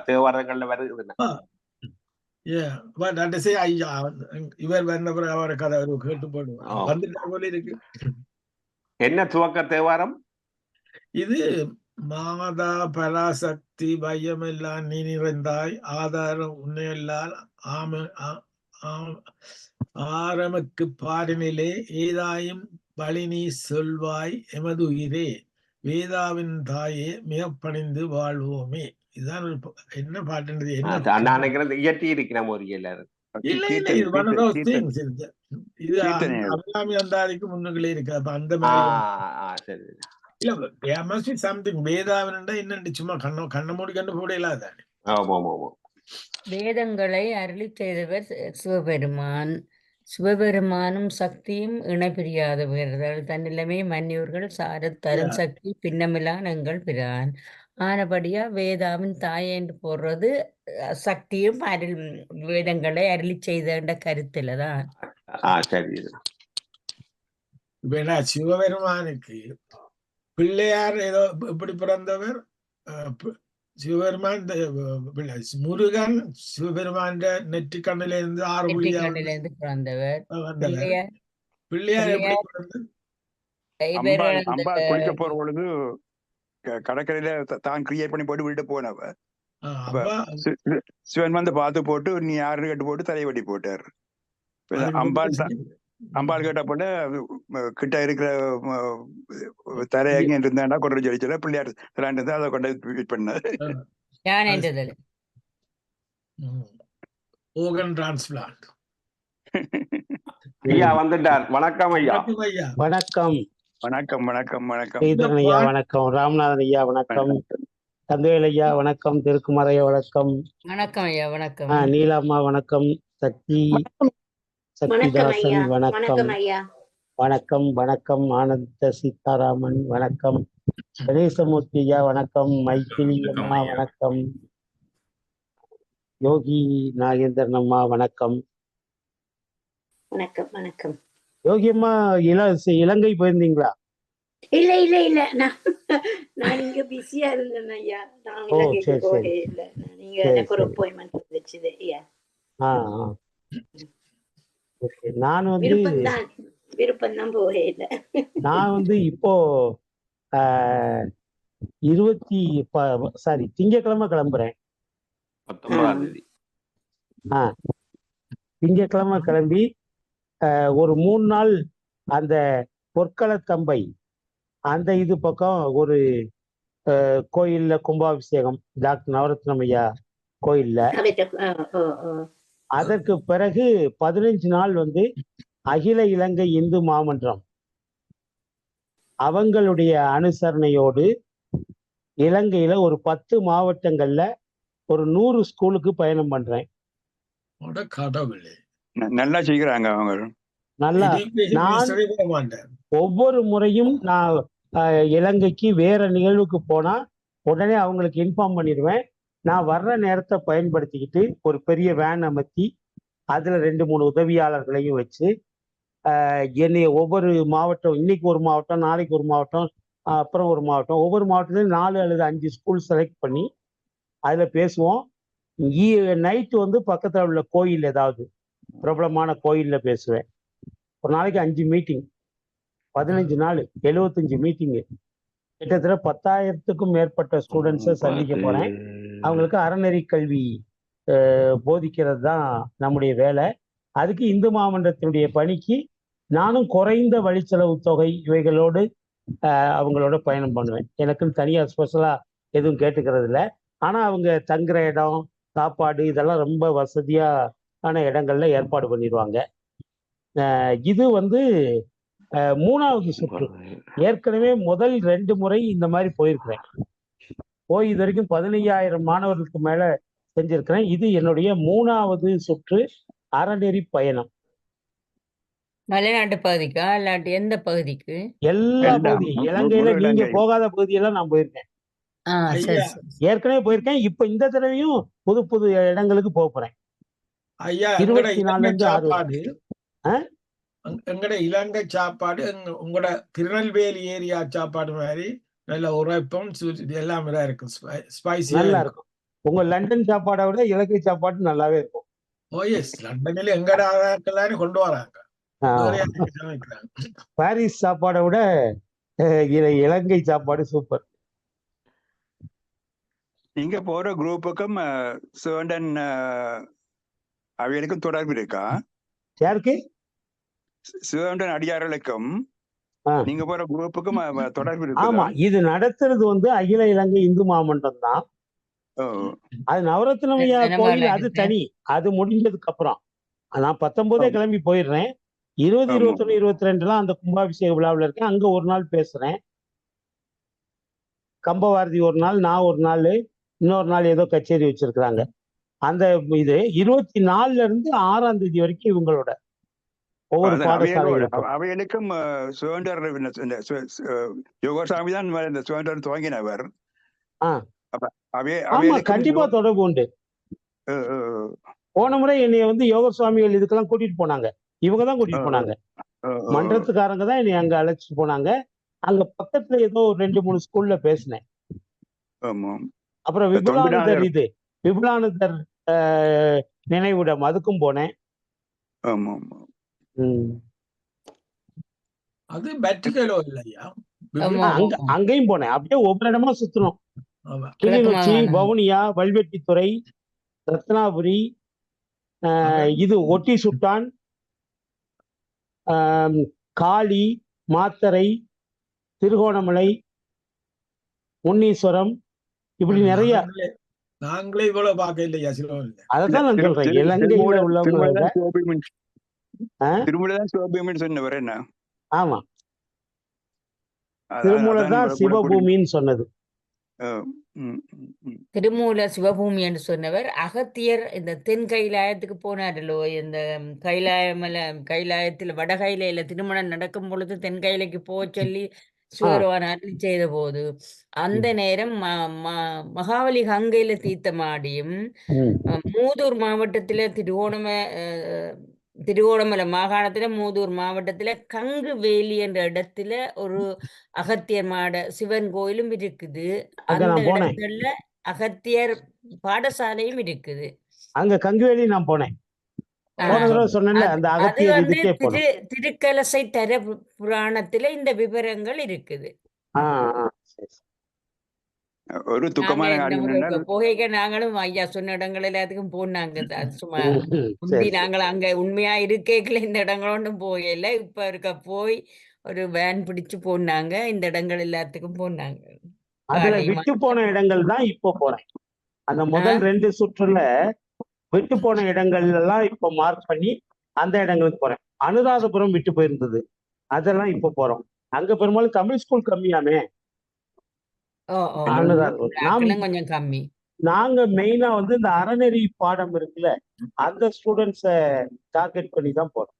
தேவாரங்கள்ல வருது. இவர் வந்த அவரை கதை கேட்டு போடுவோம் வந்துட்டா போல இருக்கு. என்ன துவக்க தேவாரம் இது? மாதா பராசக்தி பையமெல்லாம் நீ நிறைந்தாய் ஆதாரம் உன்னையெல்லாம் ஆரமுக்கு பாரினிலே ஏதாயும் வழி நீ சொல்வாய் எமது உயிரே வேதாவின் தாயே மிக பணிந்து வாழ்வோமே. இதுதான் என்ன பாட்டுன்றது? என்ன நான் நினைக்கிறது இயற்றி இருக்கிற ஒரு எல்லாரும் இல்ல இல்ல, இது one of those things. இது அபிராமி அந்தாதிக்கு முன்னுகளே இருக்கு. அப்ப அந்த மாதிரி இல்ல, there must be something. வேதாவினண்டா என்னண்டு சும்மா கண்ண மூடி கண்டு போட இல்லாதானே. வேதங்களை அருளி செய்தவர் சிவபெருமான். சிவபெருமானும் சக்தியும் இணை பிரியாதவர்கள். தன்னிலைமை மன்னியூர்கள் சாரத்தரும் சக்தி பின்னமில்லான் எங்கள் பிரான். ஆனபடியா வேதாவின் தாய் என்று போடுறது சக்தியும் வேதங்களை அருளி செய்த கருத்துல தான். சிவபெருமானுக்கு பிள்ளையார் ஏதோ இப்படி பிறந்தவர். சிவபெருமான் முருகன் சிவபெருமான் நெற்றி கண்ணில இருந்து 6 இருந்து பிறந்தவர். பிள்ளையார் எப்படி பிறந்தது? குளிக்க போற பொழுது கடற்கரையில தான் கிரியேட் பண்ணி போட்டு விட்டு போனவ சிவன் வந்து பார்த்து போட்டு நீ யாருன்னு கேட்டு போட்டு தலையை வெட்டி போட்டாரு. அம்பாள் கேட்ட போல கிட்ட இருக்கிற தரையங்க இருந்தா கொண்டு ஜெயிச்சல பிள்ளையார் இருந்தா அதை கொண்டு வெயிட் பண்ணாரு. ஐயா வந்துட்டார். வணக்கம் ஐயா. வணக்கம் வணக்கம் வணக்கம் வணக்கம் ஐயா. வணக்கம் ராமநாதன் ஐயா. வணக்கம் தந்தைவேல் ஐயா. வணக்கம் திருக்குமரையா. வணக்கம் வணக்கம் ஐயா. வணக்கம் நீலாம்மா. வணக்கம் சக்திதாசன். வணக்கம் வணக்கம் வணக்கம் ஆனந்த சீதாராமன். வணக்கம் கணேசமூர்த்தி ஐயா. வணக்கம் மைத்திலி அம்மா. வணக்கம் யோகி நாகேந்திரன் அம்மா. வணக்கம் வணக்கம் வணக்கம். யோகி அம்மா இலங்கை போயிருந்தீங்களா? இல்ல இல்ல இல்ல, நான் இங்க பிஸியா இருந்தேன் ஐயா. நான் இலங்கைக்கு போகவே இல்ல. நீங்க எனக்கு ஒரு அப்பாயின்மெண்ட் வந்துச்சு ஐயா. நான் விருப்பம் தான் போகவே இல்ல. நான் இப்போ திங்கட்கிழமை கிளம்புறேன். திங்கட்கிழமை கிளம்பி ஒரு 3 நாள் அந்த பொற்களத்தம்பை அந்த இது பக்கம் ஒரு கோயில்ல கும்பாபிஷேகம் டாக்டர் நவரத்னம் ஐயா கோயில்ல. அதற்கு பிறகு 15 நாள் அகில இலங்கை இந்து மாமன்றம் அவங்களுடைய அனுசரணையோடு இலங்கையில ஒரு 10 மாவட்டங்கள்ல ஒரு 100 ஸ்கூலுக்கு பயணம் பண்றேன். நல்லா செய்கிறாங்க அவங்க. நல்லா. நான் ஒவ்வொரு முறையும் நான் இலங்கைக்கு வேற நிகழ்வுக்கு போனா உடனே அவங்களுக்கு இன்ஃபார்ம் பண்ணிடுவேன். நான் வர்ற நேரத்தை பயன்படுத்திக்கிட்டு ஒரு பெரிய வேன் அமர்த்தி அதுல 2-3 உதவியாளர்களையும் வச்சு என்னைய ஒவ்வொரு மாவட்டம், இன்னைக்கு ஒரு மாவட்டம், நாளைக்கு ஒரு மாவட்டம், அப்புறம் ஒரு மாவட்டம், ஒவ்வொரு மாவட்டத்திலையும் 4 அல்லது 5 ஸ்கூல் செலக்ட் பண்ணி அதுல பேசுவோம். நைட்டு பக்கத்துல உள்ள கோயில், ஏதாவது பிரபலமான கோயில்ல பேசுவேன். ஒரு நாளைக்கு 5 மீட்டிங், 15 நாள் 75 மீட்டிங்கு. கிட்டத்தட்ட 10,000க்கும் மேற்பட்ட ஸ்டூடெண்ட்ஸை சந்திக்க போறேன். அவங்களுக்கு அறநெறி கல்வி போதிக்கிறது தான் நம்முடைய வேலை. அதுக்கு இந்து மாமன்றத்தினுடைய பணிக்கு நானும் குறைந்த வழிச்செலவு தொகை இவைகளோடு அவங்களோட பயணம் பண்ணுவேன். எனக்குன்னு தனியாக ஸ்பெஷலா எதுவும் கேட்டுக்கிறது இல்லை. ஆனா அவங்க தங்குற இடம், சாப்பாடு இதெல்லாம் ரொம்ப வசதியான இடங்கள்ல ஏற்பாடு பண்ணிடுவாங்க. இது 3வது சுற்று. ஏற்கனவே முதல் 2 முறை இந்த மாதிரி போயிருக்கிறேன். இது வரைக்கும் 15,000 மாணவர்களுக்கு மேல செஞ்சிருக்கிறேன். இது என்னுடைய 3வது சுற்று அறநெறி பயணம். மலைநாட்டு பகுதிக்கா இல்லாட்டி எந்த பகுதிக்கு? எல்லா பகுதியும் இலங்கையில நீங்க போகாத பகுதியெல்லாம் நான் போயிருக்கேன். ஏற்கனவே போயிருக்கேன். இப்ப இந்த தடவையும் புது புது இடங்களுக்கு போறேன். 24 எங்கட இலங்கை சாப்பாடு உங்களோட திருநெல்வேலி ஏரியா சாப்பாடு மாதிரி நல்ல உரைப்பம் எல்லாம் இருக்கும். ஸ்பைசி நல்லா இருக்கும். உங்க லண்டன் சாப்பாடை விட இலங்கை சாப்பாடு நல்லாவே இருக்கும். எஸ் லண்டன்ல எங்கட ஆட்கள்லாம் கொண்டு வராங்க. வேற யாரும் சமைக்கிறாங்க. பாரிஸ் சாப்பாடை விட இலங்கை சாப்பாடு சூப்பர். நீங்க போற குரூப்புக்கும் சர்டன் அவைகளுக்கும் தொடர்பு இருக்கா? யாருக்கு? சர்டன் அடியார்களுக்கும் நீங்க போற குரூப்புக்கும் தொடர்பு இருக்கு. ஆமா, இது நடத்துறது வந்து அகில இலங்கை இந்து மாமன்றம் தான். அது நவரத்னமையா கோயில் அது தனி. அது முடிஞ்சதுக்கு அப்புறம் நான் 19 கிளம்பி போயிடுறேன். 20, 21, 22 அந்த கும்பாபிஷேக விழாவில் இருக்கேன். அங்க ஒரு நாள் பேசுறேன். கம்பவாரதி ஒரு நாள், நான் ஒரு நாள், இன்னொரு நாள் ஏதோ கச்சேரி வச்சிருக்கிறாங்க. அந்த இது 24 இருந்து 6ஆம் தேதி வரைக்கும் இவங்களோட ஒவ்வொரு பாடசாலைகளுக்கும் அவைகளுக்கும் யோகசாமி தான் இந்த சுதந்திரம் துவங்கினவர். ஆமா, கண்டிப்பா தொடர்பு உண்டு. போன முறை என்னைய வந்து யோக சுவாமிகள் இதுக்கெல்லாம் கூட்டிட்டு போனாங்க. இவங்கதான் கூட்டிட்டு போனாங்க. மன்றத்துக்காரங்க தான் என்னை அங்க அழைச்சிட்டு போனாங்க. அங்க பக்கத்துல ஏதோ 2-3 ஸ்கூல்ல பேசினேன். அப்புறம் விபுலானந்தர் நினைவிடம் அதுக்கும் போனேன். அங்கேயும் போனேன். அப்படியே ஒவ்வொரு இடமா சுத்தணும். கிளிநொச்சி, வவுனியா, வல்வெட்டித்துறை, ரத்னாபுரி, இது ஒட்டி சுட்டான், காளி, மாத்தரை, திருகோணமலை, முன்னீஸ்வரம், இப்படி நிறைய. நாங்களே இவ்வளவு பார்க்க இல்லையா? அதான் நான் சொல்றேன். இலங்கையில உள்ளவங்க. ஆமா, திருமூலதான் சிவபூமின்னு சொன்னது. திருமூல சிவபூமி என்று சொன்னவர் அகத்தியர் இந்த தென் கைலாயத்துக்கு போனாரல்லோ. இந்த கைலாயத்தில் வடகையில திருமணம் நடக்கும் பொழுது தென் கைலைக்கு போக சொல்லி சிவபெருமான் அருளி செய்த போது அந்த நேரம் மகாவலி கங்கையில தீர்த்தமாடியும் மூதூர் மாவட்டத்துல திருகோணமலை மாகாணத்துல மூதூர் மாவட்டத்துல கங்கு வேலி என்ற இடத்துல ஒரு அகத்தியர் மாட சிவன் கோயிலும் இருக்குது. அந்த இடங்கள்ல அகத்தியர் பாடசாலையும் இருக்குது. அங்க கங்குவேலி நான் போனேன். அது வந்து திருக்கலசை தர புராணத்துல இந்த விவரங்கள் இருக்குது. ஒரு துக்கமான போகைக்க நாங்களும் ஐயா சொன்ன இடங்கள் எல்லாத்துக்கும் போனாங்க. சும்மா முந்தி நாங்கள் அங்க உண்மையா இருக்கேக்கல இந்த இடங்களோண்டும் போகல. இப்ப இருக்க போய் ஒரு வேன் பிடிச்சு போனாங்க. இந்த இடங்கள் எல்லாத்துக்கும் போனாங்க. அதுல விட்டு போன இடங்கள் தான் இப்ப போறேன். அந்த முதல் 2 சுற்றுல விட்டு போன இடங்கள் எல்லாம் இப்ப மார்க் பண்ணி அந்த இடங்களுக்கு போறேன். அனுராதபுரம் விட்டு போயிருந்தது, அதெல்லாம் இப்ப போறோம். அங்க பெரும்பாலும் தமிழ் ஸ்கூல் கம்மியாமே. கொஞ்சம் கம்மி. நாங்க மெயினா வந்து இந்த அறநெறி பாடம் இருக்குல்ல, அந்த ஸ்டூடெண்ட்ஸ டார்கெட் பண்ணி தான் போறோம்.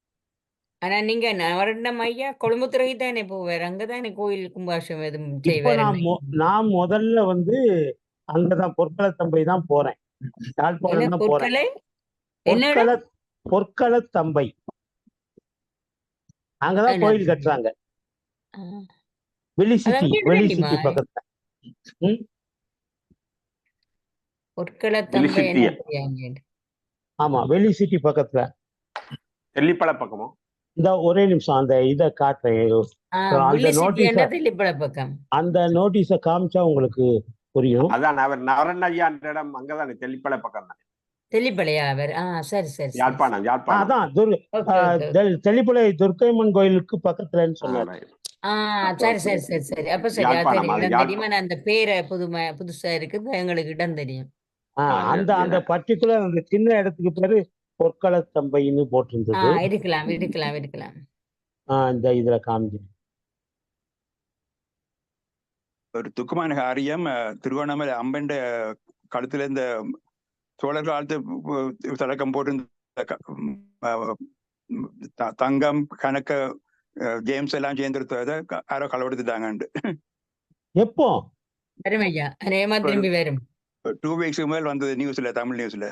ஆனா நீங்க நவரண்டம் ஐயா கொழும்புத்துறை தானே போவார், அங்கதானே கோயில் கும்பாஷம் எதுவும் செய்வார்? நான் முதல்ல வந்து அங்கதான் பொற்களத்தம்பை தான் போறேன். யாழ்ப்பாணம் தான் போறேன். பொற்களத்தம்பை அங்கதான் கோயில் கட்டுறாங்க. வெளிசிட்டி பக்கத்துல. ஆமா, வெளிசிட்டி பக்கத்துல. தெல்லிப்பள பக்கமோ? இந்த ஒரே நிமிஷம் அந்த இத காட்டுறேன். அந்த நோட்டீஸ காமிச்சா உங்களுக்கு புரியும். அதான் அவர் நவரன் ஐயா இடம் அங்கதான் தெல்லிப்பள பக்கம் தான். தெல்லிப்பளையா அவர்? சரி சரி, யாழ்ப்பாணம். அதான் தெல்லிப்பளை துர்க்கைம்மன் கோயிலுக்கு பக்கத்துலன்னு சொன்னாரு. சரி சரி சரி சரி. அப்ப சரி, தெரியுமா? அந்த பேரை புதுசா இருக்கு, எங்களுக்கு இடம் தெரியும். அந்த பர்டிகுலர் அந்த சின்ன இடத்துக்கு பேரு பொற்களத்தம்பைன்னு போட்டிருந்தது. இருக்கலாம் இருக்கலாம் இருக்கலாம். இந்த இதுல காமிச்சு ஒரு துக்கமான காரியம். திருவண்ணாமலை அம்பண்ட கழுத்துல இந்த சோழர் காலத்து தலக்கம் போட்டு தங்கம் கணக்க ஜேம்ஸ் எல்லாம் சேர்ந்து யாரோ களவெடுத்துட்டாங்க. எப்போ? திரும்பி வரும் 2 weeks மேல் வந்தது நியூஸ்ல, தமிழ் நியூஸ்ல.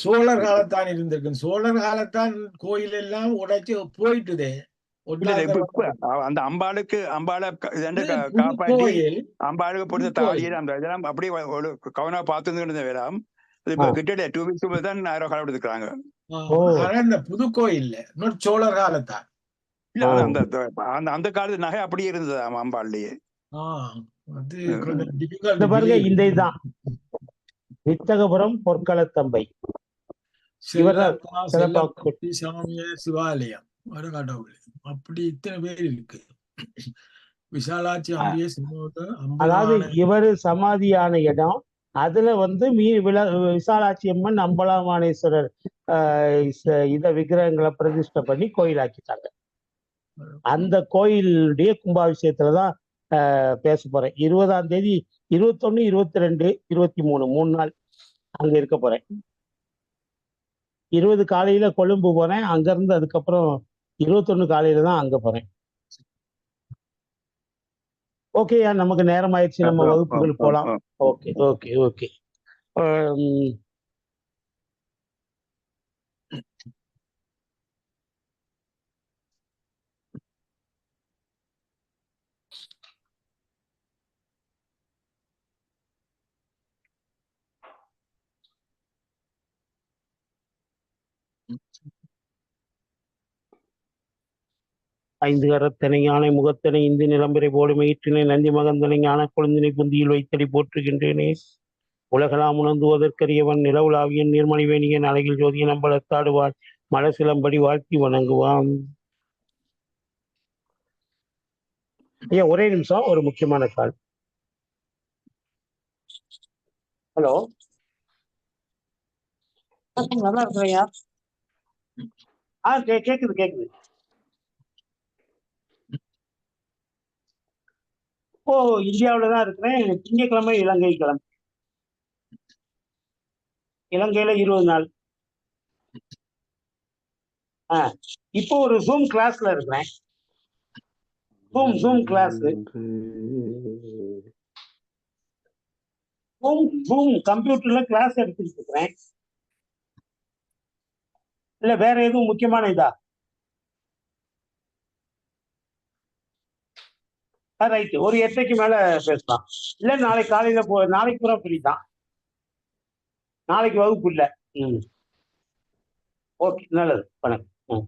சோழர் காலத்தான் இருந்திருக்கு. சோழர் காலத்தான் கோயில் எல்லாம் உடைச்சு போயிட்டுதே. அந்த அம்பாளுக்கு காப்பாற்றி அம்பாளுக்கு பொறுத்த தாடியை அந்த இதெல்லாம் அப்படியே கவனமா பார்த்து வேலாம். கிட்ட 2 வீக்ஸ் தான் யாரோ கலவெடுத்துக்கிறாங்க. இந்த புது கோயில் சோழர் காலத்தான் அந்த காலத்து நகை அப்படியே இருந்தது அம்பாள்லயே. பாருங்க, இந்த இதுதான் வித்தகபுரம் பொற்களத்தம்பை சிவாலயம் அப்படி இத்தனை பேர் இருக்கு. விஷாலாட்சி அம்பிகை, அதாவது இவரு சமாதியான இடம். அதுல விசாலாட்சி அம்மன், அம்பலவாணேஸ்வரர் இத விக்கிரகங்களை பிரதிஷ்டை பண்ணி கோயிலாக்கிட்டாங்க. அந்த கோயிலுடைய கும்பாபிஷேகத்துலதான் பேச போறேன். 20ஆம் தேதி 21, 22, 23 3 நாள் அங்க இருக்க போறேன். 20 காலையில கொழும்பு போறேன். அங்க இருந்து அதுக்கப்புறம் 21 காலையில தான் அங்க போறேன். ஓகேயா, நமக்கு நேரம் ஆயிடுச்சு, நம்ம வகுப்புகள் போலாம். Okay okay okay. 5 கரத்தனை யானை முகத்தனை இந்தி நிலம்பரை போடும் ஈற்றினை நந்தி மகந்தனை ஞான குழந்தினை புந்தியில் வைத்தடி போற்றுகின்றேனே. உலகலாம் உணர்ந்துவதற்கரியவன் நிலவுலாவியன் நீர்மணிவேணியன் அழகில் ஜோதியன் அம்பலத்தாடுவான் மலசிலம்படி வாழ்த்தி வணங்குவான். ஐயா, ஒரே நிமிஷம், ஒரு முக்கியமான கால். ஹலோ, நல்லா இருக்கிறையா? கேக்குது. இப்போ இந்தியாவில தான் இருக்கிறேன். திங்கட்கிழமை இலங்கை கிழமை. இலங்கையில 20 நாள். இப்போ ஒரு ஜூம் கிளாஸ்ல இருக்கிறேன். ஜூம் கிளாஸ், ஜூம் கம்ப்யூட்டர்ல கிளாஸ் எடுத்துட்டு இருக்கிறேன். இல்ல வேற எதுவும் முக்கியமான இதா? ரைட்டு, ஒரு 8க்கு மேல பேசலாம். இல்ல நாளைக்கு காலையில நாளைக்கு பூரா ஃப்ரீ தான். நாளைக்கு வகுப்பு இல்லை. ஓகே, நல்லது, வணக்கம்.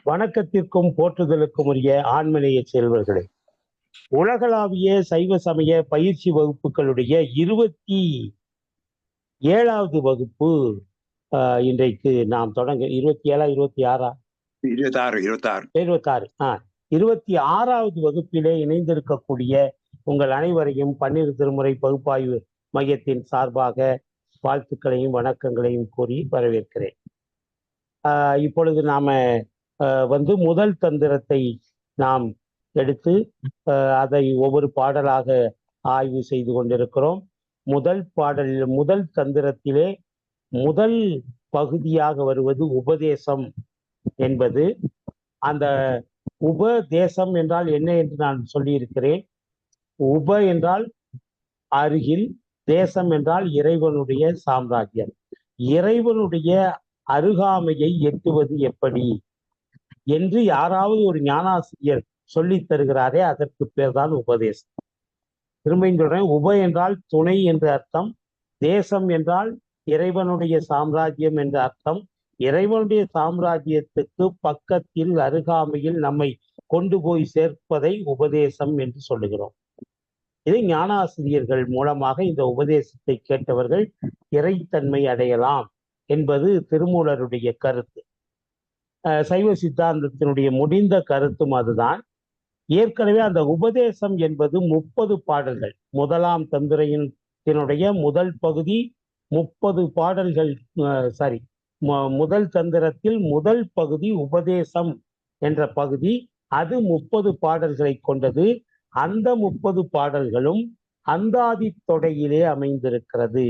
வணக்கத்திற்கும் போற்றுதலுக்கும் உரிய ஆண்மநேய செல்வர்களே, உலகளாவிய சைவ சமய பயிற்சி வகுப்புகளுடைய 27வது வகுப்பு இன்றைக்கு நாம் தொடங்க. 27, 26 26வது வகுப்பிலே இணைந்திருக்கக்கூடிய உங்கள் அனைவரையும் பன்னிரு திருமுறை பகுப்பாய்வு மையத்தின் சார்பாக வாழ்த்துக்களையும் வணக்கங்களையும் கூறி வரவேற்கிறேன். இப்பொழுது நாம முதல் தந்திரத்தை நாம் எடுத்து அதை ஒவ்வொரு பாடலாக ஆய்வு செய்து கொண்டிருக்கிறோம். முதல் தந்திரத்திலே முதல் பகுதியாக வருவது உபதேசம் என்பது. அந்த உபதேசம் என்றால் என்ன என்று நான் சொல்லியிருக்கிறேன். உப என்றால் அருகில், தேசம் என்றால் இறைவனுடைய சாம்ராஜ்யம். இறைவனுடைய அருகாமையை எட்டுவது எப்படி என்று யாராவது ஒரு ஞானாசிரியர் சொல்லித் தருகிறாரே, அதற்கு பேர் தான் உபதேசம். திரும்பியும் சொல்றேன், உப என்றால் துணை என்று அர்த்தம், தேசம் என்றால் இறைவனுடைய சாம்ராஜ்யம் என்ற அர்த்தம். இறைவனுடைய சாம்ராஜ்யத்துக்கு பக்கத்தில் அருகாமையில் நம்மை கொண்டு போய் சேர்ப்பதை உபதேசம் என்று சொல்லுகிறோம். இதை ஞானாசிரியர்கள் மூலமாக இந்த உபதேசத்தை கேட்டவர்கள் இறைத்தன்மை அடையலாம் என்பது திருமூலருடைய கருத்து. சைவ சித்தாந்தத்தினுடைய முடிந்த கருத்தும் அதுதான். ஏற்கனவே அந்த உபதேசம் என்பது 30 பாடல்கள். முதலாம் தந்திரத்தினுடைய முதல் பகுதி 30 பாடல்கள். முதல் தந்திரத்தில் முதல் பகுதி உபதேசம் என்ற பகுதி, அது 30 பாடல்களை கொண்டது. அந்த 30 பாடல்களும் அந்தாதி தொடையிலே அமைந்திருக்கிறது.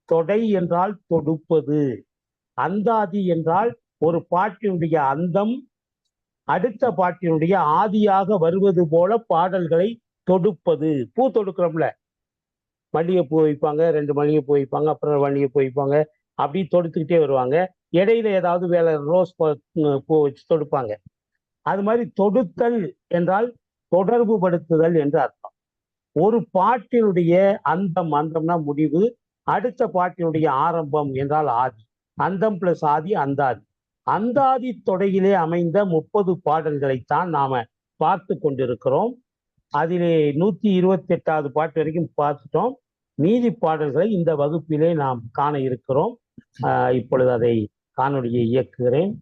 தொடை என்றால் தொடுப்பது, அந்தாதி என்றால் ஒரு பாட்டினுடைய அந்தம் அடுத்த பாட்டினுடைய ஆதியாக வருவது போல பாடல்களை தொடுப்பது. பூ தொடுக்கிறோம்ல, மல்லிகைப்பூ வைப்பாங்க, 2 மல்லிகைப்பூ வைப்பாங்க, அப்புறம் மல்லிகைப்பூ வைப்பாங்க, அப்படி தொடுத்துக்கிட்டே வருவாங்க. இடையில ஏதாவது வேலை ரோஸ் பூ வச்சு தொடுப்பாங்க. அது மாதிரி தொடுத்தல் என்றால் தொடர்பு படுத்துதல் என்று அர்த்தம். ஒரு பாட்டினுடைய அந்தம்னா முடிவு, அடுத்த பாட்டினுடைய ஆரம்பம் என்றால் ஆதி. அந்தம் பிளஸ் ஆதி அந்தாதி. அந்தாதி தொடையிலே அமைந்த 30 பாடல்களைத்தான் நாம பார்த்து கொண்டிருக்கிறோம். அதிலே 128வது பாட்டு வரைக்கும் பார்த்துட்டோம். மீதி பாடல்களை இந்த வகுப்பிலே நாம் காண இருக்கிறோம். இப்பொழுது அதை காணொலியை இயக்குகிறேன்.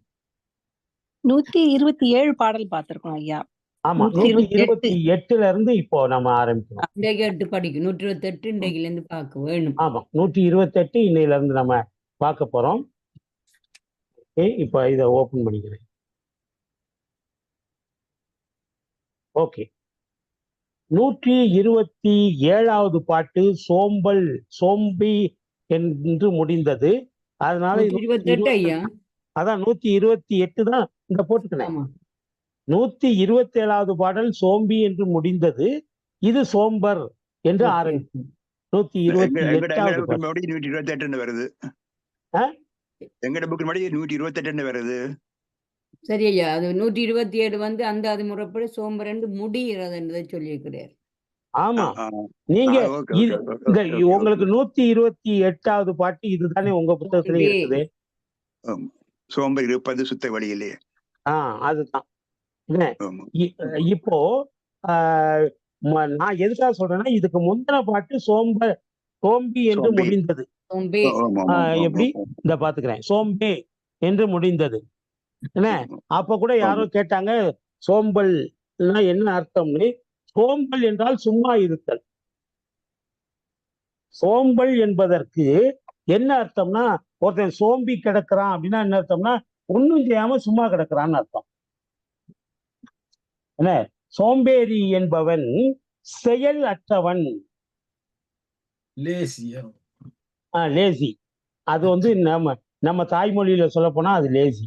127 பாடல் பார்த்திருக்கோம் ஐயா. ஆமா, 128ல இருந்து இப்போ நம்ம ஆரம்பிக்கணும். 128 இன்றைக்குல இருந்து பார்க்க வேணும். ஆமா, 128 இன்னையில இருந்து நம்ம பார்க்க போறோம். இப்ப இதை ஓபன் பண்ணிக்கிறேன். ஓகே, 127வது பாட்டு சோம்பி என்று முடிந்தது. அதனால 128 ஐயா, அதான் 128 தான் இந்த போட்டுக்கிறேன். 127வது பாடல் சோம்பி என்று முடிந்தது. இது சோம்பர் என்று ஆரம்பிக்கும். 128வது பாடல் 128 வருது. எங்கட புக் மடி 128 வருது. சரி ஐயா, அது 127 வந்து அந்த அது முறைப்படி சோம்பர் என்று முடிகிறது என்று சொல்லியிருக்கிறார். ஆமா, நீங்க உங்களுக்கு 128வது பாட்டு இதுதானே உங்க புத்தகத்திலே இருக்குது. சோம்பர் இருப்பது சுத்த வழியிலே. அதுதான். இப்போ நான் எதுக்காக சொல்றேன்னா, இதுக்கு முந்தின பாட்டு சோம்பி என்று முடிந்தது. எப்படி இந்த பாத்துக்கிறேன், சோம்பே என்று முடிந்தது. என்ன, அப்ப கூட யாரோ கேட்டாங்க சோம்பல் என்ன அர்த்தம்னு. சோம்பல் என்றால் சும்மா இருத்தல். சோம்பல் என்பதற்கு என்ன அர்த்தம்னா, ஒருத்தன் சோம்பி கிடக்குறான் அப்படின்னா என்ன அர்த்தம்னா, ஒண்ணும் செய்யாம சும்மா கிடக்குறான்னு அர்த்தம். என்ன, சோம்பேறி என்பவன் செயல் அற்றவன், லேசி. அது வந்து நம்ம தாய்மொழியில சொல்ல போனா அது லேசி.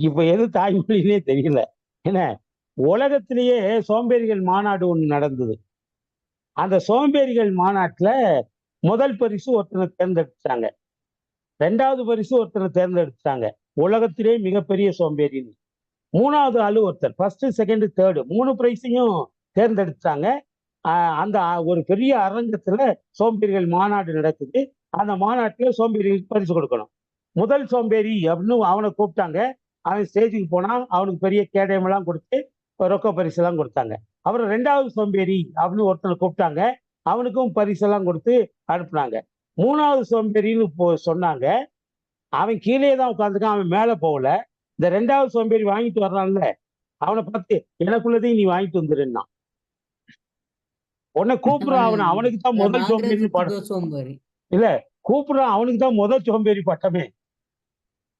இப்ப எது தாய்மொழியிலே தெரியல. என்ன, உலகத்திலேயே சோம்பேறிகள் மாநாடு ஒண்ணு நடந்தது. அந்த சோம்பேறிகள் மாநாட்டுல முதல் பரிசு ஒருத்தனை தேர்ந்தெடுத்தாங்க, 2வது பரிசு ஒருத்தனை தேர்ந்தெடுத்தாங்க. உலகத்திலே மிகப்பெரிய சோம்பேறின்னு 3வது ஆளு ஒருத்தர், ஃபர்ஸ்ட் செகண்ட் தேர்டு 3 பிரைஸையும் தேர்ந்தெடுத்தாங்க. அந்த ஒரு பெரிய அரங்கத்துல சோம்பேறிகள் மாநாடு நடக்குது. அந்த மாநாட்டுல சோம்பேறிகளுக்கு பரிசு கொடுக்கணும். முதல் சோம்பேறி அப்படின்னு அவனை கூப்பிட்டாங்க. அவன் ஸ்டேஜுக்கு போனா அவனுக்கு பெரிய கேடயம் எல்லாம் கொடுத்து ரொக்க பரிசு எல்லாம் கொடுத்தாங்க. அப்புறம் 2வது சோம்பேறி அப்படின்னு ஒருத்தனை கூப்பிட்டாங்க, அவனுக்கும் பரிசு எல்லாம் கொடுத்து அனுப்புனாங்க. 3வது சோம்பேறின்னு சொன்னாங்க, அவன் கீழே தான் உட்காந்துக்கான், அவன் மேல போகல. இந்த 2வது சோம்பேறி வாங்கிட்டு வர்றான்ல, அவனை பார்த்து எனக்குள்ளதையும் நீ வாங்கிட்டு வந்துருன்னா. உன்னை கூப்பிடுறான், அவனுக்கு தான் முதல் சோம்பேறி பட்டம் இல்ல, கூப்பிடுறான் அவனுக்கு தான் முதல் சோம்பேறி பட்டமே.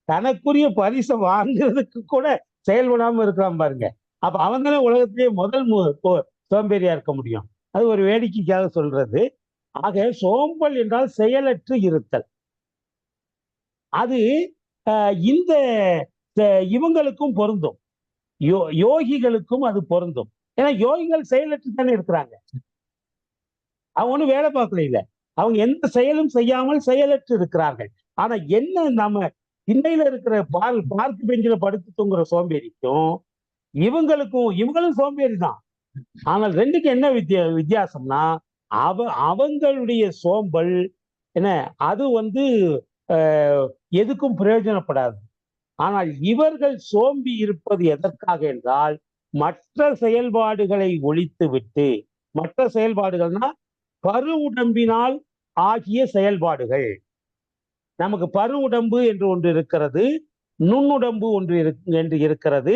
தனக்குரிய பரிசை வாங்குறதுக்கு கூட செயல்படாம இருக்கிறான் பாருங்க. அப்ப அவன் தானே உலகத்திலேயே முதல் சோம்பேறியா இருக்க முடியும். அது ஒரு வேடிக்கைக்காக சொல்றது. ஆக சோம்பல் என்றால் செயலற்று இருத்தல். அது இந்த இவங்களுக்கும் பொருந்தும், யோகிகளுக்கும் அது பொருந்தும். ஏன்னா யோகிகள் செயலற்று தானே இருக்கிறாங்க. அவங்க ஒன்றும் வேலை பார்க்கல, இல்ல, அவங்க எந்த செயலும் செய்யாமல் செயலற்று இருக்கிறார்கள். ஆனா என்ன, நம்ம திண்ணையில இருக்கிற பார்க்கு பெஞ்சில படுத்து தூங்குற சோம்பேறிக்கும் இவங்களும் சோம்பேறி தான். ஆனால் ரெண்டுக்கு என்ன வித்தியாசம்னா, அவங்களுடைய சோம்பல் என்ன, அது வந்து எதுக்கும் பிரயோஜனப்படாது. ஆனால் இவர்கள் சோம்பி இருப்பது எதற்காக என்றால், மற்ற செயல்பாடுகளை ஒழித்து விட்டு, மற்ற செயல்பாடுகள்னா பரு உடம்பினால் ஆகிய செயல்பாடுகள். நமக்கு பரு உடம்பு என்று ஒன்று இருக்கிறது, நுண்ணுடம்பு என்று இருக்கிறது.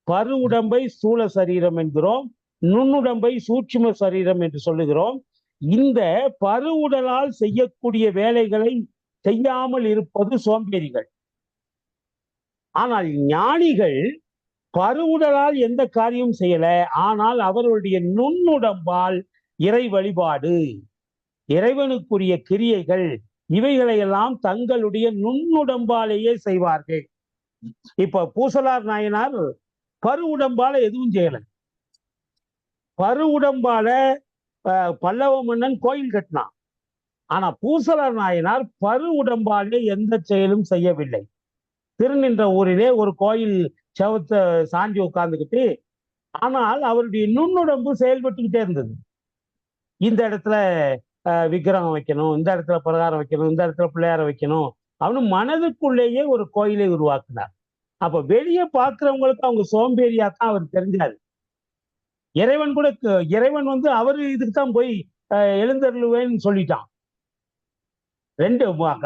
பரு உடம்பை ஸ்தூல சரீரம் என்கிறோம், நுண்ணுடம்பை சூட்சும சரீரம் என்று சொல்லுகிறோம். இந்த பரு உடலால் செய்யக்கூடிய வேலைகளை செய்யாமல் இருப்பது சோம்பேறிகள். ஆனால் ஞானிகள் பருவுடலால் எந்த காரியம் செய்யல, ஆனால் அவர்களுடைய நுண்ணுடம்பால் இறை வழிபாடு, இறைவனுக்குரிய கிரியைகள், இவைகளையெல்லாம் தங்களுடைய நுண்ணுடம்பாலேயே செய்வார்கள். இப்ப பூசலார் நாயனார் பரு உடம்பால எதுவும் செய்யல. பரு உடம்பால பல்லவ மன்னன் கோயில் கட்டினான். ஆனா பூசலர் நாயனார் பரு உடம்பாலே எந்த செயலும் செய்யவில்லை. திருநின்ற ஊரிலே ஒரு கோயில் செவத்தை சாஞ்சி உட்கார்ந்துக்கிட்டு, ஆனால் அவருடைய நுண்ணுடம்பு செயல்பட்டுக்கிட்டே இருந்தது. இந்த இடத்துல விக்கிரகம் வைக்கணும், இந்த இடத்துல பிரகாரம் வைக்கணும், இந்த இடத்துல பிள்ளையார வைக்கணும், அவனு மனதுக்குள்ளேயே ஒரு கோயிலை உருவாக்குனார். அப்ப வெளியே பார்க்கிறவங்களுக்கு அவங்க சோம்பேறியா தான் அவர் தெரிஞ்சாரு. இறைவன் கூட இறைவன் அவரு இதுக்கு தான் போய் எழுந்தருளுவேன்னு சொல்லிட்டான்.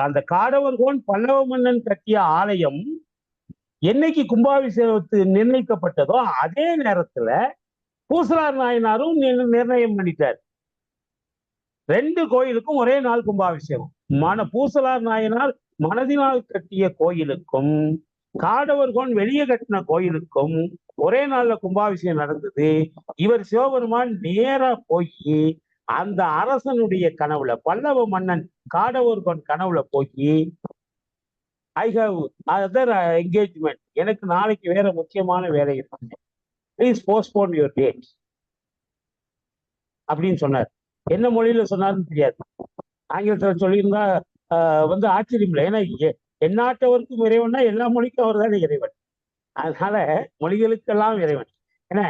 அந்த காடவர்கோன் பல்லவ மன்னன் கட்டிய ஆலயம் என்னைக்கு கும்பாபிஷேகத்து நிர்ணயிக்கப்பட்டதோ அதே நேரத்துல பூசலார் நாயனாரும் நிர்ணயம் பண்ணிட்டார். 2 கோயிலுக்கும் ஒரே நாள் கும்பாபிஷேகம். பூசலார் நாயனார் மனதினால் கட்டிய கோயிலுக்கும் காடவர்கோன் வெளியே கட்டின கோயிலுக்கும் ஒரே நாள்ல கும்பாபிஷேகம் நடந்தது. இவர் சிவபெருமான் நேரா போய் அந்த அரசனுடைய கனவுல, பல்லவ மன்னன் காடவர்கோன் கனவுல போய், ஐ ஹவ் அதர் என்கேஜ்மெண்ட், எனக்கு நாளைக்கு வேற முக்கியமான வேலை இருக்கு, ப்ளீஸ் போஸ்ட்போன் யுவர் டேட் அப்படின்னு சொன்னார். என்ன மொழியில சொன்னாருன்னு தெரியாது. ஆங்கிலத்தில் சொல்லியிருந்தா ஆச்சரியம் இல்லை. ஏன்னா எந்நாட்டவருக்கும் இறைவன்னா எல்லா மொழிக்கும் அவர் தான் இறைவன். அதனால மொழிகளுக்கெல்லாம் இறைவன். ஏன்னா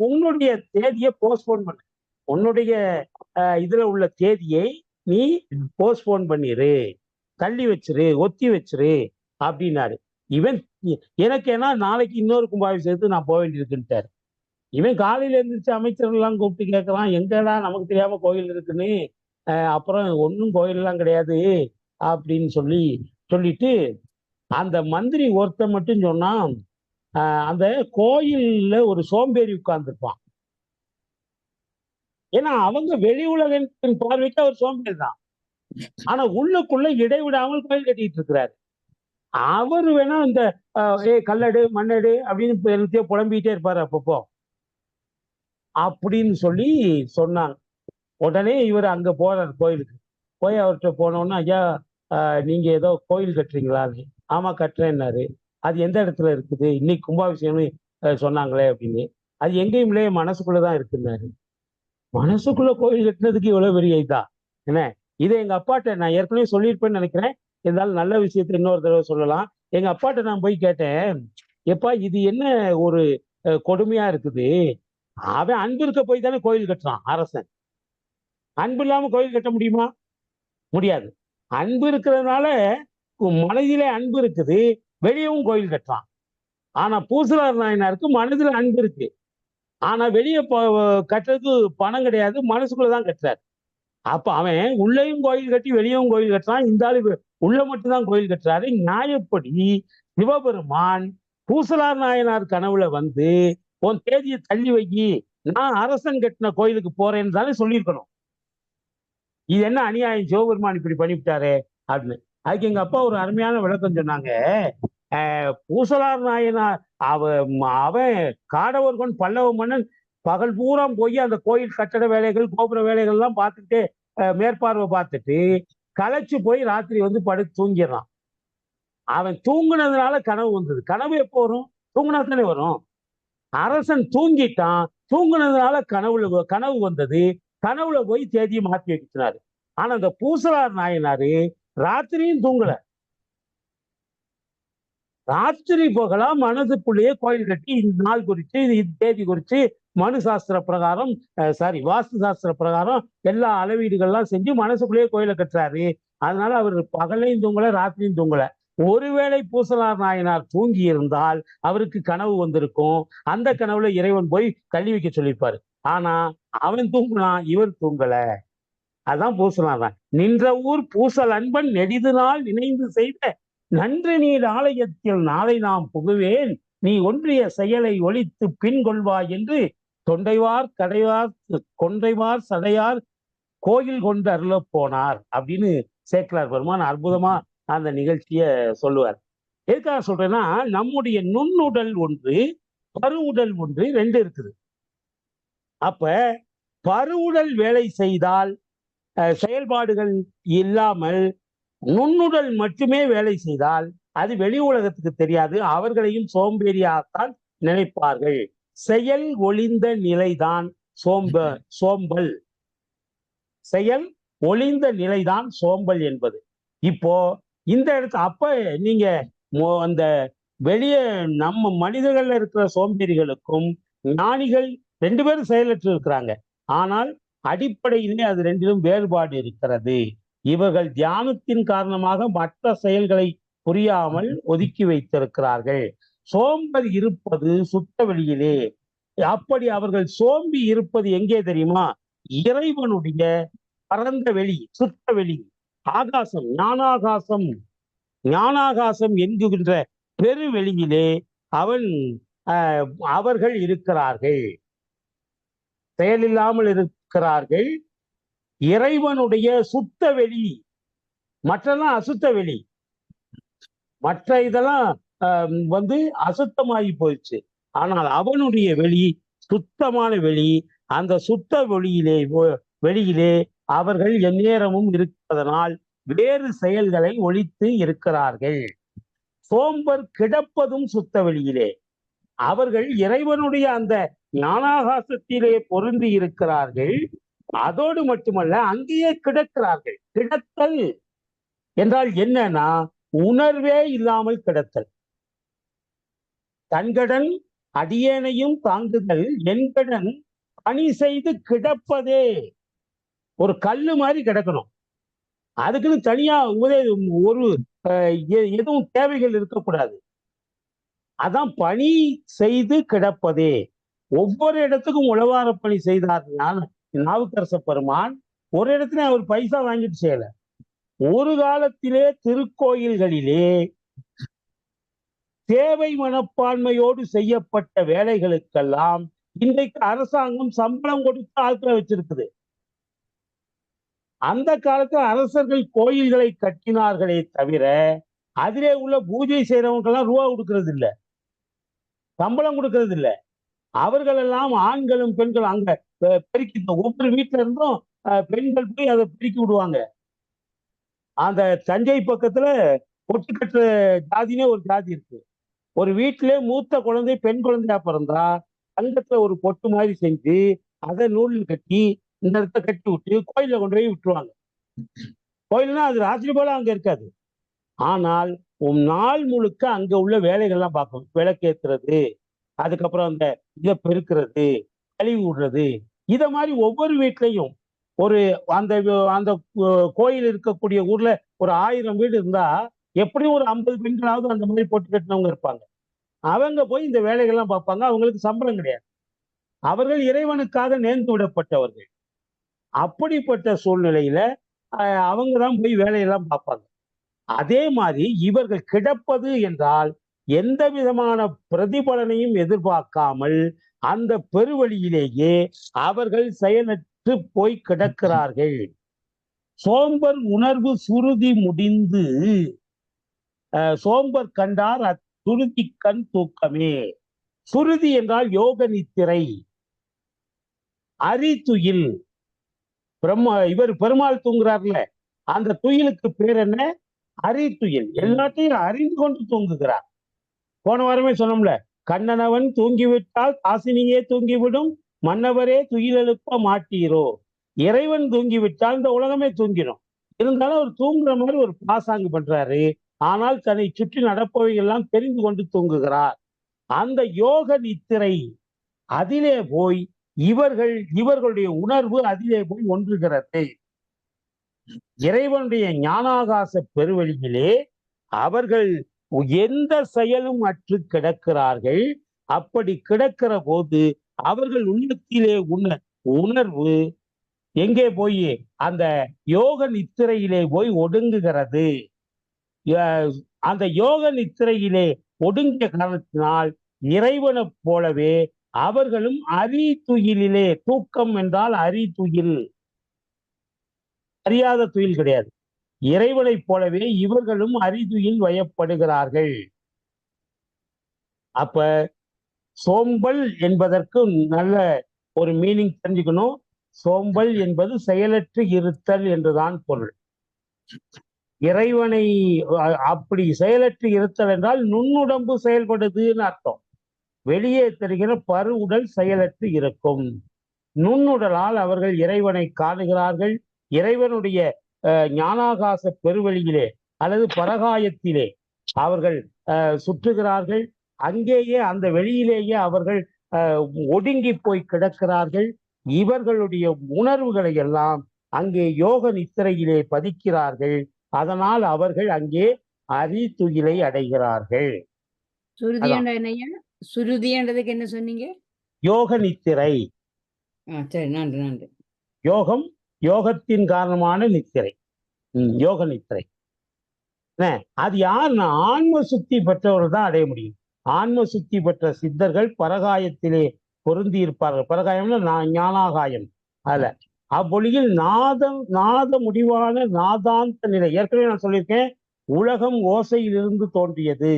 உன்னுடைய தேதியை போஸ்ட்போன் பண்ணு, உன்னுடைய இதுல உள்ள தேதியை நீ போஸ்ட்போன் பண்ணிரு, தள்ளி வச்சிரு, ஒத்தி வச்சிரு அப்படின்னாரு. இவன் எனக்கு ஏன்னா நாளைக்கு இன்னொரு கும்பாபிஷேகத்துக்கு நான் போக வேண்டியிருக்குன்ட்டாரு. இவன் காலையில இருந்துச்சு அமைச்சர்கள்லாம் கூப்பிட்டு கேட்கறான், எங்கடா நமக்கு தெரியாம கோயில் இருக்குன்னு. அப்புறம் ஒன்றும் கோயிலெல்லாம் கிடையாது அப்படின்னு சொல்லிட்டு அந்த மந்திரி ஒருத்த மட்டும் சொன்னா, அந்த கோயில்ல ஒரு சோம்பேறி உட்கார்ந்துருப்பான். ஏன்னா அவங்க வெளி உலகத்தின் பார்வைக்கு அவர் சோம்பேறி தான். ஆனா உள்ளுக்குள்ள இடைவிடாமல் கோயில் கட்டிட்டு இருக்கிறாரு. அவர் வேணா இந்த கல்லடு மண்ணடு அப்படின்னு எல்லாத்தையோ புலம்பிக்கிட்டே இருப்பாரு அப்பப்போ அப்படின்னு சொல்லி சொன்னாங்க. உடனே இவர் அங்க போறாரு கோயிலுக்கு. போய் அவர்கிட்ட போனோன்னா, ஐயா நீங்க ஏதோ கோயில் கட்டுறீங்களான்னு. ஆமா கட்டுறேன்னாரு. அது எந்த இடத்துல இருக்குது, இன்னைக்கு கும்பாபிஷேகம்னு சொன்னாங்களே அப்படின்னு. அது எங்கேயும் இல்லையே, மனசுக்குள்ளதான் இருக்குன்னாரு. மனசுக்குள்ள கோயில் கட்டினதுக்கு இவ்வளவு பெரிய இதா என்ன? இதை எங்க அப்பாட்ட நான் ஏற்கனவே சொல்லியிருப்பேன்னு நினைக்கிறேன். இருந்தாலும் நல்ல விஷயத்தை இன்னொரு தடவை சொல்லலாம். எங்க அப்பாட்ட நான் போய் கேட்டேன், எப்பா இது என்ன ஒரு கொடுமையா இருக்குது, அவன் அன்பு இருக்க போய் தானே கோயில் கட்டுறான் அரசன். அன்பு இல்லாம கோயில் கட்ட முடியுமா? முடியாது. அன்பு இருக்கிறதுனால மனதிலே அன்பு இருக்குது, வெளியவும் கோயில் கட்டுறான். ஆனா பூசலார் நாயனாருக்கு மனதில் அன்பு இருக்கு, ஆனா வெளியே கட்டுறதுக்கு பணம் கிடையாது, மனசுக்குள்ளதான் கட்டுறாரு. அப்ப அவன் உள்ளேயும் கோயில் கட்டி வெளியவும் கோயில் கட்டுறான். இந்த ஆளு உள்ள மட்டும்தான் கோயில் கட்டுறாரு. நியாயப்படி சிவபெருமான் பூசலார் நாயனார் கனவுல உன் தேதியை தள்ளி வைக்கி, நான் அரசன் கட்டின கோயிலுக்கு போறேன்னு தானே சொல்லியிருக்கணும். இது என்ன அநியாயம், சிவபெருமான் இப்படி பண்ணிவிட்டாரு அப்படின்னு. அதுக்கு எங்க அப்பா ஒரு அருமையான விளக்கம் சொன்னாங்க. பூசலார் நாயனார் அவன் காடவர்கோன் பல்லவ மன்னன் பகல் பூரா போய் அந்த கோயில் கட்டட வேலைகள் கோபுர வேலைகள் எல்லாம் பார்த்துட்டு மேற்பார்வை பார்த்துட்டு களைச்சு போய் ராத்திரி படுத்து தூங்கிடுறான். அவன் தூங்குனதுனால கனவு வந்தது. கனவு எப்போ வரும்? தூங்குனா தானே வரும். அரசன் தூங்கிட்டான், தூங்குனதுனால கனவு வந்தது. கனவுல போய் தேதியை மாற்றி வச்சுனாரு. ஆனா அந்த பூசலார் நாயனாரு ராத்திரியும் தூங்கல. ராத்திரி போகலா மனதுக்குள்ளேயே கோயில் கட்டி இந்த நாள் குறிச்சு இது தேதி குறிச்சு மனு சாஸ்திர பிரகாரம் வாஸ்து சாஸ்திர பிரகாரம் எல்லா அளவீடுகள்லாம் செஞ்சு மனசுக்குள்ளேயே கோயிலை கட்டுறாரு. அதனால அவர் பகலையும் தூங்கல ராத்திரியும் தூங்கல. ஒருவேளை பூசலார் நாயனார் தூங்கி இருந்தால் அவருக்கு கனவு வந்திருக்கும். அந்த கனவுல இறைவன் போய் தள்ளி வைக்க சொல்லியிருப்பாரு. ஆனா அவன் தூங்குனான், இவர் தூங்கல. அதான் பூசலார் தான். நின்ற ஊர் பூசல் அன்பன் நெடிது நாள் நினைந்து செய்த நன்று நீர் ஆலயத்தில் நாளை நாம் புகுவேன், நீ ஒன்றிய செயலை ஒழித்து பின் கொள்வாய் என்று கொன்றைவார் சடையார் கோயில் கொண்டு அருள போனார் அப்படின்னு சேக்கிழார் பெருமான் அற்புதமா அந்த நிகழ்ச்சிய சொல்லுவார். எதுக்காக சொல்றேன்னா, நம்முடைய நுண்ணுடல் ஒன்று, பருவுடல் ஒன்று, 2 இருக்குது. அப்ப பருவுடல் வேலை செய்தால் செயல்பாடுகள் இல்லாமல் நுண்ணுடல் மட்டுமே வேலை செய்தால் அது வெளி உலகத்துக்கு தெரியாது. அவர்களையும் சோம்பேறியாகத்தான் நினைப்பார்கள். செயல் ஒளிந்த நிலைதான் சோம்பல். செயல் ஒளிந்த நிலைதான் சோம்பல் என்பது. இப்போ இந்த இடத்துல அப்ப நீங்க அந்த வெளியே நம்ம மனிதர்கள்ல இருக்கிற சோம்பேறிகளுக்கும் ஞானிகள் 2 பேரும் செயலற்று இருக்கிறாங்க. ஆனால் அடிப்படையிலே அது ரெண்டிலும் வேறுபாடு இருக்கிறது. இவர்கள் தியானத்தின் காரணமாக மற்ற செயல்களை புரியாமல் ஒதுக்கி வைத்திருக்கிறார்கள். சோம்பல் இருப்பது சுத்த வெளியிலே. அப்படி அவர்கள் சோம்பி இருப்பது எங்கே தெரியுமா? இறைவனுடைய பரந்த வெளி, சுத்த வெளி, ஆகாசம், ஞானாகாசம் என்கின்ற பெருவெளியிலே அவர்கள் இருக்கிறார்கள். செயலில்லாமல் இருக்கிறார்கள். இறைவனுடைய சுத்த வெளி, மற்றெல்லாம் அசுத்த வெளி. மற்ற இதெல்லாம் அசுத்தமாகி போயிடுச்சு. ஆனால் அவனுடைய வெளி சுத்தமான வெளி. அந்த சுத்த வெளியிலே அவர்கள் எந்நேரமும் இருப்பதனால் வேறு செயல்களை ஒழித்து இருக்கிறார்கள். சோம்பர் கிடப்பதும் சுத்த வெளியிலே. அவர்கள் இறைவனுடைய அந்த ஞானாகாசத்திலே பொருந்தி இருக்கிறார்கள். அதோடு மட்டுமல்ல, அங்கேயே கிடக்கிறார்கள். கிடத்தல் என்றால் என்னன்னா, உணர்வே இல்லாமல் கிடத்தல். தன்கடன் அடியேனையும் தாங்குதல் என்கடன் பணி செய்து கிடப்பதே. ஒரு கல்லு மாதிரி கிடக்கணும். அதுக்குன்னு தனியா ஒரு எதுவும் தேவைகள் இருக்கக்கூடாது. அதான் பணி செய்து கிடப்பதே. ஒவ்வொரு இடத்துக்கும் உழவார பணி செய்தார்னா நாவுக்கரச பெருமான் ஒரு இடத்துல அவர் பைசா வாங்கிட்டு செய்யல. ஒரு காலத்திலே திருக்கோயில்களிலே தேவை மனப்பான்மையோடு செய்யப்பட்ட வேலைகளுக்கெல்லாம் இன்றைக்கு அரசாங்கம் சம்பளம் கொடுத்து ஆட்களை வச்சிருக்குது. அந்த காலத்துல அரசர்கள் கோயில்களை கட்டினார்களே தவிர அதிலே உள்ள பூஜை செய்யறவங்கெல்லாம் ரூபா கொடுக்கறது இல்லை, சம்பளம் கொடுக்கறது இல்லை. அவர்கள் எல்லாம் ஆண்களும் பெண்களும் அங்க பெருக்கி, ஒவ்வொரு வீட்டுல இருந்தும் பெண்கள் போய் அதை பெருக்கி விடுவாங்க. அந்த தஞ்சை பக்கத்துல பொட்டுக்கட்டுற ஜாதினே ஒரு ஜாதி இருக்கு. ஒரு வீட்டிலே மூத்த குழந்தை பெண் குழந்தையா பிறந்தா தங்கத்துல ஒரு பொட்டு மாதிரி செஞ்சு அதை நூலில் கட்டி இந்த இடத்த கட்டி விட்டு கோயில கொண்டு போய் விட்டுருவாங்க. கோயில்னா அது ராத்திரி போல அங்க இருக்காது. ஆனால் நாள் முழுக்க அங்க உள்ள வேலைகள்லாம் பார்க்கணும். விளக்கேத்துறது, அதுக்கப்புறம் அந்த இதை பெருக்கிறது, கழிவு விடுறது, இத மாதிரி ஒவ்வொரு வீட்லையும் ஒரு அந்த அந்த கோயில் இருக்கக்கூடிய ஊர்ல ஒரு 1000 வீடு இருந்தா எப்படியும் ஒரு 50 பெண்களாவது அந்த மாதிரி போட்டு கட்டினவங்க இருப்பாங்க. அவங்க போய் இந்த வேலைகள்லாம் பார்ப்பாங்க. அவங்களுக்கு சம்பளம் கிடையாது. அவர்கள் இறைவனுக்காக நேர்ந்து விடப்பட்டவர்கள். அப்படிப்பட்ட சூழ்நிலையில அவங்க தான் போய் வேலையெல்லாம் பார்ப்பாங்க. அதே மாதிரி இவர்கள் கிடப்பது என்றால் எந்த விதமான பிரதிபலனையும் எதிர்பார்க்காமல் அந்த பெருவழியிலேயே அவர்கள் செயலற்று போய் கிடக்கிறார்கள். சோம்பர் உணர்வு சுருதி முடிந்து சோம்பர் கண்டார் சுருதி கண் தூக்கமே. சுருதி என்றால் யோக நித்திரை. அரித்துயில் இவர் பெருமாள் தூங்குறார்ல, அந்த துயிலுக்கு பேர் என்ன? அரித்துயில். எல்லாத்தையும் அறிந்து கொண்டு தூங்குகிறார். போன வாரமே சொன்னோம்ல, கண்ணனவன் தூங்கிவிட்டால் காசினியே தூங்கிவிடும், மன்னவரே துயில் எழுப்ப மாட்டீரோ. இறைவன் தூங்கிவிட்டால் இந்த உலகமே தூங்கிடும். இருந்தாலும் அவர் தூங்குற மாதிரி ஒரு பாசாங்கு பண்றாரு. ஆனால் தன்னை சுற்றி நடப்பவையெல்லாம் தெரிந்து கொண்டு தூங்குகிறார். அந்த யோக நித்திரை அதிலே போய் இவர்களுடைய உணர்வு அதிலே போய் ஒன்றுகிறது. இறைவனுடைய ஞானாகாச பெருவெளியிலே அவர்கள் எந்த செயலும் அற்று கிடக்கிறார்கள். அப்படி கிடக்கிற போது அவர்கள் உள்ளத்திலே உணர்வு எங்கே போய் அந்த யோக நித்திரையிலே போய் ஒடுங்குகிறது. அந்த யோக நித்திரையிலே ஒடுங்கிய காரணத்தினால் இறைவனை போலவே அவர்களும் அரித்துயிலே, தூக்கம் என்றால் அரித்துயில், அறியாத துயில் கிடையாது. இறைவனை போலவே இவர்களும் அரிதுயில் வயப்படுகிறார்கள். அப்ப சோம்பல் என்பதற்கு நல்ல ஒரு மீனிங் தெரிஞ்சுக்கணும். சோம்பல் என்பது செயலற்று இருத்தல் என்றுதான் பொருள். இறைவனை அப்படி செயலற்று இருத்தல் என்றால் நுண்ணுடம்பு செயல்படுதுன்னு அர்த்தம். வெளியே தெரிகிற பரு உடல் செயலற்று இருக்கும். நுண்ணுடலால் அவர்கள் இறைவனை காணுகிறார்கள். இறைவனுடைய ஞானாகாச பெருவெளியிலே அல்லது பரகாயத்திலே அவர்கள் சுற்றுகிறார்கள். அங்கேயே அந்த வெளியிலேயே அவர்கள் ஒடுங்கி போய் கிடக்கிறார்கள். இவர்களுடைய உணர்வுகளை எல்லாம் அங்கே யோக நித்திரையிலே பதிக்கிறார்கள். அதனால் அவர்கள் அங்கே அறிதுயிலை அடைகிறார்கள். சுருதின்றதுக்கு என்ன சொன்னீங்க? யோக நித்திரை. சரி, நன்றி நன்றி. யோகம், யோகத்தின் காரணமான நித்திரை, யோக நித்திரை. அது யாருன்னா ஆன்ம சுத்தி பெற்றவர்கள் தான் அடைய முடியும். ஆன்ம சுத்தி பெற்ற சித்தர்கள் பரகாயத்திலே பொருந்தி இருப்பார்கள். பரகாயம்னா ஞானாகாயம். அதுல அவ்வொழியில் நாத முடிவான நாதாந்த நிலை. ஏற்கனவே நான் சொல்லியிருக்கேன், உலகம் ஓசையிலிருந்து தோன்றியது.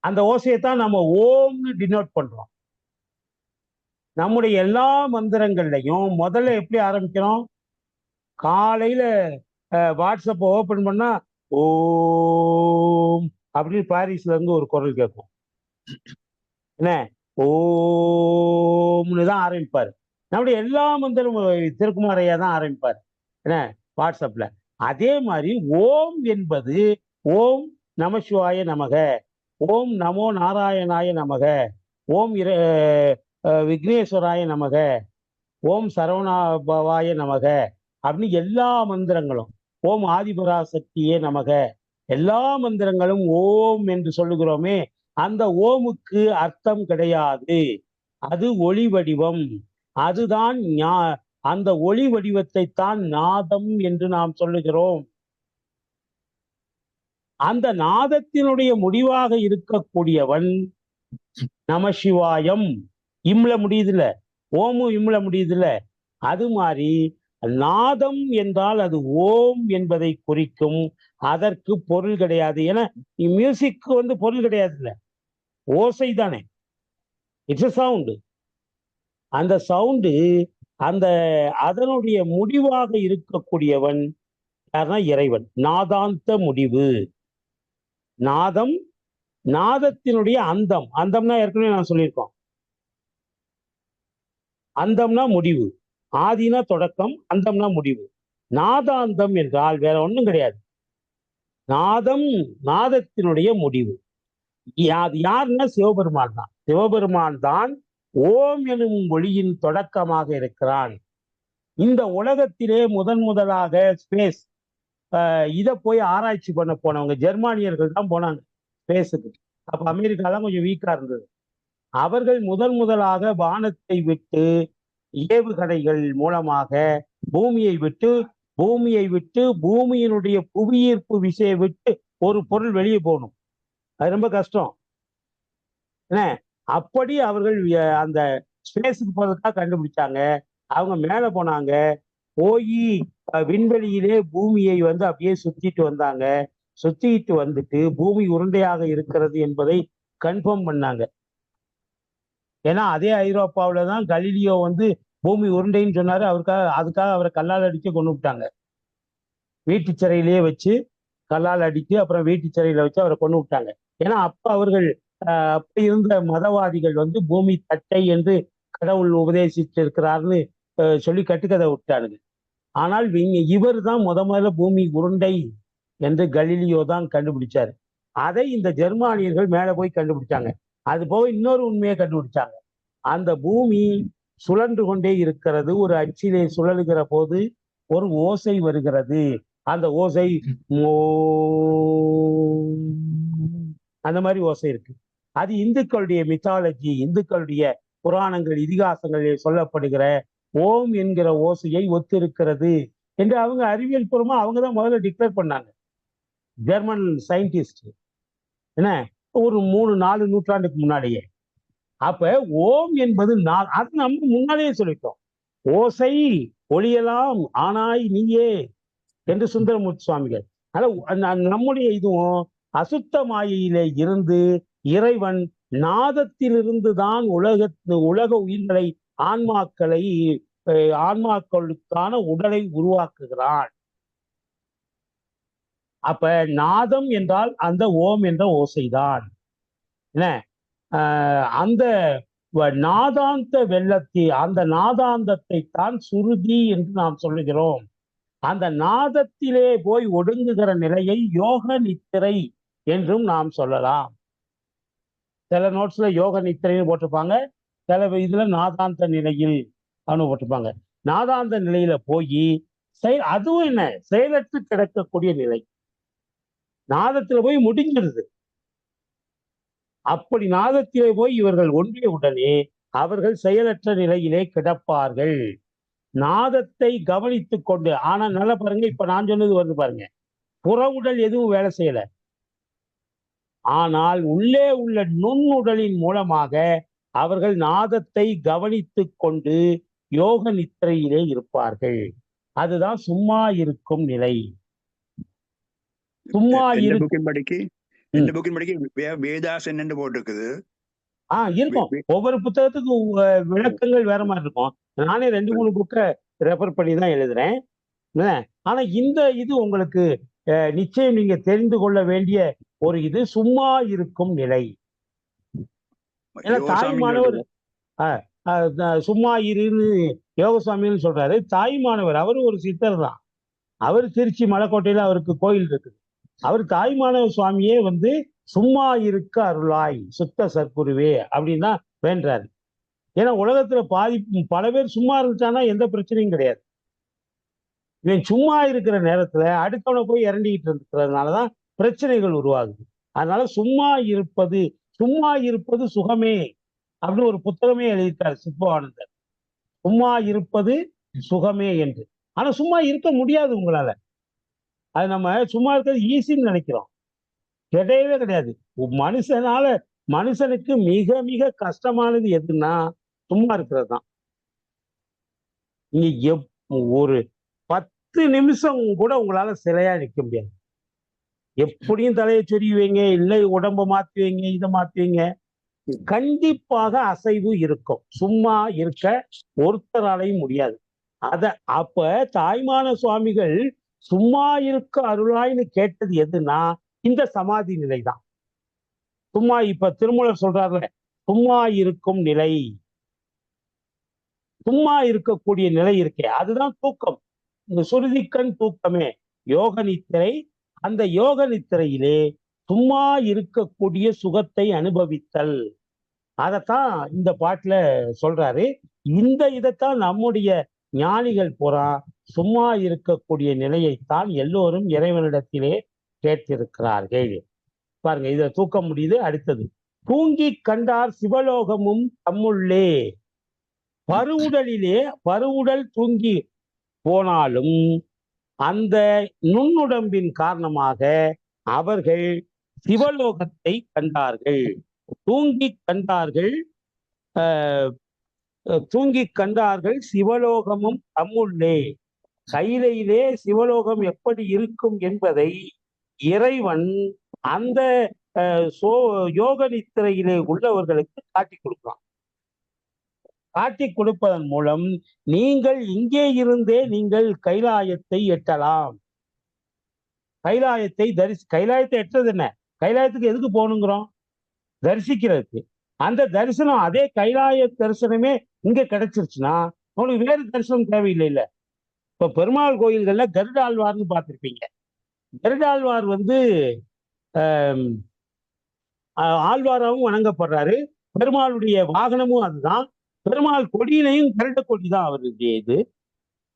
அந்த ஓசையைத்தான் நம்ம ஓம்னு டினோட் பண்றோம். நம்முடைய எல்லா மந்திரங்கள்லையும் முதல்ல எப்படி ஆரம்பிக்கிறோம்? காலையில வாட்ஸ்அப்பை ஓபன் பண்ணா ஓம் அப்படின்னு பாரிஸ்ல இருந்து ஒரு குரல் கேட்கும். என்ன ஓம்னு தான் ஆரம்பிப்பாரு. நம்முடைய எல்லா மந்திரமும் திருக்குமார் ஐயா தான் ஆரம்பிப்பாரு என்ன வாட்ஸ்அப்ல. அதே மாதிரி ஓம் என்பது ஓம் நம சிவாய நமக, ஓம் நமோ நாராயணாய நமக, ஓம் விக்னேஸ்வராய நமக, ஓம் சரவணாபவாய நமக அப்படின்னு எல்லா மந்திரங்களும், ஓம் ஆதிபராசக்தியே நமக, எல்லா மந்திரங்களும் ஓம் என்று சொல்லுகிறோமே, அந்த ஓமுக்கு அர்த்தம் கிடையாது. அது ஒளி வடிவம். அதுதான் அந்த ஒளி வடிவத்தை தான் நாதம் என்று நாம் சொல்லுகிறோம். அந்த நாதத்தினுடைய முடிவாக இருக்கக்கூடியவன் நமசிவாயம். இம்ல முடியுதுல்ல, ஓமும் இம்ல முடியுதுல்ல. அது மாதிரி நாதம் என்றால் அது ஓம் என்பதை குறிக்கும். அதற்கு பொருள் கிடையாது. ஏன்னா மியூசிக்கு பொருள் கிடையாது, இல்ல, ஓசை தானே, இட்ஸ் a சவுண்டு. அந்த சவுண்டு அதனுடைய முடிவாக இருக்கக்கூடியவன் யாருன்னா இறைவன். நாதாந்த முடிவு. நாதம், நாதத்தினுடைய அந்தம். அந்தம்னா ஏற்கனவே நான் சொல்லியிருக்கோம். அந்தம்னா முடிவு, ஆதினா தொடக்கம், அந்தம்னா முடிவு. நாதாந்தம் என்றால் வேற ஒண்ணும் கிடையாது. நாதம், நாதத்தினுடைய முடிவு. அது யாருன்னா சிவபெருமான் தான். சிவபெருமான் தான் ஓம் எனும் ஒளியின் தொடக்கமாக இருக்கிறான். இந்த உலகத்திலே முதலாக ஸ்பேஸ் இதை போய் ஆராய்ச்சி பண்ண போனவங்க ஜெர்மானியர்கள் தான் போனாங்க ஸ்பேஸுக்கு. அப்ப அமெரிக்கா தான் கொஞ்சம் வீக்கா இருந்தது. அவர்கள் முதலாக வானத்தை விட்டு ஏவுகணைகள் மூலமாக பூமியை விட்டு பூமியினுடைய புவியீர்ப்பு விசையை விட்டு ஒரு பொருள் வெளியே போகணும். அது ரொம்ப கஷ்டம். என்ன அப்படி அவர்கள் அந்த ஸ்பேஸுக்கு போறதுக்காக கண்டுபிடிச்சாங்க. அவங்க மேல போனாங்க, போய் விண்வெளியிலே பூமியை அப்படியே சுத்திட்டு வந்தாங்க. சுத்திட்டு வந்துட்டு பூமி உருண்டையாக இருக்கிறது என்பதை கன்ஃபார்ம் பண்ணாங்க. ஏன்னா அதே ஐரோப்பாவில தான் கலீலியோ பூமி உருண்டைன்னு சொன்னாரு. அதுக்காக அவரை கல்லால் அடிச்சு கொண்டு விட்டாங்க. வீட்டு சிறையிலேயே வச்சு கல்லால் அடித்து அப்புறம் வீட்டு சிறையில வச்சு அவரை கொண்டு விட்டாங்க. ஏன்னா அப்ப அவர்கள் அப்ப இருந்த மதவாதிகள் பூமி தட்டை என்று கடவுள் உபதேசித்து இருக்கிறார்னு சொல்லி கட்டுக்கதை விட்டானுங்க. ஆனால் இவர் தான் முதல்ல பூமி உருண்டை என்று கலீலியோ தான் கண்டுபிடிச்சாரு. அதை இந்த ஜெர்மானியர்கள் மேல போய் கண்டுபிடிச்சாங்க. அது போக இன்னொரு உண்மையை கண்டுபிடிச்சாங்க. அந்த பூமி சுழன்று கொண்டே இருக்கிறது. ஒரு அச்சிலே சுழலுகிற போது ஒரு ஓசை வருகிறது. அந்த ஓசை அந்த மாதிரி ஓசை இருக்கு. அது இந்துக்களுடைய மித்தாலஜி, இந்துக்களுடைய புராணங்கள், இதிகாசங்களில் சொல்லப்படுகிற ஓம் என்கிற ஓசையை ஒத்திருக்கிறது என்று அவங்க அறிவியல் பூர்வமா அவங்க தான் முதல்ல டிக்ளேர் பண்ணாங்க. ஜெர்மன் சயின்டிஸ்ட் என்ன ஒரு 3-4 நூற்றாண்டுக்கு முன்னாடியே. அப்ப ஓம் என்பது அது நம்ம முன்னாலேயே சொல்லிட்டோம். ஓசை ஒளியலாம் ஆனாய் நீயே என்று சுந்தரமூர்த்தி சுவாமிகள். அதனால நம்முடைய இதுவும் அசுத்த மாயையிலே இருந்து இறைவன் நாதத்திலிருந்து தான் உலக உயிர்களை ஆன்மாக்களுக்கான உடலை உருவாக்குகிறான். அப்ப நாதம் என்றால் அந்த ஓம் என்ற ஓசைதான். என்ன அந்த நாதாந்த அந்த நாதாந்தத்தை தான் சுருதி என்று நாம் சொல்லுகிறோம். அந்த நாதத்திலே போய் ஒடுங்குகிற நிலையை யோக நித்திரை என்றும் நாம் சொல்லலாம். சில நோட்ஸ்ல யோக நித்திரைன்னு போட்டிருப்பாங்க, சில இதுல நாதாந்த நிலையில் அப்படின்னு போட்டிருப்பாங்க. நாதாந்த நிலையில போய் அதுவும் என்ன, செயலற்று கிடக்கக்கூடிய நிலை. நாதத்துல போய் முடிஞ்சிருது. அப்படி நாதத்திலே போய் இவர்கள் ஒன்றிய உடனே அவர்கள் செயலற்ற நிலையிலே கிடப்பார்கள். நாதத்தை கவனித்துக் கொண்டு, ஆனா நல்லா பாருங்க, இப்ப நான் சொன்னது வருது பாருங்க, புற உடல் எதுவும் வேலை செய்யல, ஆனால் உள்ளே உள்ள நுண்ணுடலின் மூலமாக அவர்கள் நாதத்தை கவனித்துக் கொண்டு யோக நித்திரையிலே இருப்பார்கள். அதுதான் சும்மா இருக்கும் நிலை. சும்மா வேதாசன் என்று போட்டிருக்குது. இருக்கும். ஒவ்வொரு புத்தகத்துக்கும் விளக்கங்கள் வேற மாதிரி இருக்கும். நானே 2-3 புக்கை ரெஃபர் பண்ணி தான் எழுதுறேன். ஆனா இது உங்களுக்கு நிச்சயம் நீங்க தெரிந்து கொள்ள வேண்டிய ஒரு இது சும்மா இருக்கும் நிலை. ஏன்னா தாய்மானவர் சும்மா இருன்னு யோகசாமின்னு சொல்றாரு. தாய்மானவர் அவரு ஒரு சித்தர் தான். அவர் திருச்சி மலைக்கோட்டையில அவருக்கு கோயில் இருக்குது. அவர் தாய்மானவ சுவாமியே சும்மா இருக்க அருளாய் சுத்த சற்குருவே அப்படின்னு தான் வேண்டாரு. ஏன்னா உலகத்துல பல பேர் சும்மா இருந்துட்டானா எந்த பிரச்சனையும் கிடையாது. இவன் சும்மா இருக்கிற நேரத்துல அடுத்தவனை போய் இறண்டிக்கிட்டு இருக்கிறதுனாலதான் பிரச்சனைகள் உருவாகுது. அதனால சும்மா இருப்பது சுகமே அப்படின்னு ஒரு புத்தகமே எழுதிட்டார் சித்பவானந்தர். சும்மா இருப்பது சுகமே என்று. ஆனா சும்மா இருக்க முடியாது உங்களால. அது நம்ம சும்மா இருக்கிறது ஈஸின்னு நினைக்கிறோம். கிடையவே கிடையாது. மனுஷனுக்கு மிக மிக கஷ்டமானது எதுன்னா சும்மா இருக்கிறது தான். நீங்க ஒரு 10 நிமிஷம் கூட உங்களால சிலையா நிற்க முடியாது. எப்படியும் தலையை சொருவீங்க, இல்லை உடம்ப மாத்துவீங்க, இதை மாத்துவீங்க, கண்டிப்பாக அசைவு இருக்கும். சும்மா இருக்க ஒருத்தராலையும் முடியாது. அப்ப தாய்மான சுவாமிகள் சும்மா இருக்க அருளாய்னு கேட்டது எதுனா இந்த சமாதி நிலை தான். சும்மா இப்ப திருமூலர் சொல்றாருல, சும்மா இருக்கும் நிலை, சும்மா இருக்கக்கூடிய நிலை இருக்கே, அதுதான் தூக்கம். இந்த சுருதிக்கண் தூக்கமே யோக நித்திரை. அந்த யோக நித்திரையிலே சும்மா இருக்கக்கூடிய சுகத்தை அனுபவித்தல், அதத்தான் இந்த பாட்டுல சொல்றாரு. இதைத்தான் நம்முடைய ஞானிகள் பூரா சும்மா இருக்கக்கூடிய நிலையைத்தான் எல்லோரும் இறைவனிடத்திலே கேட்டிருக்கிறார்கள். பாருங்க, இத தூக்க முடியுது. அடுத்தது, தூங்கி கண்டார் சிவலோகமும் தம்முள்ளே. பருவுடல் தூங்கி போனாலும் அந்த நுண்ணுடம்பின் காரணமாக அவர்கள் சிவலோகத்தை கண்டார்கள். தூங்கி கண்டார்கள் சிவலோகமும் தம்முள்ளே. கையிலே சிவலோகம் எப்படி இருக்கும் என்பதை இறைவன் அந்த யோக நித்திரையிலே உள்ளவர்களுக்கு காட்டி கொடுக்கிறான். காட்டி கொடுப்பதன் மூலம் நீங்கள் இங்கே இருந்தே நீங்கள் கைலாயத்தை எட்டலாம். கைலாயத்தை எட்டுறது என்ன? கைலாயத்துக்கு எதுக்கு போகணுங்கிறோம்? தரிசிக்கிறதுக்கு. அந்த தரிசனம், அதே கைலாய தரிசனமே இங்க கிடைச்சிருச்சுன்னா உங்களுக்கு வேறு தரிசனம் தேவையில்லை. இல்ல, இப்ப பெருமாள் கோயில்கள்ல கருடாழ்வார்னு பார்த்திருப்பீங்க. கருடாழ்வார் ஆழ்வாராவும் வணங்கப்படுறாரு. பெருமாளுடைய வாகனமும் அதுதான். பெருமாள் கொடியிலையும் கருட கொடி தான் அவருடைய இது.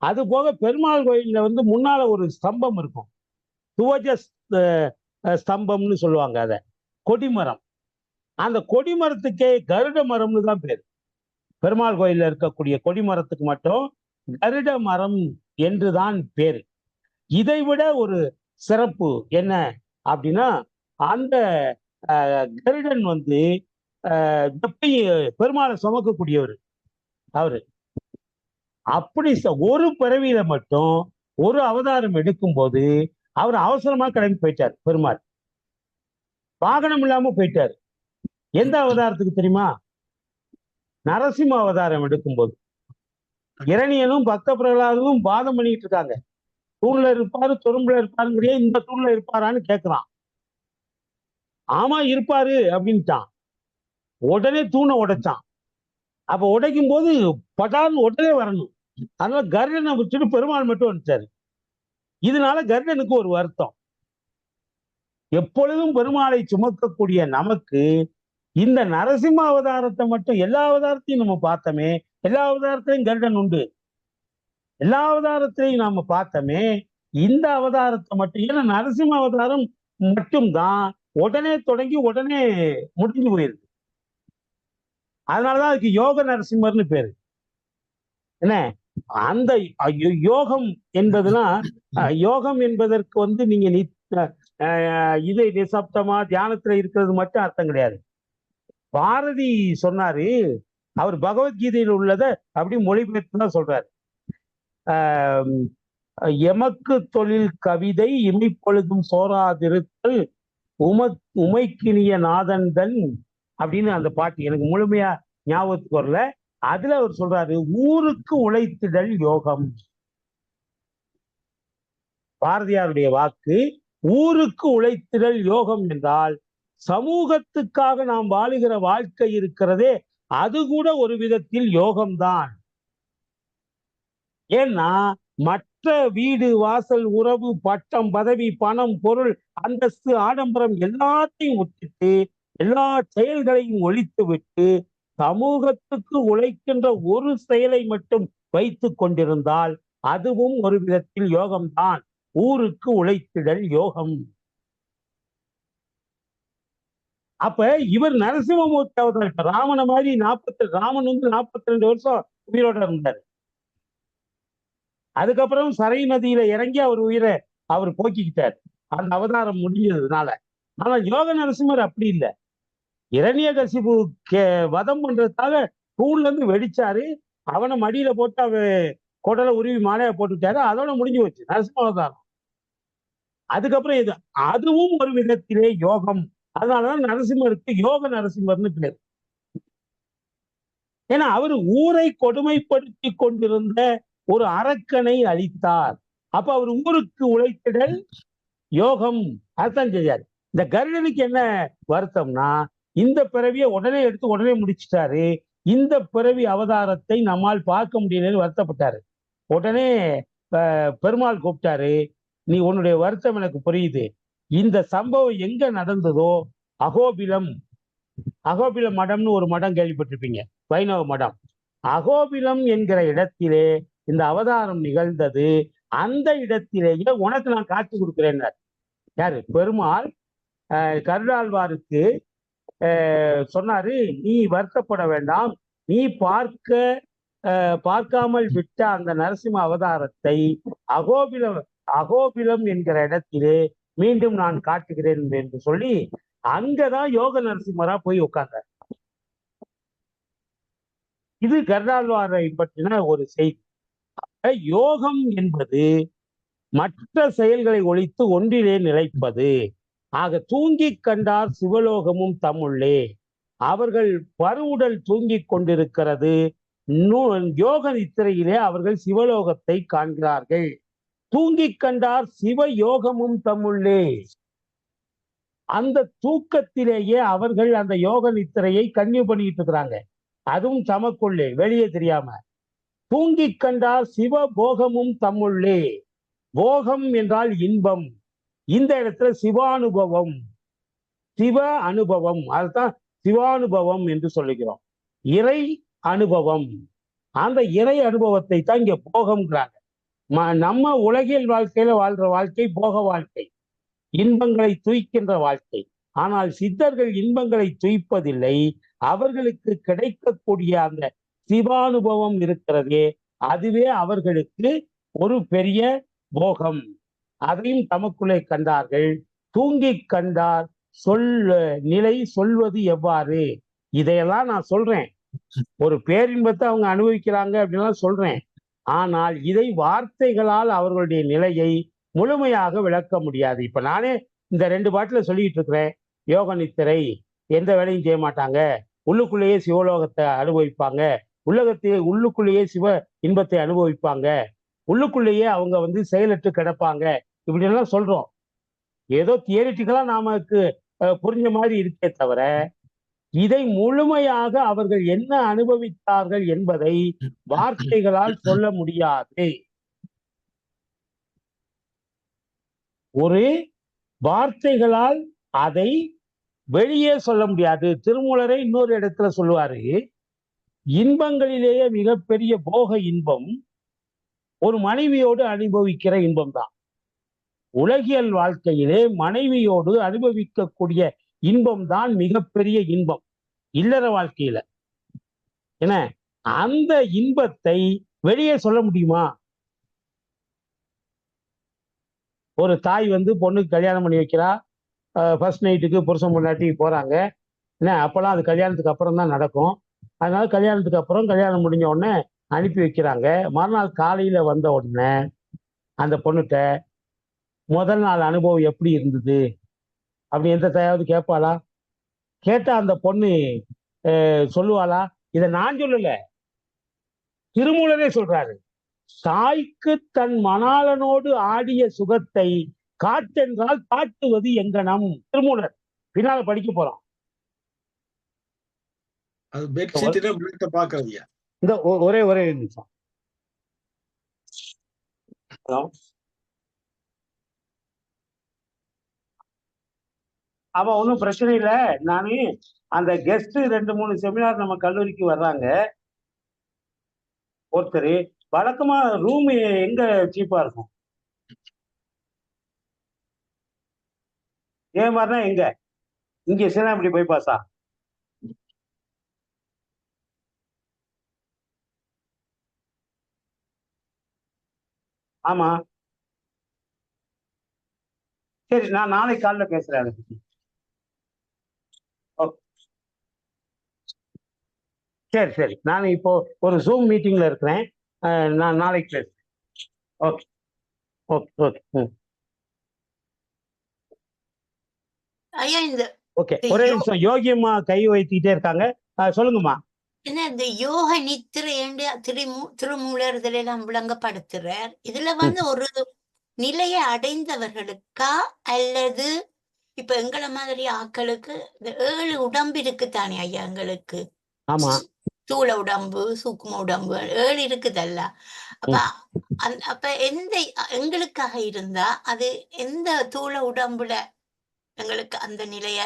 அது போக பெருமாள் கோயில்ல முன்னால ஒரு ஸ்தம்பம் இருக்கும், துவஜ ஸ்தம்பம்னு சொல்லுவாங்க. அத கொடிமரம். அந்த கொடிமரத்துக்கே கருட மரம்னு தான் பேரு. பெருமாள் கோயில்ல இருக்கக்கூடிய கொடிமரத்துக்கு மட்டும் கருட மரம் என்றுதான் பேரு. இதை விட ஒரு சிறப்பு என்ன அப்படின்னா, அந்த கருடன் பெருமாளை சுமக்கக்கூடியவர் அவரு. அப்படி ஒரு பிறவியில மட்டும் ஒரு அவதாரம் எடுக்கும் போது அவர் அவசரமா கிளம்பி போயிட்டார். பெருமாள் வாகனம் இல்லாம போயிட்டாரு. எந்த அவதாரத்துக்கு தெரியுமா? நரசிம்ம அவதாரம் எடுக்கும்போது இரணியனும் பக்த பிரகலாதனும் வாதம் பண்ணிட்டு இருக்காங்க. தூண்ல இருப்பாரு, துரும்புல இருப்பாருங்கிறிய, இந்த தூண்ல இருப்பாரான்னு கேட்கிறான். ஆமா இருப்பாரு அப்படின்ட்டான். உடனே தூணை உடைச்சான். அப்ப உடைக்கும் போது பட்டான்னு உடனே வரணும். அதனால கர்டனை விட்டுட்டு பெருமாள் மட்டும் வந்துட்டாரு. இதனால கர்டனுக்கு ஒரு வருத்தம். எப்பொழுதும் பெருமாளை சுமக்கக்கூடிய நமக்கு இந்த நரசிம்ம அவதாரத்தை மட்டும், எல்லா அவதாரத்தையும் நம்ம பார்த்தோமே, எல்லா அவதாரத்திலையும் கர்டன் உண்டு, எல்லா அவதாரத்திலையும் நாம பார்த்தோமே, இந்த அவதாரத்தை மட்டும், ஏன்னா நரசிம்ம அவதாரம் மட்டும்தான் உடனே தொடங்கி உடனே முடிஞ்சு போயிருக்கு. அதனாலதான் அதுக்கு யோக நரசிம்மர்னு பேரு. என்ன அந்த யோகம் என்பதுனா, யோகம் என்பதற்கு நீங்க இது நிசப்தமா தியானத்துல இருக்கிறது மட்டும் அர்த்தம் கிடையாது. பாரதி சொன்னாரு, அவர் பகவத்கீதையில் உள்ளதை அப்படி மொழிபெயர்த்து தான் சொல்றாரு. எமக்கு தொழில் கவிதை இமைப்பொழுதும் சோராதிருத்தல் உமைக்கினிய நாதன்தன் அப்படின்னு அந்த பாட்டு எனக்கு முழுமையா ஞாபகத்துக்கு வரல. அதுல அவர் சொல்றாரு, ஊருக்கு உழைத்திடல் யோகம். பாரதியாருடைய வாக்கு, ஊருக்கு உழைத்திடல் யோகம் என்றால் சமூகத்துக்காக நாம் வாழுகிற வாழ்க்கை இருக்கிறதே, அது கூட ஒரு விதத்தில் யோகம்தான். ஏன்னா மற்ற வீடு வாசல் உறவு பட்டம் பதவி பணம் பொருள் அந்தஸ்து ஆடம்பரம் எல்லாத்தையும் விட்டுட்டு எல்லா செயல்களையும் ஒழித்து விட்டு சமூகத்துக்கு உழைக்கின்ற ஒரு செயலை மட்டும் வைத்து கொண்டிருந்தால் அதுவும் ஒரு விதத்தில் யோகம்தான். ஊருக்கு உழைத்திடல் யோகம். அப்ப இவர் நரசிம்மமூர்த்தி அவதாரம். இப்ப ராமனை மாதிரி ராமன் 42 வருஷம் உயிரோட இருந்தார். அதுக்கப்புறம் சரை நதியில இறங்கி அவர் உயிரை அவர் போக்கிக்கிட்டார், அந்த அவதாரம் முடிஞ்சதுனால. ஆனா யோக நரசிம்மர் அப்படி இல்லை. இரண்யகசிபு வதம் பண்றதுக்காக தூண்ல இருந்து வெடிச்சாரு, அவனை மடியில போட்டு குடலை உருவி மாலையா போட்டுட்டாரு, அதோட முடிஞ்சு போச்சு நரசிம்ம அவதாரம். அதுக்கப்புறம் இது அதுவும் ஒரு விதத்திலே யோகம். அதனாலதான் நரசிம்மருக்கு யோக நரசிம்மர்னு பேர். ஏன்னா அவர் ஊரை கொடுமைப்படுத்தி கொண்டிருந்த ஒரு அரக்கனை அழித்தார். அப்ப அவர் ஊருக்கு உழைத்திடல் யோகம் அர்த்தம் செய்யாரு. இந்த கர்டனுக்கு என்ன வருத்தம்னா, இந்த பிறவியை உடனே எடுத்து உடனே முடிச்சுட்டாரு, இந்த பிறவி அவதாரத்தை நம்மால் பார்க்க முடியலன்னு வருத்தப்பட்டாரு. உடனே பெருமாள் கூப்பிட்டாரு, நீ உன்னுடைய வருத்தம் எனக்கு புரியுது, இந்த சம்பவம் எங்க நடந்ததோ அகோபிலம் மடம்னு ஒரு மடம் கேள்விப்பட்டிருப்பீங்க, வைணவ மடம். அகோபிலம் என்கிற இடத்திலே இந்த அவதாரம் நிகழ்ந்தது. அந்த இடத்திலேயே உனக்கு நான் காட்சி கொடுக்கிறேன். யாரு? பெருமாள் கருடாழ்வாருக்கு சொன்னாரு, நீ வருத்தப்பட வேண்டாம், நீ பார்க்காமல் விட்ட அந்த நரசிம்ம அவதாரத்தை அகோபிலம் என்கிற இடத்திலே மீண்டும் நான் காட்டுகிறேன் என்று சொல்லி அங்கதான் யோக நரசிம்மரா போய் உட்கார்ந்தார். இது கருடாழ்வாரை பற்றின ஒரு செய்தி. யோகம் என்பது மற்ற செயல்களை ஒழித்து ஒன்றிலே நிலைப்பது. ஆக தூங்கி கண்டார் சிவலோகமும் தம்முள்ளே. அவர்கள் பருவுடல் தூங்கிக் கொண்டிருக்கிறது, யோக நித்திரையிலே அவர்கள் சிவலோகத்தை காண்கிறார்கள். தூங்கி கண்டார் சிவ யோகமும் தம்முள்ளே. அந்த தூக்கத்திலேயே அவர்கள் அந்த யோக நித்திரையை கன்னியூ பண்ணிட்டு இருக்கிறாங்க, அதுவும் தமக்குள்ளே, வெளியே தெரியாம. தூங்கி கண்டார் சிவ போகமும் தம்முள்ளே. போகம் என்றால் இன்பம், இந்த இடத்துல சிவானுபவம், சிவ அனுபவம், அதுதான் சிவானுபவம் என்று சொல்லுகிறோம். இறை அனுபவம், அந்த இறை அனுபவத்தை தான் இங்க போகம்ங்கிறாங்க. நம்ம உலகியல் வாழ்க்கையில வாழ்ற வாழ்க்கை போக வாழ்க்கை, இன்பங்களை துய்க்கின்ற வாழ்க்கை. ஆனால் சித்தர்கள் இன்பங்களை துய்ப்பதில்லை, அவர்களுக்கு கிடைக்கக்கூடிய அந்த சிவானுபவம் இருக்கிறதே, அதுவே அவர்களுக்கு ஒரு பெரிய போகம். அதையும் தமக்குள்ளே கண்டார்கள். தூங்கி கண்டார் நிலை சொல்வது எவ்வாறு? இதையெல்லாம் நான் சொல்றேன், ஒரு பேரின்பத்தை அவங்க அனுபவிக்கிறாங்க அப்படின்லாம் சொல்றேன். ஆனால் இதை வார்த்தைகளால் அவர்களுடைய நிலையை முழுமையாக விளக்க முடியாது. இப்ப நானே இந்த 2 பாட்டுல சொல்லிட்டு இருக்கிறேன், யோக நித்திரை, எந்த வேலையும் செய்ய மாட்டாங்க, உள்ளுக்குள்ளேயே சிவலோகத்தை அனுபவிப்பாங்க, உள்ளுக்குள்ளேயே சிவ இன்பத்தை அனுபவிப்பாங்க, உள்ளுக்குள்ளேயே அவங்க செயலற்று கிடப்பாங்க, இப்படி எல்லாம் சொல்றோம். ஏதோ தியரிட்டிக்கலா நமக்கு புரிஞ்ச மாதிரி இருக்கே தவிர இதை முழுமையாக அவர்கள் என்ன அனுபவித்தார்கள் என்பதை வார்த்தைகளால் சொல்ல முடியாது. ஒரு வார்த்தைகளால் அதை வெளியே சொல்ல முடியாது. திருமூலரை இன்னொரு இடத்துல சொல்லுவாரு, இன்பங்களிலேயே மிகப்பெரிய போக இன்பம் ஒரு மனைவியோடு அனுபவிக்கிற இன்பம் தான். உலகியல் வாழ்க்கையிலே மனைவியோடு அனுபவிக்கக்கூடிய இன்பம் தான் மிகப்பெரிய இன்பம் இல்லற வாழ்க்கையில. என்ன அந்த இன்பத்தை வெளியே சொல்ல முடியுமா? ஒரு தாய் பொண்ணுக்கு கல்யாணம் பண்ணி வைக்கிறா, ஃபர்ஸ்ட் நைட்டுக்கு புருஷன் பொண்டாட்டி போறாங்க. என்ன அப்பெல்லாம் அது கல்யாணத்துக்கு அப்புறம் தான் நடக்கும். அதனால கல்யாணத்துக்கு அப்புறம் கல்யாணம் முடிஞ்ச உடனே அனுப்பி வைக்கிறாங்க. மறுநாள் காலையில வந்த உடனே அந்த பொண்ணுகிட்ட முதல் நாள் அனுபவம் எப்படி இருந்தது அப்படி எந்த தாயாவது கேட்பாளா? கேட்டா அந்த பொண்ணு சொல்லுவாளா? இதை நான் சொல்லல, திருமூலரே சொல்றாரு. தாய்க்கு தன் மணாளனோடு ஆடிய சுகத்தை காட்டென்றால் காட்டுவது எங்கனம். திருமூலர் பின்னால படிக்க போறோம். இந்த ஒரே நிமிஷம். அவன் ஒன்றும் பிரச்சனை இல்லை. நானு அந்த கெஸ்ட் 2-3 செமினார் நம்ம கல்லூரிக்கு வர்றாங்க. ஒருத்தர் வழக்கமா ரூம் எங்க சீப்பா இருக்கும்? ஏன் மாதிரினா எங்க இங்க சேனாபடி பைபாஸா? ஆமா, சரி, நான் நாளைக்கு காலைல பேசுறேன் அதை பத்தி. சரி சரி, நான் இப்போ ஒரு ஜூம் மீட்டிங்ல இருக்கிறேன். நான் நாளைக்கு பேசுறேன். Okay okay okay okay. ஒரே நிமிஷம், யோகியம்மா கை வைத்துக்கிட்டே இருக்காங்க. சொல்லுங்கம்மா. என்ன இந்த யோக நித்திரை திருமூலர் எல்லாம் விளங்கப்படுத்துறார். இதுல ஒரு நிலையை அடைந்தவர்களுக்கா அல்லது இப்ப எங்களை மாதிரி ஆக்களுக்கு இந்த 7 உடம்பு இருக்குத்தானே ஐயா எங்களுக்கு? ஆமா, தூள உடம்பு, சூக்கும உடம்பு 7 இருக்குதல்ல. அப்ப எங்களுக்காக இருந்தா அது எந்த தூள உடம்புல எங்களுக்கு அந்த நிலைய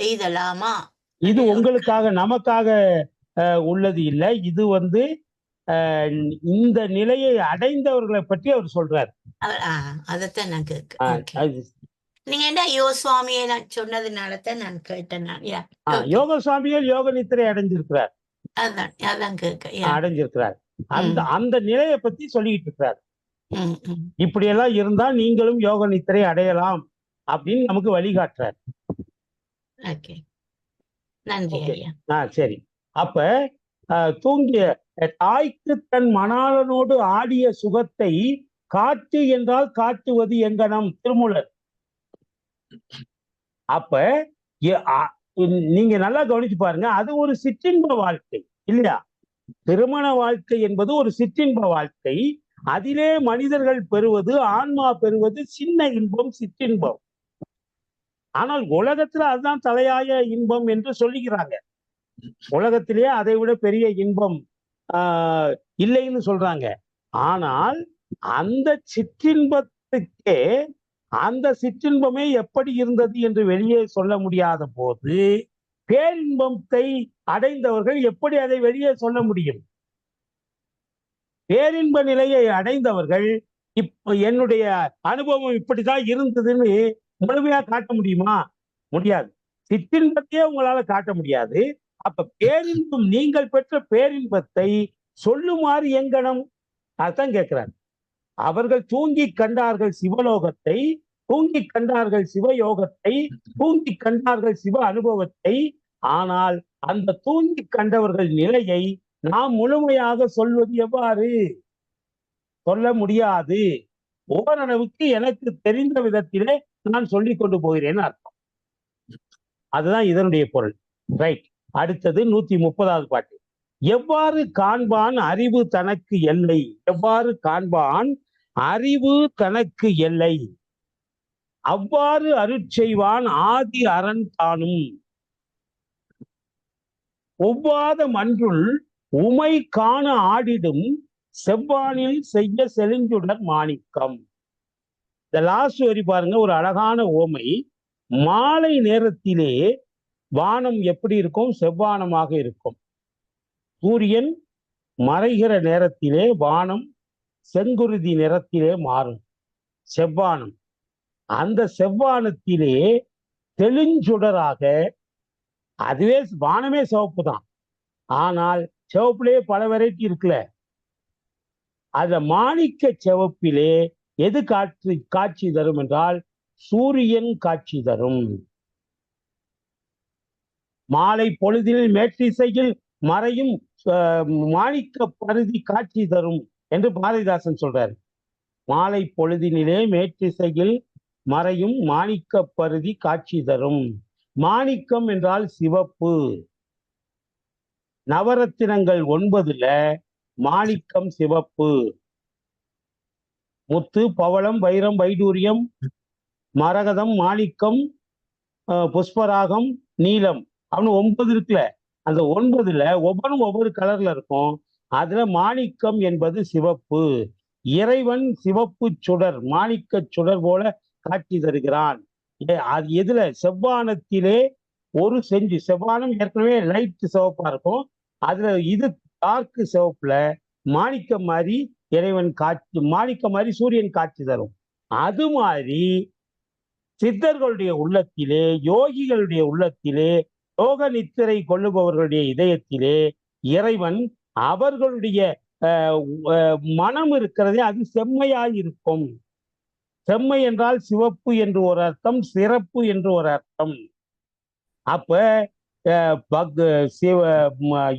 எய்தலாமா? இது உங்களுக்காக நமக்காக உள்ளது இல்லை. இது இந்த நிலையை அடைந்தவர்களை பற்றி அவர் சொல்றார். அதத்தான் நான் கேட்க. நீங்க என்ன யோகசுவாமியை நான் சொன்னதுனாலதான் நான் கேட்டேன். யோகசுவாமிகள் யோக நித்திரை அடைஞ்சிருக்கிறார். அதான் கேட்க அடைஞ்சிருக்கிறார். அந்த நிலையை பத்தி சொல்லிட்டு இருக்கிறார். இப்படி எல்லாம் இருந்தா நீங்களும் யோக நித்திரை அடையலாம் அப்படின்னு நமக்கு வழிகாட்டுறார். சரி, அப்ப தூங்கிய தாய்க்கு தன் மணாளனோடு ஆடிய சுகத்தை காட்டு என்றால் காட்டுவது எங்கனம். திருமூலர். அப்ப நீங்க நல்லா கவனிச்சு பாருங்க, அது ஒரு சிற்றின்ப வாழ்க்கை இல்லையா? திருமண வாழ்க்கை என்பது ஒரு சிற்றின்ப வாழ்க்கை. அதிலே மனிதர்கள் பெறுவது, ஆன்மா பெறுவது சின்ன இன்பம், சிற்றின்பம். ஆனால் உலகத்துல அதுதான் தலையாய இன்பம் என்று சொல்லுகிறாங்க. உலகத்திலேயே அதை விட பெரிய இன்பம் இல்லைன்னு சொல்றாங்க. ஆனால் அந்த சிற்றின்பத்துக்கே அந்த சிற்றின்பமே எப்படி இருந்தது என்று வெளியே சொல்ல முடியாத போது பேரின்பத்தை அடைந்தவர்கள் எப்படி அதை வெளியே சொல்ல முடியும்? பேரின்ப நிலையை அடைந்தவர்கள் என்னுடைய அனுபவம் இப்படிதான் இருந்ததுன்னு முழுமையா காட்ட முடியுமா? முடியாது. சிற்றின்பத்தையே உங்களால காட்ட முடியாது. அப்ப பேரின்பம், நீங்கள் பெற்ற பேரின்பத்தை சொல்லுமாறு எங்கனம்? அதான் கேட்கிறார். அவர்கள் தூங்கி கண்டார்கள் சிவலோகத்தை, தூங்கி கண்டார்கள் சிவயோகத்தை, தூங்கி கண்டார்கள் சிவ அனுபவத்தை. ஆனால் அந்த தூங்கி கண்டவர்கள் நிலையை நாம் முழுமையாக சொல்வது எவ்வாறு? சொல்ல முடியாது. ஓரளவுக்கு எனக்கு தெரிந்த விதத்திலே நான் சொல்லிக் கொண்டு போகிறேன்னு அர்த்தம். அதுதான் இதனுடைய பொருள். ரைட். அடுத்தது 130வது பாட்டு. எவ்வாறு காண்பான் அறிவு தனக்கு எல்லை? எவ்வாறு காண்பான் அறிவு தனக்கு எல்லை? அவ்வாறு அருட்செய்வான் ஆதி அரண் தானும். ஒவ்வாத மன்றுள் உமை காண ஆடிடும் செவ்வானில் செய்ய செழுஞ்சுடர் மாணிக்கம். இந்த லாஸ்ட் வரி பாருங்க, ஒரு அழகான ஓமை. மாலை நேரத்திலே வானம் எப்படி இருக்கும்? செவ்வானமாக இருக்கும். சூரியன் மறைகிற நேரத்திலே வானம் செங்குருதி நிறத்திலே மாறும், செவ்வானம். அந்த செவ்வானத்திலே தெளிஞ்சுடராக, அதுவே வானமே சிவப்பு தான், ஆனால் சிவப்பிலே பல வெரைட்டி இருக்குல்ல, அந்த மாணிக்க சிவப்பிலே எது காட்சி தரும் என்றால் சூரியன் காட்சி தரும். மாலை பொழுதில் மேற்றிசையில் மறையும் மாணிக்க பருதி காட்சி தரும் என்று பாரதிதாசன் சொல்றார். மாலை பொழுதினிலே மேற்றிசையில் மறையும் மாணிக்க பருதி காட்சி தரும். மாணிக்கம் என்றால் சிவப்பு. நவரத்தினங்கள் 9ல மாணிக்கம் சிவப்பு. முத்து, பவளம், வைரம், வைடூரியம், மரகதம், மாணிக்கம், புஷ்பராகம், நீலம் அப்படின்னு 9 இருக்குல்ல. அந்த 9ல ஒவ்வொன்றும் ஒவ்வொரு கலர்ல இருக்கும். அதுல மாணிக்கம் என்பது சிவப்பு. இறைவன் சிவப்பு சுடர், மாணிக்க சுடர் போல காட்சி தருகிறான். அது எதுல? செவ்வானத்திலே ஒரு செஞ்சு. செவ்வானம் ஏற்கனவே லைட் சிவப்பா இருக்கும், அதுல இது டார்க் சிவப்புல மாணிக்கம் மாதிரி இறைவன் காட்சி, மாணிக்கம் மாதிரி சூரியன் காட்சி தரும். அது மாதிரி சித்தர்களுடைய உள்ளத்திலே, யோகிகளுடைய உள்ளத்திலே, யோக நித்திரை கொள்ளுபவர்களுடைய இதயத்திலே இறைவன் அவர்களுடைய மனம் இருக்கிறதே அது செம்மையாய் இருக்கும். செம்மை என்றால் சிவப்பு என்று ஒரு அர்த்தம், சிறப்பு என்று ஒரு அர்த்தம். அப்ப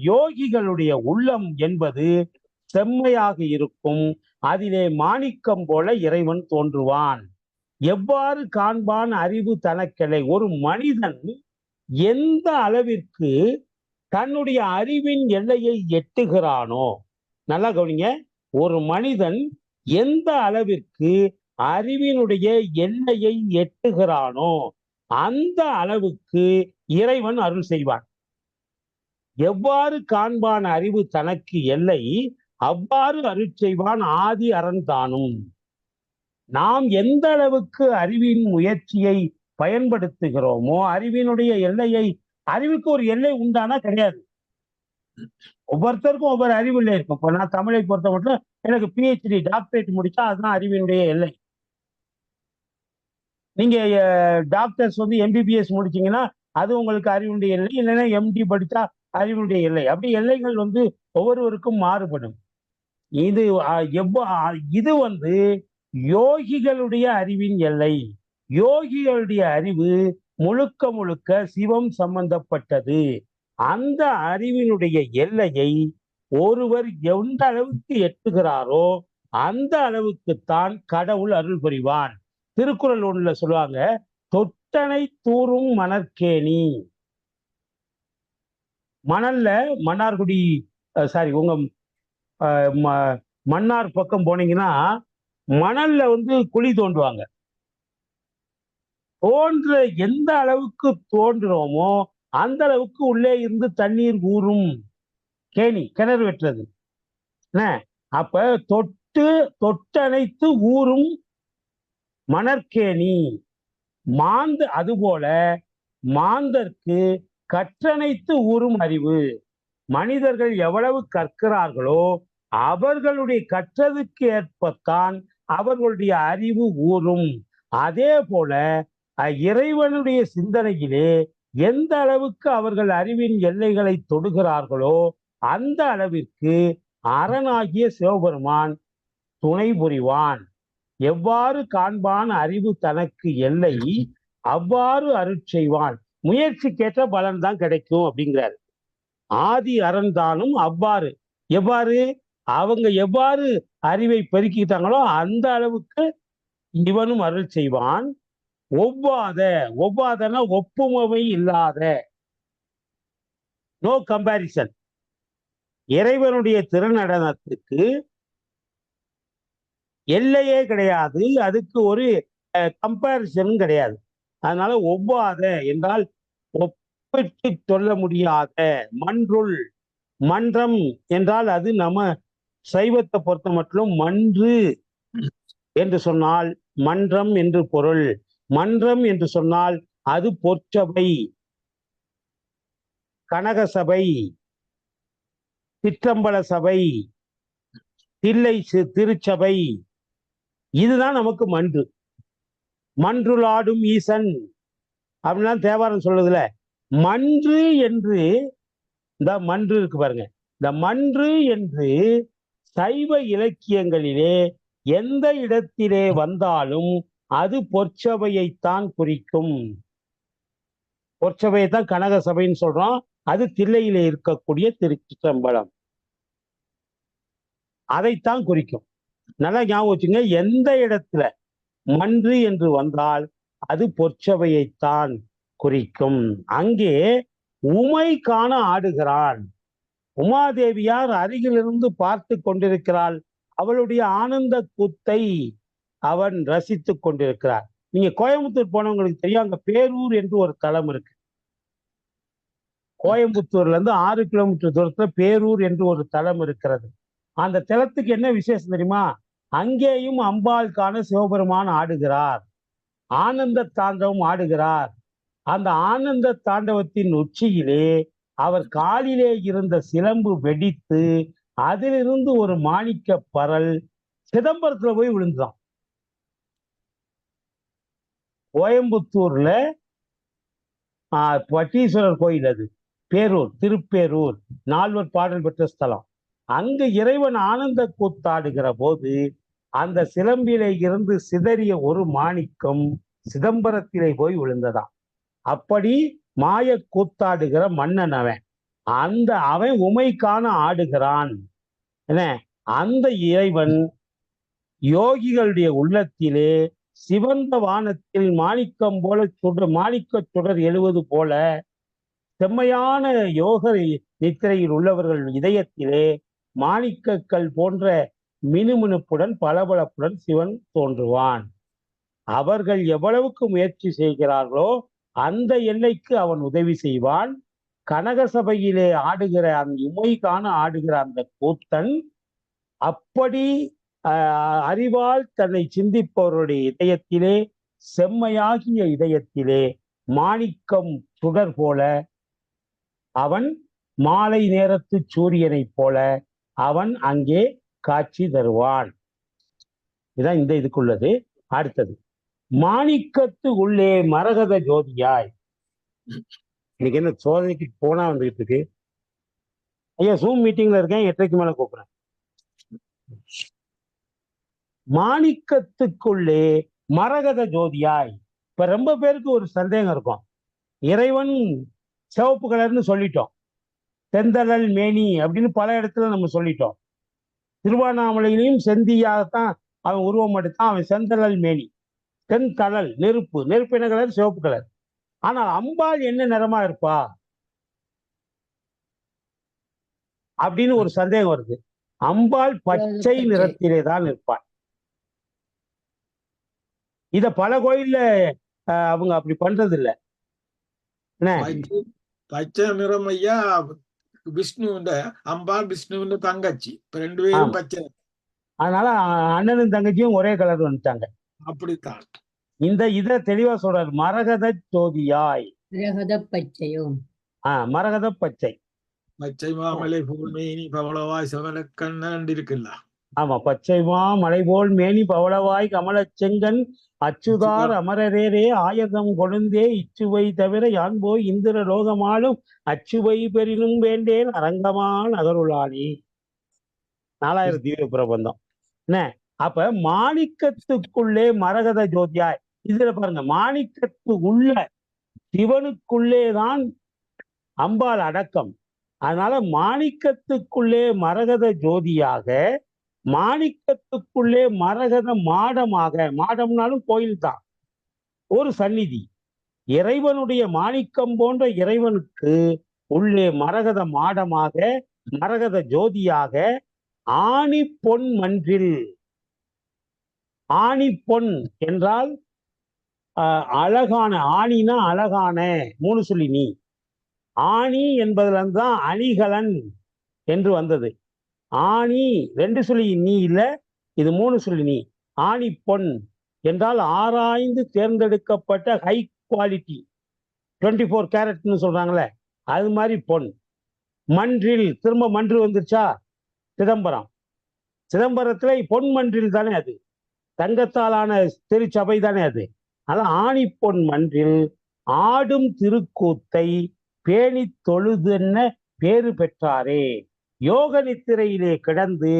யோகிகளுடைய உள்ளம் என்பது செம்மையாக இருக்கும். அதிலே மாணிக்கம் போல இறைவன் தோன்றுவான். எவ்வாறு காண்பான் அறிவு தனக்கெல்லை. ஒரு மனிதன் எந்த அளவிற்கு தன்னுடைய அறிவின் எல்லையை எட்டுகிறானோ, நல்லா கவனிங்க, ஒரு மனிதன் எந்த அளவிற்கு அறிவினுடைய எல்லையை எட்டுகிறானோ அந்த அளவுக்கு இறைவன் அருள் செய்வான். எவ்வாறு காண்பான் அறிவு தனக்கு எல்லை, அவ்வாறு அருள் செய்வான் ஆதி அரண் தானும். நாம் எந்த அளவுக்கு அறிவின் முயற்சியை பயன்படுத்துகிறோமோ, அறிவினுடைய எல்லையை, அறிவுக்கு ஒரு எல்லை உண்டானா கிடையாது. ஒவ்வொருத்தருக்கும் ஒவ்வொரு அறிவு இல்லை இருக்கும். இப்போ நான் தமிழை பொறுத்த மட்டும் எனக்கு PhD டாக்டரேட் முடிச்சா அதுதான் அறிவினுடைய எல்லை. நீங்க டாக்டர்ஸ் MBBS முடிச்சீங்கன்னா அது உங்களுக்கு அறிவினுடைய எல்லை, இல்லைன்னா MD படிச்சா அறிவினுடைய எல்லை. அப்படி எல்லைகள் ஒவ்வொருவருக்கும் மாறுபடும். இது இது யோகிகளுடைய அறிவின் எல்லை. யோகிகளுடைய அறிவு முழுக்க முழுக்க சிவம் சம்பந்தப்பட்டது. அந்த அறிவினுடைய எல்லையை ஒருவர் எந்த அளவுக்கு எட்டுகிறாரோ அந்த அளவுக்குத்தான் கடவுள் அருள் புரிவான். திருக்குறள் ஒண்ணுல சொல்லுவாங்க, தொட்டனை தூரும் மணற்கேணி. மணல்ல மன்னார்குடி உங்க மன்னார் பக்கம் போனீங்கன்னா மணல்ல குழி தோண்டுவாங்க. தோன்ற எந்த அளவுக்கு தோன்றுறோமோ அந்த அளவுக்கு உள்ளே இருந்து தண்ணீர் ஊறும். கேணி, கிணறு வெட்டுறது. அப்ப தொட்டணைத்து ஊறும் மணற்கேணி. அதுபோல மாந்தர்க்கு கற்றணைத்து ஊறும் அறிவு. மனிதர்கள் எவ்வளவு கற்கிறார்களோ அவர்களுடைய கற்றதுக்கு ஏற்பத்தான் அவர்களுடைய அறிவு ஊறும். அதே போல இறைவனுடைய சிந்தனையிலே எந்த அளவுக்கு அவர்கள் அறிவின் எல்லைகளை தொடுகிறார்களோ அந்த அளவிற்கு அரணாகிய சிவபெருமான் துணை புரிவான். எவ்வாறு காண்பான் அறிவு தனக்கு எல்லை, அவ்வாறு அருட்செய்வான். முயற்சிக்கேற்ற பலன் தான் கிடைக்கும் அப்படிங்கிறார். ஆதி அறந்தானும் அவ்வாறு. அவங்க எவ்வாறு அறிவை பெருக்கிட்டாங்களோ அந்த அளவுக்கு இவனும் அருள் செய்வான். ஒவ்வாதன ஒப்புமை இல்லாத, நோ கம்பாரிசன். இறைவனுடைய திருநடனத்துக்கு எல்லையே கிடையாது, அதுக்கு ஒரு கம்பாரிசனும் கிடையாது. அதனால ஒவ்வாத என்றால் குறிப்பிட்டு சொல்ல முடியாத மன்றுள். மன்றம் என்றால் அது நம்ம சைவத்தை பொறுத்த மட்டும் மன்று என்று சொன்னால் மன்றம் என்று பொருள். மன்றம் என்று சொன்னால் அது பொற்சபை, கனக சபை, சிற்றம்பல சபை, தில்லை திருச்சபை, இதுதான் நமக்கு மன்று. மன்றுளாடும் ஈசன் அப்படின்னா தேவாரம் சொல்லுதுல. மன்று என்று இந்த மன்று இருக்கு பாருங்க, இந்த மன்று என்று சைவ இலக்கியங்களிலே எந்த இடத்திலே வந்தாலும் அது பொற்சபையைத்தான் குறிக்கும். பொற்சபையை தான் கனக சபைன்னு சொல்றோம். அது தில்லையிலே இருக்கக்கூடிய திருச்சிற்றம்பலம், அதைத்தான் குறிக்கும். நல்லா ஞாபகம் வச்சுங்க, எந்த இடத்துல மன்று என்று வந்தால் அது பொற்சபையைத்தான் குறிக்கும். அங்கே உமை காண ஆடுகிறான். உமாதேவியார் அருகிலிருந்து பார்த்து கொண்டிருக்கிறாள். அவளுடைய ஆனந்த கூத்தை அவன் ரசித்து கொண்டிருக்கிறார். நீங்க கோயம்புத்தூர் போனவங்களுக்கு தெரியும், அங்க பேரூர் என்று ஒரு தலம் இருக்கு. கோயம்புத்தூர்ல இருந்து 6 கிலோமீட்டர் தூரத்துல பேரூர் என்று ஒரு தலம் இருக்கிறது. அந்த தலத்துக்கு என்ன விசேஷம் தெரியுமா? அங்கேயும் அம்பாள் காண சிவபெருமான் ஆடுகிறார், ஆனந்த தாண்டவம் ஆடுகிறார். அந்த ஆனந்த தாண்டவத்தின் உச்சியிலே அவர் காலிலே இருந்த சிலம்பு வெடித்து அதிலிருந்து ஒரு மாணிக்க பரல் சிதம்பரத்துல போய் விழுந்தான். கோயம்புத்தூர்ல பட்டீஸ்வரர் கோயில், அது பேரூர், திருப்பேரூர், 4 பாடல் பெற்ற ஸ்தலம். அங்கு இறைவன் ஆனந்த கூத்தாடுகிற போது அந்த சிலம்பிலே இருந்து சிதறிய ஒரு மாணிக்கம் சிதம்பரத்திலே போய் விழுந்ததாம். அப்படி மாய கூத்தாடுகிற மன்னன் அவன் உமைக்கான ஆடுகிறான். என்ன, அந்த இறைவன் யோகிகளுடைய உள்ளத்திலே சிவந்த வானத்தில் மாணிக்கம் போல மாணிக்க சுடர் எழுவது போல செம்மையான யோக நித்திரையில் உள்ளவர்கள் இதயத்திலே மாணிக்கக்கல் போன்ற மினுமினுப்புடன் பளபளப்புடன் சிவன் தோன்றுவான். அவர்கள் எவ்வளவுக்கு முயற்சி செய்கிறார்களோ அந்த எல்லைக்கு அவன் உதவி செய்வான். கனக சபையிலே ஆடுகிற அந்த உமைக்கான ஆடுகிற அந்த கூத்தன் அப்படி அறிவால் தன்னை சிந்திப்பவருடைய இதயத்திலே, செம்மையாகிய இதயத்திலே மாணிக்கம் சுடர் போல அவன் மாலை நேரத்து சூரியனை போல அவன் அங்கே காட்சி தருவான். இதான் இந்த இதுக்குள்ளது. அடுத்தது, மாணிக்கத்து உள்ளே மரகத ஜோதியாய். இன்னைக்கு என்ன சோதனைக்கு போனா வந்துகிட்டு இருக்கு. ஐயா ஜூம் மீட்டிங்ல இருக்கேன், 8:30 மேல கூப்பிடுறேன். மாணிக்கத்துக்குள்ளே மரகத ஜோதியாய். இப்ப ரொம்ப பேருக்கு ஒரு சந்தேகம் இருக்கும், இறைவன் சிவப்பு கலர்னு சொல்லிட்டோம், செந்தழல் மேனி அப்படின்னு பல இடத்துல நம்ம சொல்லிட்டோம். திருவண்ணாமலையிலையும் செந்தியாகத்தான் அவன் உருவம் எடுத்தான். அவன் செந்தழல் மேனி, செந்தழல் நெருப்பு, நெருப்பு என்ன கலர்? சிவப்பு கலர். ஆனால் அம்பாள் என்ன நிறமா இருப்பா அப்படின்னு ஒரு சந்தேகம் வருது. அம்பாள் பச்சை நிறத்திலே தான் இருப்பாள். இத பல கோயில்ல அவங்க அப்படி பண்றது இல்ல. பச்சை நிறம் ஐயா விஷ்ணுவின் அம்பாள் விஷ்ணுவின் தங்கச்சி, 2 பேரும் பச்சை. அதனால அண்ணனும் தங்கச்சியும் ஒரே கலர் வந்துட்டாங்க. அப்படித்தான் இத தெளிவா சொல்றாரு, மரகத ஜோதியாய். மரகத பச்சையோ? மரகத பச்சை. பச்சை மாமலை போல் மேனி பவளவாய் சவலக்கண்ணன் இருக்குல்ல. ஆமா, பச்சை மலை போல் மேனி பவளவாய் கமல செங்கன் அச்சுதார் அமரரேரே ஆயதம் கொழுந்தே இச்சுவை தவிர யான் போய் இந்திர லோகமாலும் அச்சுவை பெரினும் வேண்டேன் அரங்கமான் அகருளானி. 4000 தீவிர பிரபந்தம். என்ன, அப்ப மாணிக்கத்துக்குள்ளே மரகத ஜோதியாய். இதுல பாருங்க, மாணிக்கத்து உள்ள சிவனுக்குள்ளேதான் அம்பாள் அடக்கம். அதனால மாணிக்கத்துக்குள்ளே மரகத ஜோதியாக, மாணிக்கத்துக்குள்ளே மரகத மாடமாக, மாடம்னாலும் கோயில் தான், ஒரு சந்நிதி. இறைவனுடைய மாணிக்கம் போன்ற இறைவனுக்கு உள்ளே மரகத மாடமாக, மரகத ஜோதியாக ஆணி பொன் மன்றில். ஆணி பொன் என்றால் அழகான, ஆணினா அழகான, 3 சொல்லி நீ, ஆணி என்பதுல தான் அணிகலன் என்று வந்தது. ஆணி 2 சொல்லி நீ இல்ல, இது 3 சொல்லி நீ. ஆணி பொன் என்றால் ஆராய்ந்து தேர்ந்தெடுக்கப்பட்ட ஹை குவாலிட்டி 24 கேரட்னு சொல்றாங்களே, அது மாதிரி பொன். மன்றில், திரும்ப மன்று வந்துருச்சா, சிதம்பரம். சிதம்பரத்துல பொன் மன்றில் தானே அது, தங்கத்தாலான திருச்சபை தானே அது. அதனால ஆணி பொன் மன்றில் ஆடும் திருக்கூத்தை பேணி தொழுதென்ன பேறு பெற்றாரே. யோக நித்திரையிலே கிடந்து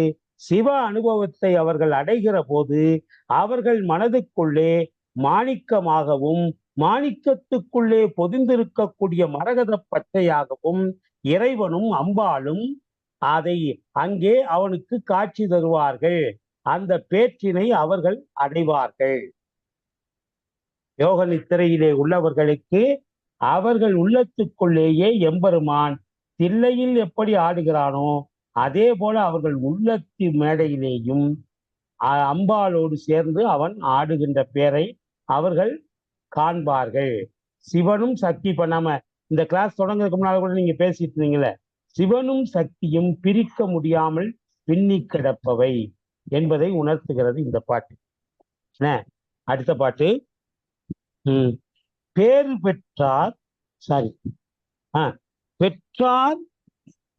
சிவ அனுபவத்தை அவர்கள் அடைகிற போது அவர்கள் மனதுக்குள்ளே மாணிக்கமாகவும் மாணிக்கத்துக்குள்ளே பொதிந்திருக்கக்கூடிய மரகத பச்சையாகவும் இறைவனும் அம்பாளும் அதை அங்கே அவனுக்கு காட்சி தருவார்கள். அந்த பேற்றினை அவர்கள் அடைவார்கள். யோக நித்திரையிலே உள்ளவர்களுக்கு அவர்கள் உள்ளத்துக்குள்ளேயே எம்பெருமான் தில்லையில் எப்படி ஆடுகிறானோ அதே போல அவர்கள் உள்ளத்து மேடையிலேயும் அம்பாளோடு சேர்ந்து அவன் ஆடுகின்ற பேரை அவர்கள் காண்பார்கள். சிவனும் சக்தி, இப்ப நாம இந்த கிளாஸ் தொடங்குறதுக்கு முன்னால கூட நீங்க பேசிட்டு இருந்தீங்களே, சிவனும் சக்தியும் பிரிக்க முடியாமல் பின்னி கிடப்பவை என்பதை உணர்த்துகிறது இந்த பாட்டு. அடுத்த பாட்டு, பேறு பெற்றார், சாரி, பெற்றார்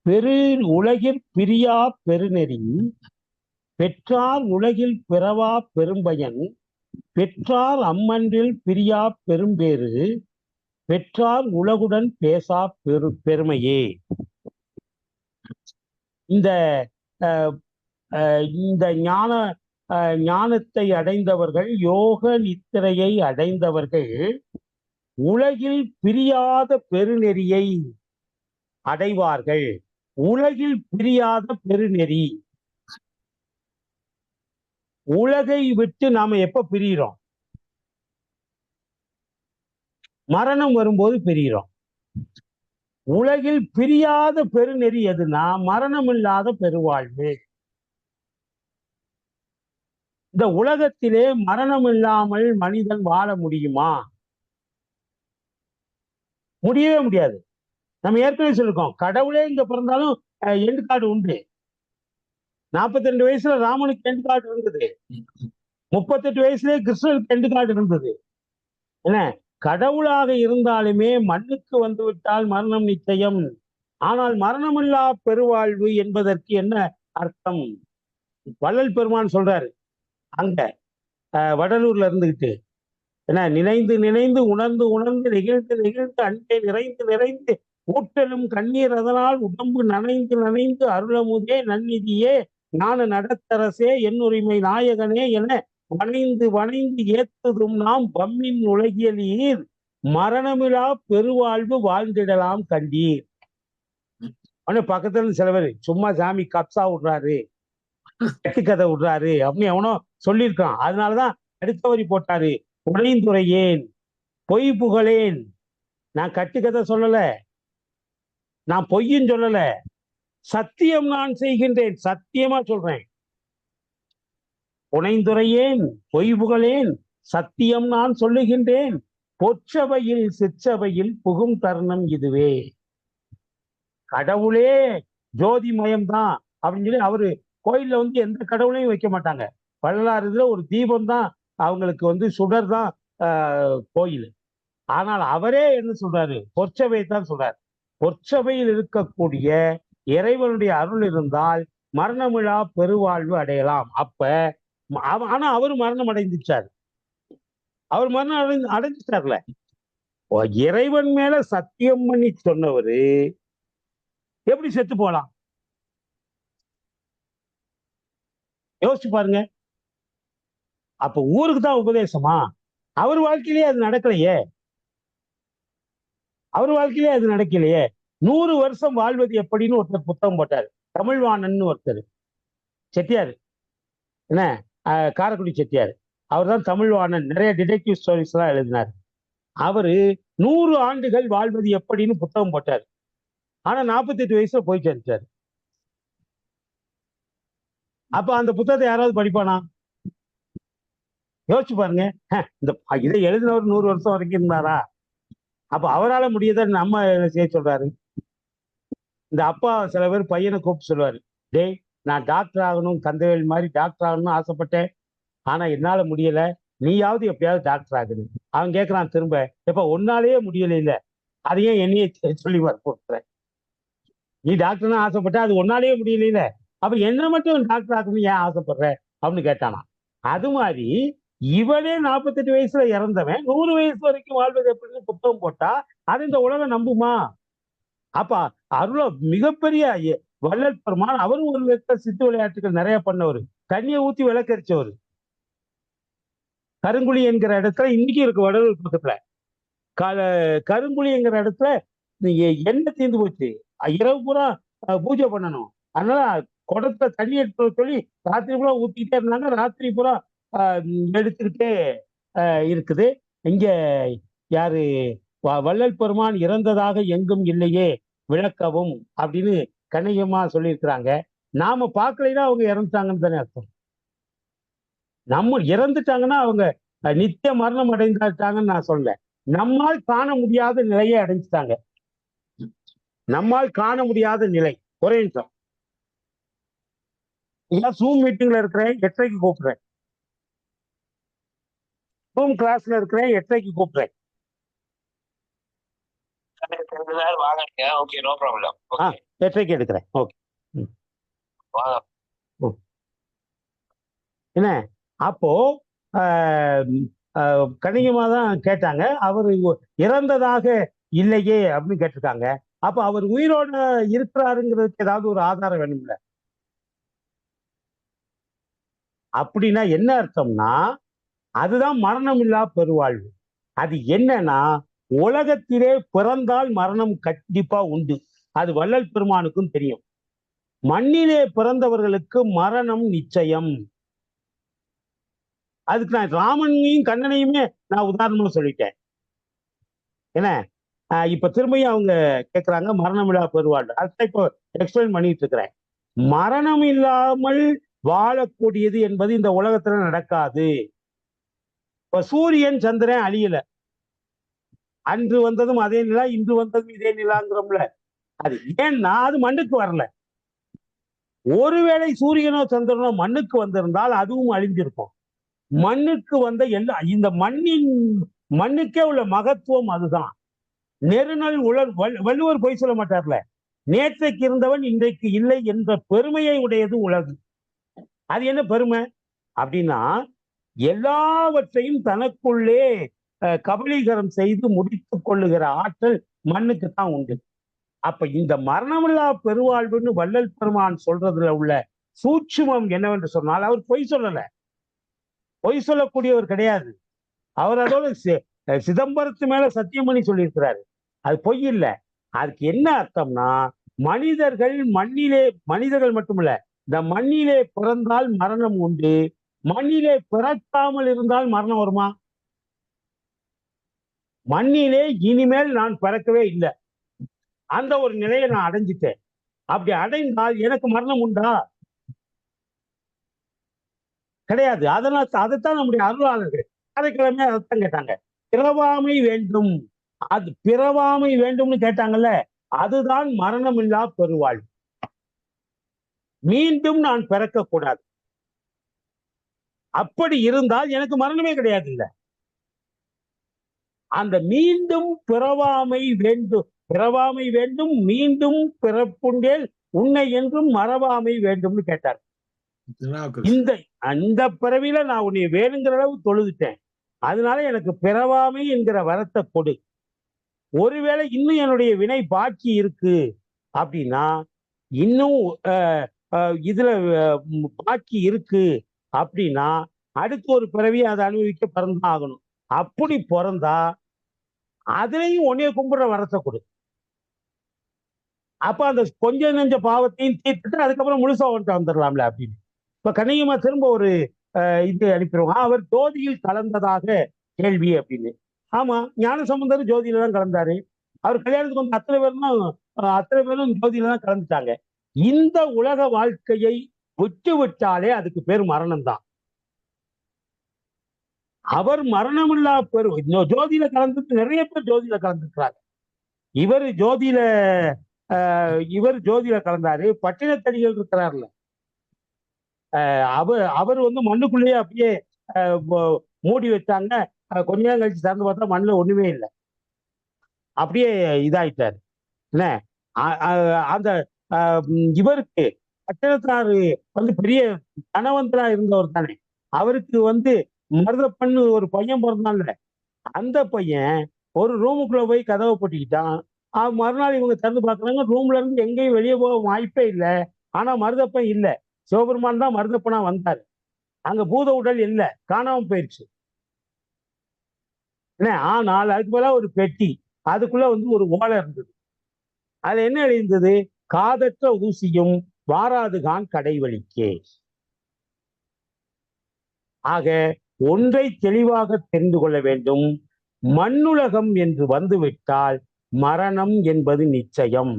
பெரு உலகில் பிரியா பெருநெறி, பெற்றார் உலகில் பிறவா பெரும்பயன், பெற்றார் அம்மன்றில் பிரியா பெரும்பேறு, பெற்றார் உலகுடன் பேசா பெருமையே. இந்த ஞானத்தை அடைந்தவர்கள், யோக நித்திரையை அடைந்தவர்கள் உலகில் பிரியாத பெருநெறியை அடைவார்கள். உலகில் பிரியாத பெருநெறி. உலகை விட்டு நாம எப்ப பிரிகிறோம்? மரணம் வரும்போது பிரிகிறோம். உலகில் பிரியாத பெருநெறி எதுனா மரணம் இல்லாத பெருவாழ்வு. இந்த உலகத்திலே மரணம் இல்லாமல் மனிதன் வாழ முடியுமா? முடியவே முடியாது. நம்ம ஏற்கனவே சொல்லிருக்கோம், கடவுளே இங்க பிறந்தாலும் எண்டு கார்டு உண்டு. 42 வயசுல ராமனுக்கு எண்டு கார்டு இருந்தது, 38 வயசுலயே கிருஷ்ணனுக்கு எண்டு கார்டு இருந்தது. என்ன, கடவுளாக இருந்தாலுமே மண்ணுக்கு வந்து விட்டால் மரணம் நிச்சயம். ஆனால் மரணமில்லா பெருவாழ்வு என்பதற்கு என்ன அர்த்தம்? வள்ளல் பெருமான் சொல்றாரு அங்க வடலூர்ல இருந்துகிட்டு, என்ன, நினைந்து நினைந்து உணர்ந்து உணர்ந்து நெகிழ்ந்து நெகிழ்ந்து அன்பே நிறைந்து நிறைந்து ஊட்டலும் கண்ணீர் அதனால் உடம்பு நனைந்து நனைந்து அருளமுதே நன்னிதியே ஞான நடத்தரசே என்னுரிமை நாயகனே என வணைந்து வணைந்து ஏத்துதும் நாம் பம்மின் உலகியலீர் மரணமிலா பெருவாழ்வு வாழ்ந்திடலாம் கண்டீர். அவனே பக்கத்துல சில பேர் சும்மா சாமி கப்சா விடுறாரு, கதை விடுறாரு அப்படின்னு எவனோ சொல்லியிருக்கான். அதனாலதான் அடுத்த வரி போட்டாரு, உடைந்துரையேன் பொய் புகழேன். நான் கட்டுக்கதை சொல்லல, நான் பொய்யும் சொல்லல, சத்தியம் நான் செய்கின்றேன், சத்தியமா சொல்றேன். புனைந்துரையேன் பொய் புகழேன் சத்தியம் நான் சொல்லுகின்றேன், பொற்சபையில் சிற்சபையில் புகும் தருணம் இதுவே. கடவுளே ஜோதிமயம்தான் அப்படின்னு சொல்லி அவரு கோயில்ல எந்த கடவுளையும் வைக்க மாட்டாங்க. வள்ளலார் இதுல ஒரு தீபம் தான் அவங்களுக்கு சுடர் தான் கோயில். ஆனால் அவரே என்ன சொல்றாரு? பொற்சபை தான் சொல்றாரு. பொற்சபையில் இருக்கக்கூடிய இறைவனுடைய அருள் இருந்தால் மரணமிழா பெருவாழ்வு அடையலாம். அப்ப ஆனா அவரு மரணம் அடைந்துச்சார். அவர் மரணம் அடைஞ்சிட்டார்ல. இறைவன் மேல சத்தியம் பண்ணி சொன்னவரு எப்படி செத்து போலாம்? யோசிச்சு பாருங்க. அப்ப ஊருக்கு தான் உபதேசமா? அவர் வாழ்க்கையிலேயே அது நடக்கலையே. அவர் வாழ்க்கையிலே அது நடக்கலையே. 100 வருஷம் வாழ்வது எப்படின்னு ஒருத்தர் புத்தகம் போட்டாரு, தமிழ்வாணன் ஒருத்தர், செட்டியார், என்ன, காரைக்குடி செட்டியார். அவர் தான் தமிழ்வாணன். நிறைய டிடெக்டிவ் ஸ்டோரிஸ் எல்லாம் எழுதினார். அவரு 100 ஆண்டுகள் வாழ்வது எப்படின்னு புத்தகம் போட்டார். ஆனா 48 வயசுல போய் சேர்ந்தார். அப்ப அந்த புத்தகத்தை யாராவது படிப்பானா? யோசிச்சு பாருங்க. இதை எழுதினவர் 100 வருஷம் வரைக்கும் இருந்தாரா? அப்ப அவரால முடியதை நம்ம செய்ய சொல்றாரு. இந்த அப்பா சில பேர் பையனை கூப்பிட்டு சொல்லுவாரு, டேய் நான் டாக்டர் ஆகணும், கந்தவேல் மாதிரி டாக்டர் ஆகணும்னு ஆசைப்பட்டேன், ஆனா என்னால முடியல, நீயாவது எப்பயாவது டாக்டர் ஆகுது. அவன் கேட்கறான் திரும்ப, எப்ப ஒன்னாலேயே முடியல, இல்ல அதையே என்னையே சொல்லி வற்புறுத்துறேன். நீ டாக்டர்னு ஆசைப்பட்ட, அது ஒன்னாலேயே முடியல, அப்ப என்ன மட்டும் டாக்டர் ஆகணும்னு ஏன் ஆசைப்படுற அப்படின்னு கேட்டானா. அது மாதிரி இவனே 48 வயசுல இறந்தவன் 100 வயசு வரைக்கும் வாழ்வது எப்படின்னு புத்தகம் போட்டா அது இந்த உலகம் நம்புமா? அப்ப அருள மிகப்பெரிய வள்ளல் பெருமான், அவரும் ஒரு விதத்துல சித்து விளையாட்டுகள் நிறைய பண்ணவர், தண்ணியை ஊத்தி விளக்கரிச்சவர். கருங்குழி என்கிற இடத்துல இன்னைக்கு இருக்கு வடலூர் பக்கத்துல. கருங்குழி என்கிற இடத்துல எண்ணெய் தீர்ந்து போச்சு, இரவு பூரா பூஜை பண்ணணும், அதனால குடத்துல தண்ணி எடுத்து சொல்லி ராத்திரி பூரா ஊத்திக்கிட்டே இருந்தாங்க. ராத்திரி பூரா எடுத்துக்கிட்டே இருக்குது. இங்க யாரு வள்ளல் பெருமான் இறந்ததாக எங்கும் இல்லையே விளக்கவும் அப்படின்னு கணிகமா சொல்லியிருக்கிறாங்க. நாம பார்க்கலைன்னா அவங்க இறந்துட்டாங்கன்னு தானே அர்த்தம். நம்ம இறந்துட்டாங்கன்னா அவங்க நித்திய மரணம் அடைந்தாட்டாங்கன்னு நான் சொல்ல, நம்மால் காண முடியாத நிலையை அடைஞ்சிட்டாங்க. நம்மால் காண முடியாத நிலை. ஒரே நிமிஷம், ஜூம் மீட்டிங்ல இருக்கிறேன், 8:30க்கு கூப்பிடுறேன். ஜூம் கிளாஸ்ல இருக்கிறேன், 8:30க்கு கூப்பிடுறேன். Okay, no problem. 8:30க்கு எடுக்கிறேன். ஓகே. என்ன அப்போ கணிகமா தான் கேட்டாங்க, அவர் இறந்ததாக இல்லையே அப்படின்னு கேட்டிருக்காங்க. அப்ப அவர் உயிரோட இருக்கிறாருங்கிறதுக்கு ஏதாவது ஒரு ஆதாரம் வேணும்ல. அப்படின்னா என்ன அர்த்தம்னா, அதுதான் மரணம் இல்லா பெருவாழ்வு. அது என்னன்னா, உலகத்திலே பிறந்தால் மரணம் கண்டிப்பா உண்டு, அது வள்ளல் பெருமானுக்கும் தெரியும். மண்ணிலே பிறந்தவர்களுக்கு மரணம் நிச்சயம். அதுக்கு நான் ராமனையும் கண்ணனையுமே நான் உதாரணமா சொல்லிட்டேன். என்ன இப்ப திரும்பியும் அவங்க கேட்கிறாங்க மரணம் இல்லா பெருவாழ்வு, அதுதான் இப்போ எக்ஸ்பிளைன் பண்ணிட்டு இருக்கிறேன். மரணம் இல்லாமல் வாழக்கூடியது என்பது இந்த உலகத்துல நடக்காது. இப்ப சூரியன் சந்திரன் அழியல, அன்று வந்ததும் அதே நிலா, இன்று வந்ததும் இதே நிலாங்கிறோம்ல. அது ஏன்னா அது மண்ணுக்கு வரல. ஒருவேளை சூரியனோ சந்திரனோ மண்ணுக்கு வந்திருந்தால் அதுவும் அழிஞ்சிருக்கும். மண்ணுக்கு வந்த எல்லா இந்த மண்ணுக்கே உள்ள மகத்துவம் அதுதான். நெருநல் வள்ளுவர் பொய் சொல்ல மாட்டார்ல, நேற்றைக்கு இருந்தவன் இன்றைக்கு இல்லை என்ற பெருமையை உடையது உலகு. அது என்ன பெருமை அப்படின்னா, எல்லாவற்றையும் தனக்குள்ளே கபலீகரம் செய்து முடித்துக் கொள்ளுகிற ஆற்றல் மண்ணுக்கு தான் உண்டு. அப்ப இந்த மரணமில்லா பெருவாழ்வுன்னு வள்ளல் பெருமான் சொல்றதுல உள்ள சூட்சுமம் என்னவென்று சொன்னால், அவர் பொய் சொல்லல, பொய் சொல்லக்கூடியவர் கிடையாது. அவர் அதோட சிதம்பரத்து மேல சத்தியம் பண்ணி சொல்லியிருக்கிறாரு, அது பொய் இல்லை. அதுக்கு என்ன அர்த்தம்னா, மனிதர்கள் மட்டுமல்ல, இந்த மண்ணிலே பிறந்தால் மரணம் உண்டு, மண்ணிலே பிறக்காமல் இருந்தால் மரணம் வருமா? மண்ணிலே இனிமேல் நான் பிறக்கவே இல்லை, அந்த ஒரு நிலையை நான் அடைஞ்சிட்டேன். அப்படி அடைந்தால் எனக்கு மரணம் உண்டா? கிடையாது. அதைத்தான் நம்முடைய அருளாளர்கள் அதைக்கிழமை அதைத்தான் கேட்டாங்க, பிறவாமை வேண்டும். அது பிறவாமை வேண்டும்னு கேட்டாங்கல்ல, அதுதான் மரணம் இல்லா பெருவாழ்வு. மீண்டும் நான் பிறக்க கூடாது. அப்படி இருந்தால் எனக்கு மரணமே கிடையாது. இல்ல, அந்த மீண்டும் பிறவாமை வேண்டும், மீண்டும் பிறப்புண்டேல் உன்னை என்றும் மறவாமை வேண்டும்னு கேட்டார். இந்த பிறவியில நான் உன்னை வேணுங்கிற அளவு தொழுதுட்டேன், அதனால எனக்கு பிறவாமை என்கிற வரத்தை கொடு. ஒருவேளை இன்னும் என்னுடைய வினை பாக்கி இருக்கு அப்படின்னா, இன்னும் இதுல பாக்கி இருக்கு அப்படின்னா, அடுத்த ஒரு பிறவியை அதை அனுபவிக்க பிறந்தான் ஆகணும். அப்படி பிறந்தா அதுலயும் உன்னைய கும்பிடுற வரத்தை கொடு. அப்ப அந்த கொஞ்சம் நெஞ்ச பாவத்தையும் தீர்த்துட்டு அதுக்கப்புறம் முழுசா வந்துட்டு வந்துடலாம்ல அப்படின்னு. இப்ப கண்ணியமா திரும்ப ஒரு இது அனுப்பிடுவாங்க, அவர் ஜோதியில் கலந்ததாக கேள்வி அப்படின்னு. ஆமா, ஞானசம்பந்தர் ஜோதியில தான் கலந்தாரு. அவர் கல்யாணத்துக்கு வந்து அத்தனை பேரும் ஜோதியில தான் கலந்துட்டாங்க. இந்த உலக வாழ்க்கையை விட்டு விட்டாலே அதுக்கு பேர் மரணம் தான். அவர் மரணமில்லா ஜோதியில கலந்துட்டு நிறைய பேர் ஜோதியில கலந்துக்கிறாங்க. இவர் ஜோதியில கலந்தாரு. பட்டினத்தடிகள் இருக்கிறார்ல, அவர் மண்ணுக்குள்ளேயே அப்படியே மூடி வச்சாங்க. கொஞ்ச நேரம் கழிச்சு திறந்து பார்த்தா மண்ணுல ஒண்ணுமே இல்லை, அப்படியே இதாயிட்டாரு. என்ன அந்த இவருக்கு பட்டினத்தாரு பெரிய கணவந்தரா இருந்தவர் தானே. அவருக்கு மருதப்பண்ணு ஒரு பையன் பிறந்தான்ல, அந்த பையன் ஒரு ரூமுக்குள்ள போய் கதவை போட்டிக்கிட்டான். மறுநாள் இவங்க திறந்து பார்க்கறாங்க, ரூம்ல இருந்து எங்கேயும் வெளியே போக வாய்ப்பே இல்லை. ஆனா மருதப்பன் இல்லை, சிவபெருமான் தான் மருதப்பனா வந்தாரு. அங்க பூத உடல் இல்லை, காணாம போயிடுச்சு. ஆனால் அதுக்கு மேல ஒரு பெட்டி, அதுக்குள்ள ஒரு ஓலை இருந்தது. அதுல என்ன எழுந்தது? காதற்ற ஊசியும் வாராதுகான் கடைவழிக்கே. ஆக ஒன்றை தெளிவாக தெரிந்து கொள்ள வேண்டும், மண்ணுலகம் என்று வந்துவிட்டால் மரணம் என்பது நிச்சயம்.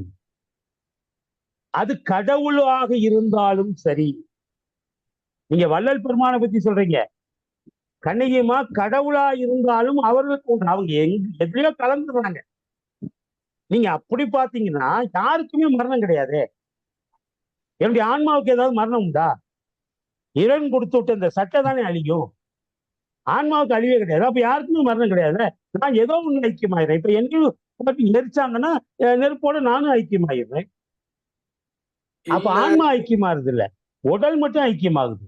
அது கடவுளாக இருந்தாலும் சரி. நீங்க வள்ளல் பெருமானை பத்தி சொல்றீங்க, கண்ணகியம்மா கடவுளா இருந்தாலும் அவர்களுக்கு அவங்க எதுலயோ கலந்துடுறாங்க. நீங்க அப்படி பாத்தீங்கன்னா யாருக்குமே மரணம் கிடையாது. என்னுடைய ஆன்மாவுக்கு ஏதாவது மரணம் உண்டா? இறைவன் கொடுத்து விட்ட இந்த சட்டை தானே அழியும், ஆன்மாவுக்கு அழிவே கிடையாது. அப்ப யாருக்குமே மரணம் கிடையாது. நான் ஏதோ ஒண்ணு ஐக்கியமாயிடுறேன். இப்ப என்னையும் எரிச்சாங்கன்னா நெருப்போட நானும் ஐக்கியமாயிடுறேன். அப்ப ஆன்மா ஐக்கியமாறுது இல்ல, உடல் மட்டும் ஐக்கியமாகுது.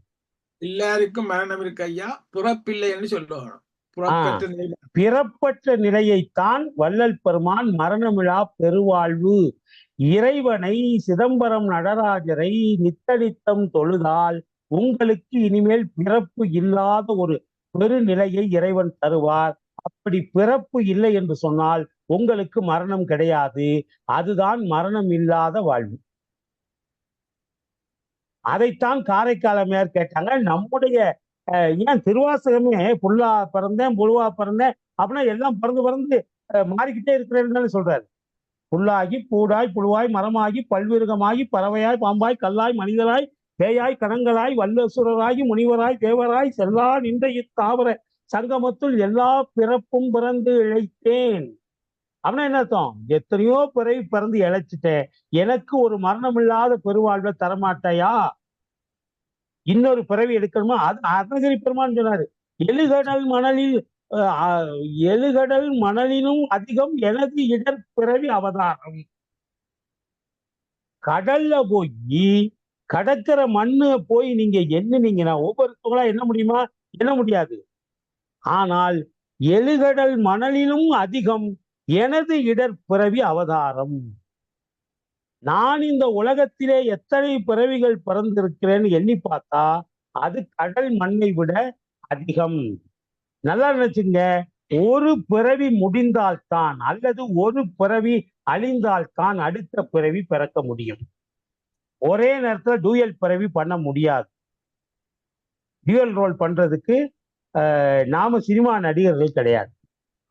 எல்லாருக்கும் மரணம் இருக்கு ஐயா, பிறப்பில்லைன்னு சொல்லுவாங்க. பிறப்பற்ற நிலையைத்தான் வள்ளல் பெருமான் மரணமிழா பெருவாழ்வு, இறைவனை சிதம்பரம் நடராஜரை நித்தனித்தம் தொழுதால் உங்களுக்கு இனிமேல் பிறப்பு இல்லாத ஒரு பெருநிலையை இறைவன் தருவார். அப்படி பிறப்பு இல்லை என்று சொன்னால் உங்களுக்கு மரணம் கிடையாது. அதுதான் மரணம் இல்லாத வாழ்வு. அதைத்தான் காரைக்காலமையார் கேட்டாங்க. நம்முடைய ஏன் திருவாசகமே புல்லா பிறந்தேன் புழுவா பிறந்தேன் அப்படின்னா எல்லாம் பறந்து மாறிக்கிட்டே இருக்கிறேன்னு சொல்றாரு. புல்லாகி பூடாய் புழுவாய் மரமாகி பல்விருகமாகி பறவையாய் பாம்பாய் கல்லாய் மனிதராய் பேயாய் கணங்களாய் வல்லசுரராகி முனிவராய் தேவராய் செல்லா நின்ற இத்தாவர சங்கமத்துள் எல்லா பிறப்பும் பிறந்து இழைத்தேன். அப்படின்னா என்ன அர்த்தம்? எத்தனையோ பிறவி பிறந்து இழைச்சிட்டேன், எனக்கு ஒரு மரணம் இல்லாத பெருவாழ்வை தரமாட்டாயா? இன்னொரு பிறவி எடுக்கணுமா? அது அருணகிரி பெருமான் சொன்னாரு, எழுகடல் மணலினும் அதிகம் எனது இடர் பிறவி அவதாரம். கடல்ல போய் கடற்கிற மண்ணு போய் நீங்க எண்ணுனீங்கன்னா ஒவ்வொருத்தவங்களா என்ன முடியுமா? என்ன முடியாது. ஆனால் எழுகடல் மணலிலும் அதிகம் எனது இடர் பிறவி அவதாரம். நான் இந்த உலகத்திலே எத்தனை பிறவிகள் பிறந்திருக்கிறேன்னு எண்ணி பார்த்தா அது கடல் மண்ணை விட அதிகம். நல்லா நினைச்சுங்க, ஒரு பிறவி முடிந்தால்தான் அல்லது ஒரு பிறவி அழிந்தால்தான் அடுத்த பிறவி பிறக்க முடியும். ஒரே நேரத்துல டூயல் பிறவி பண்ண முடியாது. டியூயல் ரோல் பண்றதுக்கு நாம சினிமா நடிகர்கள் கிடையாது.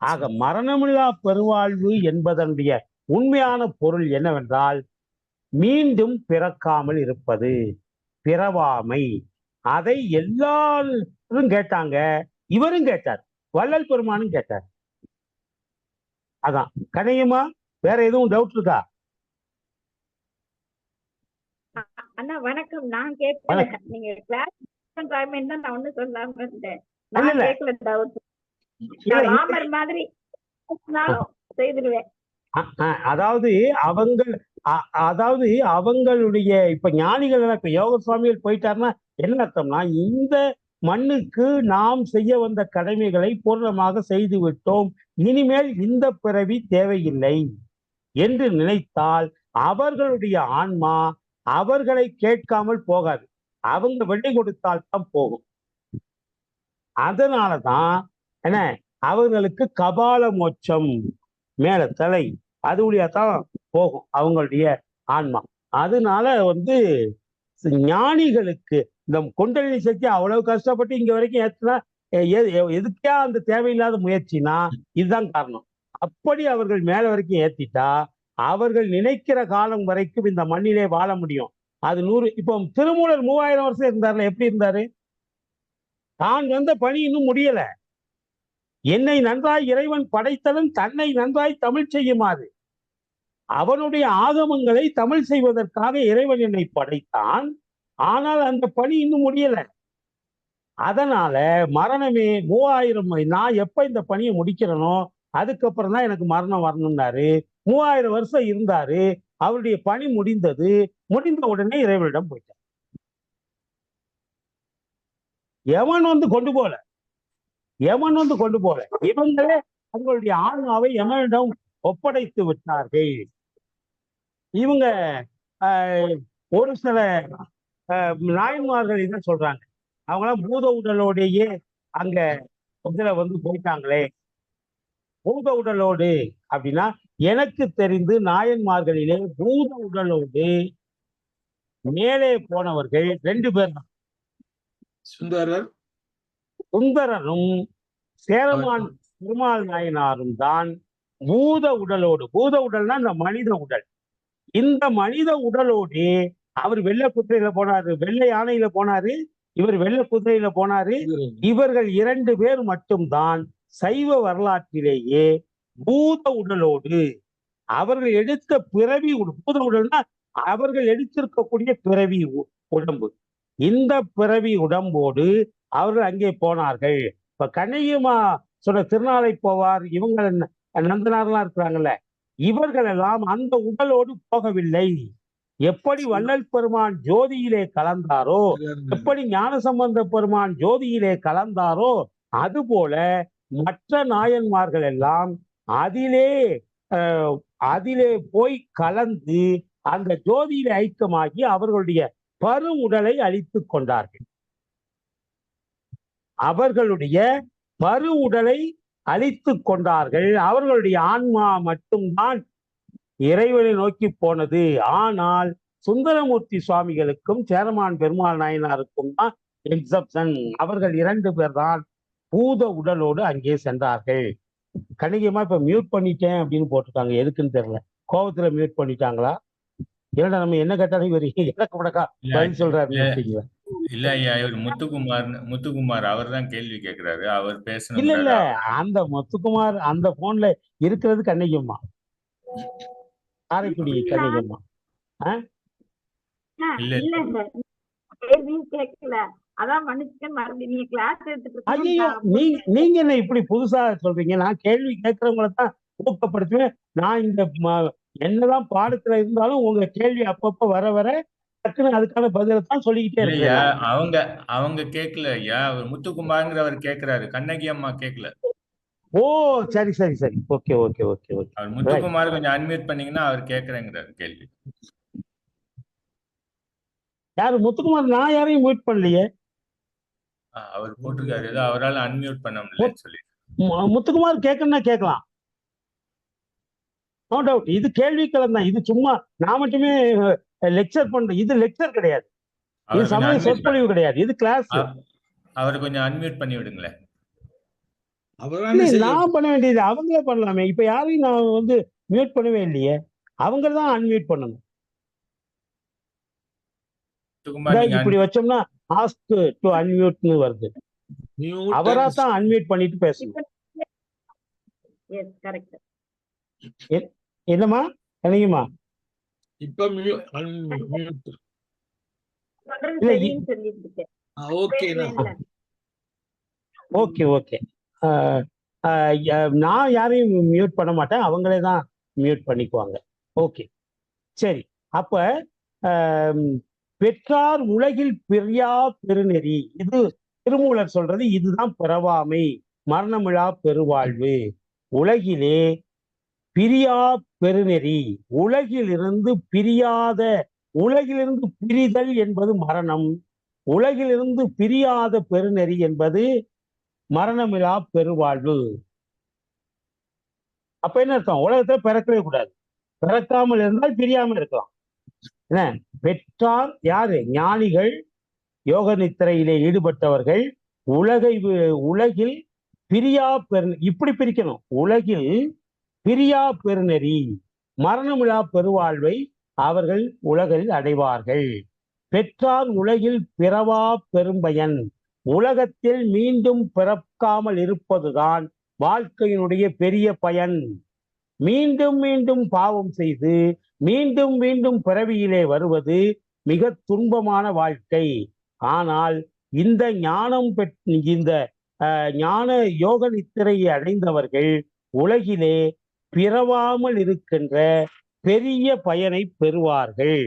ஆக மரணமில்லா பெருவாழ்வு என்பதனுடைய உண்மையான பொருள் என்னவென்றால் மீண்டும் பிறக்காமல் இருப்பது, பிறவாமை. அதை எல்லாரும் கேட்டாங்க, இவரும் கேட்டார், வள்ளல் பெருமானும் கேட்டார். அதான் கணையமா, வேற எதுவும் டவுட் இருக்கா? அண்ணா வணக்கம். நான் கேட்கல, நீங்க கிளாஸ் நான் ஒண்ணு சொல்லாம இருந்தேன். நான் கேட்கல டவுட். ராமர் மாதிரி செய்திருவேன். அதாவது அவங்களுடைய இப்ப ஞானிகள் இப்ப யோக சுவாமிகள் போயிட்டாருன்னா என்ன அர்த்தம்னா, இந்த மண்ணுக்கு நாம் செய்ய வந்த கடமைகளை பூர்ணமாக செய்து விட்டோம், இனிமேல் இந்த பிறவி தேவையில்லை என்று நினைத்தால் அவர்களுடைய ஆன்மா அவர்களை கேட்காமல் போகாது, அவங்க வெள்ளி கொடுத்தால் தான் போகும். அதனாலதான் என்ன, அவர்களுக்கு கபால மோட்சம், மேல தலை, அது வழியாத்தான் போகும் அவங்களுடைய ஆன்மா. அதனால ஞானிகளுக்கு இந்த குண்டலினி சக்தி அவ்வளவு கஷ்டப்பட்டு இங்க வரைக்கும் ஏற்றுனா எதுக்கே அந்த தேவையில்லாத முயற்சினா இதுதான் காரணம். அப்படி அவர்கள் மேல வரைக்கும் ஏத்திட்டா அவர்கள் நினைக்கிற காலம் வரைக்கும் இந்த மண்ணிலே வாழ முடியும். அது 100. இப்போ திருமூலர் 3000 வருஷம் இருந்தார்ல, எப்படி இருந்தாரு? தான் வந்த பணி இன்னும் முடியல, என்னை நன்றாய் இறைவன் படைத்தலும் தன்னை நன்றாய் தமிழ் செய்யுமாறு. அவனுடைய ஆகமங்களை தமிழ் செய்வதற்காக இறைவன் என்னை படைத்தான். ஆனால் அந்த பணி இன்னும் முடியல. அதனால மரணமே 3000 நான் எப்ப இந்த பணியை முடிக்கிறனோ அதுக்கப்புறம் தான் எனக்கு மரணம் வரணும்னாரு. 3000 வருஷம் இருந்தாரு. அவருடைய பணி முடிந்தது. முடிந்த உடனே இறைவனிடம் போயிட்டார். எவன் வந்து கொண்டு போல, எவன் வந்து கொண்டு போல. இவங்களே அவங்களுடைய ஆன்மாவை எவனிடம் ஒப்படைத்து விட்டார்கள். இவங்க ஒரு சில நாயன்மார்கள் என்ன சொல்றாங்க, அவங்களாம் பூத உடலோடையே அங்க இதுல வந்து போயிட்டாங்களே. பூத உடலோடு அப்படின்னா எனக்கு தெரிந்து நாயன்மார்களிலே பூத உடலோடு மேலே போனவர்கள் 2 பேர் தான். சுந்தரரும் சேரமான் பெருமாள் நாயனாரும் தான் பூத உடலோடு. பூத உடல்னா இந்த மனித உடல். இந்த மனித உடலோடு அவர் வெள்ளை குதிரையில போனாரு, வெள்ளை யானையில போனாரு, இவர் வெள்ளை குதிரையில போனாரு. இவர்கள் 2 பேர் மட்டும்தான் சைவ வரலாற்றிலேயே பூத உடலோடு அவர்கள் எடுத்த பிறவி. பூத உடல்னா அவர்கள் எடுத்திருக்கக்கூடிய பிறவி உடம்பு. இந்த பிறவி உடம்போடு அவர்கள் அங்கே போனார்கள். இப்ப கண்ணையம்மா சொன்ன திருநாளை போவார், இவங்க நந்தனார்லாம் இருக்கிறாங்கல்ல, இவர்கள் எல்லாம் அந்த உடலோடு போகவில்லை. எப்படி வள்ளல் பெருமான் ஜோதியிலே கலந்தாரோ, எப்படி ஞானசம்பந்த பெருமான் ஜோதியிலே கலந்தாரோ, அதுபோல மற்ற நாயன்மார்கள் எல்லாம் அதிலே போய் கலந்து அந்த ஜோதியிலே ஐக்கியமாகி அவர்களுடைய பரு உடலை அழித்துக் கொண்டார்கள். அவர்களுடைய பரு உடலை அழித்துக் கொண்டார்கள். அவர்களுடைய ஆன்மா மட்டும்தான் இறைவனை நோக்கி போனது. ஆனால் சுந்தரமூர்த்தி சுவாமிகளுக்கும் சேரமான் பெருமாள் நாயனாருக்கும் தான் எக்ஸப்ஷன். அவர்கள் 2 பேர் தான் பூத உடலோடு அங்கே சென்றார்கள். கணிகமா இப்ப மியூட் பண்ணிட்டேன் அப்படின்னு போட்டிருக்காங்க. எதுக்குன்னு தெரியல. கோபத்துல மியூட் பண்ணிட்டாங்களா? ஏன்னா நம்ம என்ன கேட்டாலும் இவர் எனக்கு முடக்கா பதில் சொல்றாரு. இல்ல ஐயா, இவர் முத்துக்குமார் அவர் தான் கேள்வி கேட்கிறாரு. அவர் பேசணும். இல்ல இல்ல, அந்த முத்துக்குமார் அந்த போன்ல இருக்கிறது கண்ணிகம்மா, காரைக்குடி கண்ணிகம்மா. நீங்க என்ன இப்படி புதுசா சொல்றீங்க? நான் கேள்வி கேட்கறவங்களை தான் ஊக்கப்படுத்துவேன். நான் இந்த என்னதான் பாடத்துல இருந்தாலும் உங்க கேள்வி அப்பப்ப வர வர டக்குன்னு அதுக்கான பதில தான் சொல்லிக்கிட்டே இருக்கேன். அவங்க கேட்கல ஐயா, அவர் முத்துக்குமார்ங்கிறவர் கேட்கிறாரு, கண்ணகி அம்மா கேட்கல. ஓ சரி சரி சரி, ஓகே ஓகே ஓகே ஓகே. அவர் முத்துக்குமார் கொஞ்சம் அன்மியூட் பண்ணீங்கன்னா அவர் கேட்கறேங்கிறாரு கேள்வி. யாரு முத்துக்குமார்? நான் யாரையும் மியூட் பண்ணலையே. அவர் போட்டிருக்காரு, ஏதோ அவரால் அன்மியூட் பண்ண முடியலன்னு சொல்லி. முத்துக்குமார் கேட்கணும்னா கேட்கலாம், நோ டவுட். இது கேள்விக்களம் தான். இது சும்மா நான் மட்டுமே லெக்சர் பண்றேன். இது லெக்சர் கிடையாது, இது சமய சொற்பொழிவு கிடையாது, இது கிளாஸ். அவரை கொஞ்சம் அன்மியூட் பண்ணி விடுங்களேன். நான் பண்ண வேண்டியது அவங்களே பண்ணலாமே. இப்ப யாரையும் நான் வந்து மியூட் பண்ணவே இல்லையே, அவங்க தான் அன்மியூட் பண்ணணும். இப்படி வச்சோம்னா ஆஸ்க் டு அன்மியூட்னு வருது. அவரா தான் அன்மியூட் பண்ணிட்டு பேசணும். என்னமா கணிகமா? இப்ப ஓகே ஓகே. நான் யாரையும் மியூட் பண்ண மாட்டேன், அவங்களே தான் மியூட் பண்ணிக்குவாங்க. ஓகே சரி. அப்ப பெற்றார் உலகில் பிரியா பெருநெறி, இது திருமூலர் சொல்றது. இதுதான் பிறவாமை, மரணமிழா பெருவாழ்வு. உலகிலே பிரியா பெருநெறி, உலகிலிருந்து பிரியாத, உலகிலிருந்து பிரிதல் என்பது மரணம், உலகிலிருந்து பிரியாத பெருநெறி என்பது மரணமிழா பெருவாழ்வு. அப்ப என்ன அர்த்தம்? உலகத்துல பிறக்கவே கூடாது, பிறக்காமல் இருந்தால் பிரியாமல் இருக்கலாம். என்ன பெற்றார்? யாரு? ஞானிகள், யோக நித்திரையிலே ஈடுபட்டவர்கள். உலகில் பிரியா இப்படி பிரிக்கணும். உலகில் பிரியா பெருநெறி, மரணமிழா பெருவாழ்வை அவர்கள் உலகில் அடைவார்கள். பெற்றார் உலகில் பிறவா பெரும்பயன், உலகத்தில் மீண்டும் பிறக்காமல் இருப்பதுதான் வாழ்க்கையினுடைய பெரிய பயன். மீண்டும் மீண்டும் பாவம் செய்து மீண்டும் மீண்டும் பிறவியிலே வருவது மிக துன்பமான வாழ்க்கை. ஆனால் இந்த ஞானம் இந்த ஞான யோக நித்திரையை அடைந்தவர்கள் உலகிலே பிறவாமல் இருக்கின்ற பெரிய பயனை பெறுவார்கள்.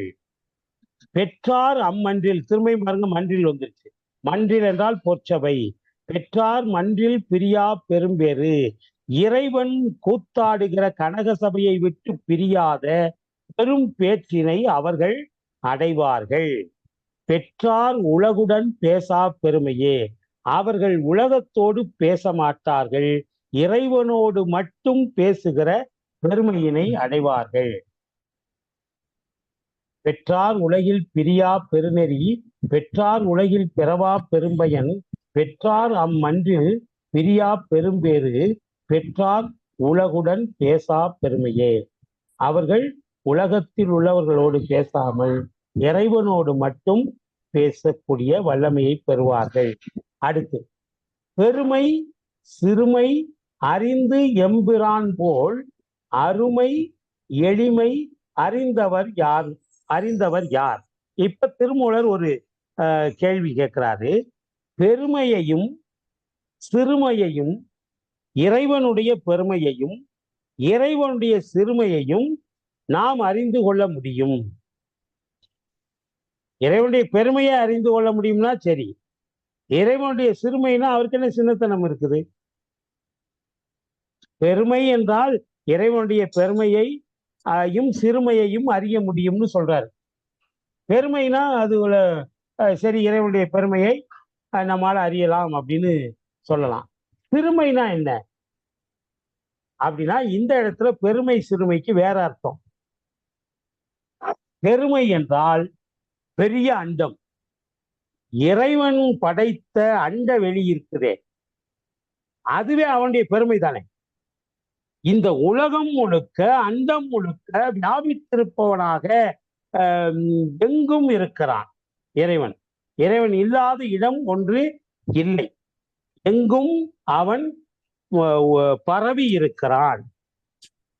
பெற்றார் அம்மன்றில், திரும்ப பாருங்க, மன்றில் வந்துருச்சு. மன்றில் என்றால் பொற்சபை. பெற்றார் மன்றில் பிரியா பெரும்பேறு. இறைவன் கூத்தாடுகிற கனக சபையை விட்டு பிரியாத பெரும் பேற்றினை அவர்கள் அடைவார்கள். பெற்றார் உலகுடன் பேசா பெருமையே. அவர்கள் உலகத்தோடு பேச மாட்டார்கள், இறைவனோடு மட்டும் பேசுகிற பெருமையினை அடைவார்கள். பெற்றார் உலகில் பிரியா பெருநெறி, பெற்றார் உலகில் பிறவா பெரும்பயன், பெற்றார் அம்மன்றில் பிரியா பெரும்பேறு, பெற்றார் உலகுடன் பேசா பெருமையே. அவர்கள் உலகத்தில் உள்ளவர்களோடு பேசாமல் இறைவனோடு மட்டும் பேசக்கூடிய வல்லமையை பெறுவார்கள். அடுத்து, பெருமை சிறுமை அறிந்து எம்பிரான் போல் அருமை எளிமை அறிந்தவர் யார்? அறிந்தவர் யார்? இப்ப திருமூலர் ஒரு கேள்வி கேட்கிறாரு. பெருமையையும் சிறுமையையும், இறைவனுடைய பெருமையையும் இறைவனுடைய சிறுமையையும் நாம் அறிந்து கொள்ள முடியும். இறைவனுடைய பெருமையை அறிந்து கொள்ள முடியும்னா சரி, இறைவனுடைய சிறுமைனா அவருக்கு என்ன சின்னத்தனம் இருக்குது? பெருமை என்றால் இறைவனுடைய பெருமையை சிறுமையையும் அறிய முடியும்னு சொல்றாரு. பெருமைனா அது சரி, இறைவனுடைய பெருமையை நம்மால அறியலாம் அப்படின்னு சொல்லலாம். சிறுமைனா என்ன அப்படின்னா, இந்த இடத்துல பெருமை சிறுமைக்கு வேற அர்த்தம். பெருமை என்றால் பெரிய அண்டம், இறைவன் படைத்த அண்ட வெளி இருக்குதே, அதுவே அவனுடைய பெருமை தானே. இந்த உலகம் முழுக்க அண்டம் முழுக்க வியாபித்திருப்பவனாக எங்கும் இருக்கிறான் இறைவன். இறைவன் இல்லாத இடம் ஒன்று இல்லை, எங்கும் அவன் பரவி இருக்கிறான்.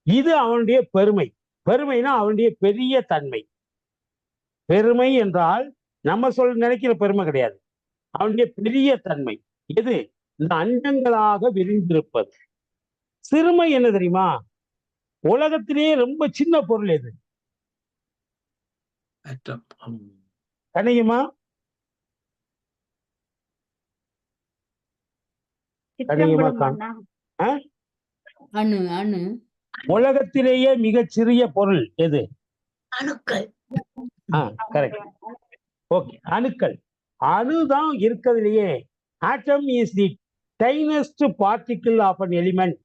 இது அவனுடைய பெருமை. பெருமைனா அவனுடைய பெரிய தன்மை. பெருமை என்றால் நம்ம நினைக்கிற பெருமை கிடையாது, அவனுடைய பெரிய தன்மை. எது? இந்த அண்டங்களாக விரிந்திருப்பது. சிறுமை என்ன தெரியுமா? உலகத்திலேயே ரொம்ப சின்ன பொருள் எது? கணியுமா? உலகத்திலேயே மிகச் சிறிய பொருள் எது? அணுக்கள். கரெக்ட். ஓகே, அணுக்கள். அணுதான் இருக்கிறதுலயே. Atom is the tiniest particle of an element.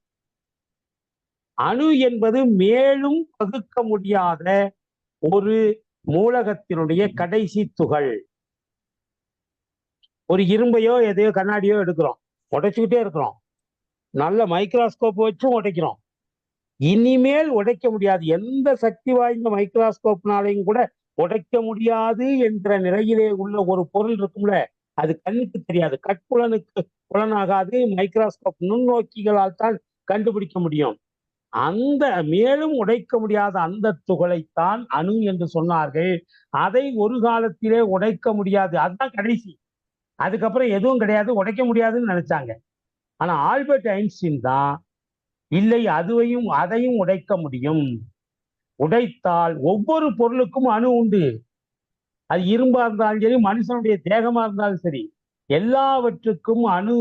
அணு என்பது மேலும் பகுக்க முடியாத ஒரு மூலகத்தினுடைய கடைசி துகள். ஒரு இரும்பையோ எதையோ கண்ணாடியோ எடுக்கிறோம், உடைச்சுக்கிட்டே இருக்கிறோம், நல்ல மைக்ரோஸ்கோப் வச்சும் உடைக்கிறோம். இனிமேல் உடைக்க முடியாது, எந்த சக்தி வாய்ந்த மைக்ரோஸ்கோப்னாலையும் கூட உடைக்க முடியாது என்ற நிலையிலே உள்ள ஒரு பொருள் இருக்கும்ல, அது கண்ணுக்கு தெரியாது, கட்புலனுக்கு புலனாகாது, மைக்ரோஸ்கோப் நுண்ணோக்கிகளால் தான் கண்டுபிடிக்க முடியும். அந்த மேலும் உடைக்க முடியாத அந்த துகளைத்தான் அணு என்று சொன்னார்கள். அதை ஒரு காலத்திலே உடைக்க முடியாது, அதுதான் கடைசி. அதுக்கப்புறம் எதுவும் கிடையாது, உடைக்க முடியாதுன்னு நினைச்சாங்க. ஆனா ஆல்பர்ட் ஐன்ஸ்டீன் தான் இல்லை, அதையும் உடைக்க முடியும். உடைத்தால் ஒவ்வொரு பொருளுக்கும் அணு உண்டு. அது இரும்பா இருந்தாலும் சரி, மனுஷனுடைய தேகமா இருந்தாலும் சரி, எல்லாவற்றுக்கும் அணு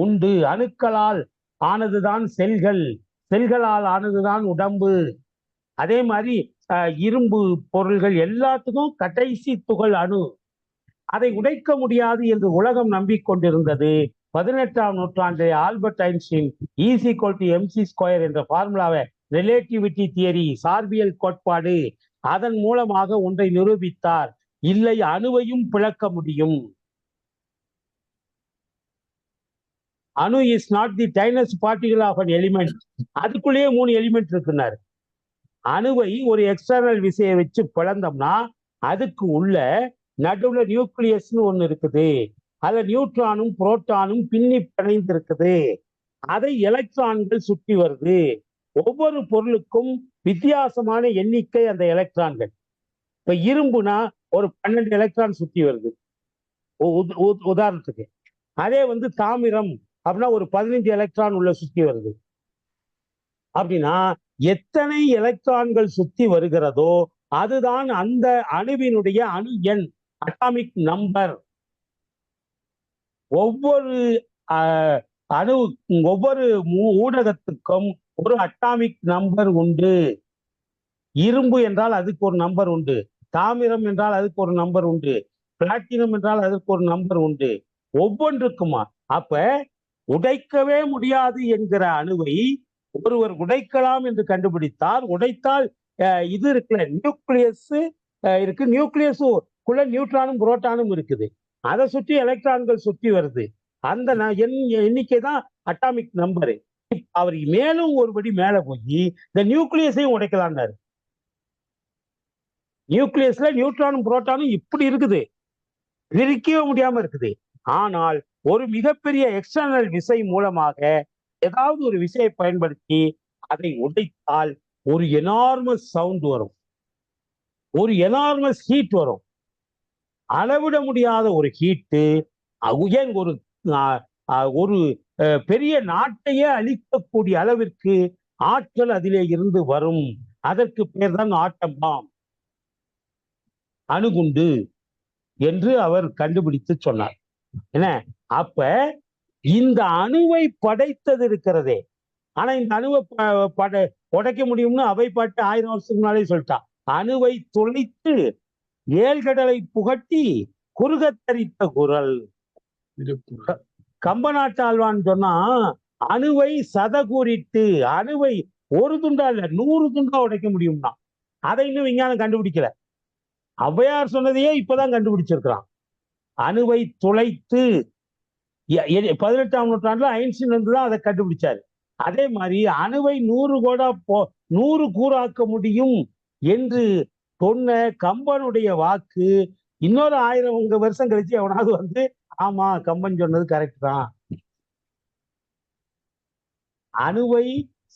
உண்டு. அணுக்களால் ஆனதுதான் செல்கள், செல்களால் ஆனதுதான் உடம்பு. அதே மாதிரி இரும்பு பொருள்கள் எல்லாத்துக்கும் கடைசி துகள் அணு. அதை உடைக்க முடியாது என்று உலகம் நம்பிக்கொண்டிருந்தது. 18ஆம் நூற்றாண்டு ஆல்பர்ட் ஐன்ஸ்டீன் E=mc² என்ற ஃபார்முலாவை, ரிலேட்டிவிட்டி தியரி, சார்பியல் கோட்பாடு, அதன் மூலமாக ஒன்றை நிரூபித்தார். இல்லை, அணுவையும் பிளக்க முடியும். அணு is not the tiniest particle of an element. அதுக்குள்ளேயே 3 எலிமெண்ட் இருக்குன்னாரு. அணுவை ஒரு எக்ஸ்டர்னல் விசையை வச்சு பிளந்தோம்னா அதுக்கு உள்ள நடுவுல நியூக்ளியஸ்னு ஒண்ணு இருக்குது, அதுல நியூட்ரானும் புரோட்டானும் பின்னி பிணைந்து இருக்குது. அதை எலக்ட்ரான்கள் சுற்றி வருது. ஒவ்வொரு பொருளுக்கும் வித்தியாசமான எண்ணிக்கை அந்த எலக்ட்ரான்கள். இப்ப இரும்புனா ஒரு 12 எலக்ட்ரான் சுற்றி வருது உதாரணத்துக்கு. அதே தாமிரம் அப்படின்னா ஒரு 15 எலக்ட்ரான் உள்ள சுற்றி வருது. அப்படின்னா எத்தனை எலக்ட்ரான்கள் சுத்தி வருகிறதோ அதுதான் அந்த அணுவினுடைய அணு எண், அட்டாமிக் நம்பர். ஒவ்வொரு ஒவ்வொரு ஊடகத்துக்கும் ஒரு அட்டாமிக் நம்பர் உண்டு. இரும்பு என்றால் அதுக்கு ஒரு நம்பர் உண்டு, தாமிரம் என்றால் அதுக்கு ஒரு நம்பர் உண்டு, பிளாட்டினம் என்றால் அதுக்கு ஒரு நம்பர் உண்டு. ஒவ்வொன்றுக்குமா. அப்ப உடைக்கவே முடியாது என்கிற அணுவை ஒருவர் உடைக்கலாம் என்று கண்டுபிடித்தார். உடைத்தால் இது இருக்குல்ல, நியூக்ளியஸ் இருக்கு, நியூக்ளியஸுக்குள்ள நியூட்ரானும் புரோட்டானும் இருக்குது. அதை சுற்றி எலக்ட்ரான்கள் சுற்றி வருது. அந்த எண்ணிக்கை தான் அட்டாமிக் நம்பரு. அவர் மேலும் ஒருபடி மேல போய் இந்த நியூக்ளியஸையும் உடைக்கலான்னாரு. நியூக்ளியஸ்ல நியூட்ரானும் புரோட்டானும் இப்படி இருக்குது, பிரிக்கவே முடியாம இருக்குது. ஆனால் ஒரு மிகப்பெரிய எக்ஸ்டர்னல் விசை மூலமாக ஏதாவது ஒரு விசையை பயன்படுத்தி அதை உடைத்தால் ஒரு எனார்மஸ் சவுண்ட் வரும், ஒரு எனார்மஸ் ஹீட் வரும். அளவிட முடியாத ஒரு ஹீட்டு, ஏன் ஒரு பெரிய நாட்டையே அழிக்கக்கூடிய அளவிற்கு ஆற்றல் அதிலே இருந்து வரும். அதற்கு பேர் தான் ஆட்டம் பாம், அணுகுண்டு என்று அவர் கண்டுபிடித்து சொன்னார். என்ன, அப்ப இந்த அணுவை படைத்தது இருக்கிறதே. ஆனா இந்த அணுவை உடைக்க முடியும்னு அவை பாட்டு 1000 வருஷத்துக்கு முன்னாலே சொல்லிட்டான். அணுவை துளைத்து ஏழ்கடலை புகட்டி குறுகத்தரித்த குரல். கம்பநாட்டாழ்வான் சொன்னா அணுவை சதகூறிட்டு, அணுவை ஒரு துண்டா இல்ல 100 துண்டா உடைக்க முடியும்னா. அதை இன்னும் விஞ்ஞானம் கண்டுபிடிக்கல. ஔவையார் சொன்னதையே இப்பதான் கண்டுபிடிச்சிருக்கிறான். அணுவை துளைத்து 18ஆம் நூற்றாண்டுல ஐன்ஸ்டீன் வந்துதான் அதை கண்டுபிடிச்சாரு. அதே மாதிரி அணுவை 100 கூறாக்க முடியும் என்று சொன்ன கம்பனுடைய வாக்கு இன்னொரு 1000 வருஷம் கழிச்சு எவனாவது ஆமா கம்பன் சொன்னது கரெக்ட் தான். அணுவை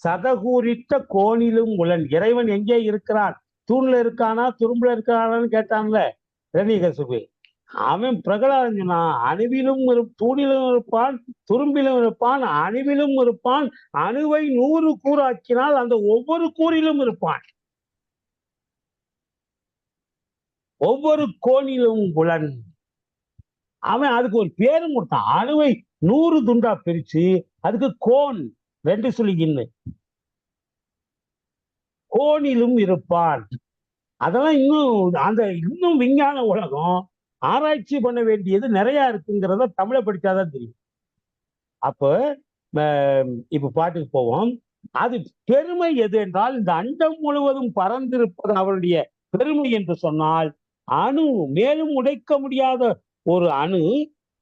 சதகூறிட்ட கோணிலும் உளன். இறைவன் எங்கே இருக்கிறான்? தூண்ல இருக்கானா துரும்புல இருக்கானான்னு கேட்டான்ல இரணியகசிபு. அவன் பிரகலாதன் சொன்னான், அணுவிலும் தூணிலும் இருப்பான், துரும்பிலும் இருப்பான், அணுவிலும் இருப்பான். அணுவை 100 கூறாக்கினால் அந்த ஒவ்வொரு கூறிலும் இருப்பான், ஒவ்வொரு கோணிலும் உளன். அவன் அதுக்கு ஒரு பேரும் கொடுத்தான். அணுவை 100 துண்டா பிரிச்சு அதுக்கு கோன் 2 சுழி இன்னு, கோணிலும் இருப்பான். அதெல்லாம் இன்னும் விஞ்ஞான உலகம் ஆராய்ச்சி பண்ண வேண்டியது நிறைய இருக்குங்கிறத தமிழை படிச்சாதான் தெரியும். அப்ப இப்ப பாட்டுக்கு போவோம். அது பெருமை எது என்றால், இந்த அண்டம் முழுவதும் பறந்திருப்பது அவருடைய பெருமை என்று சொன்னால், அணு மேலும் உடைக்க முடியாத ஒரு அணு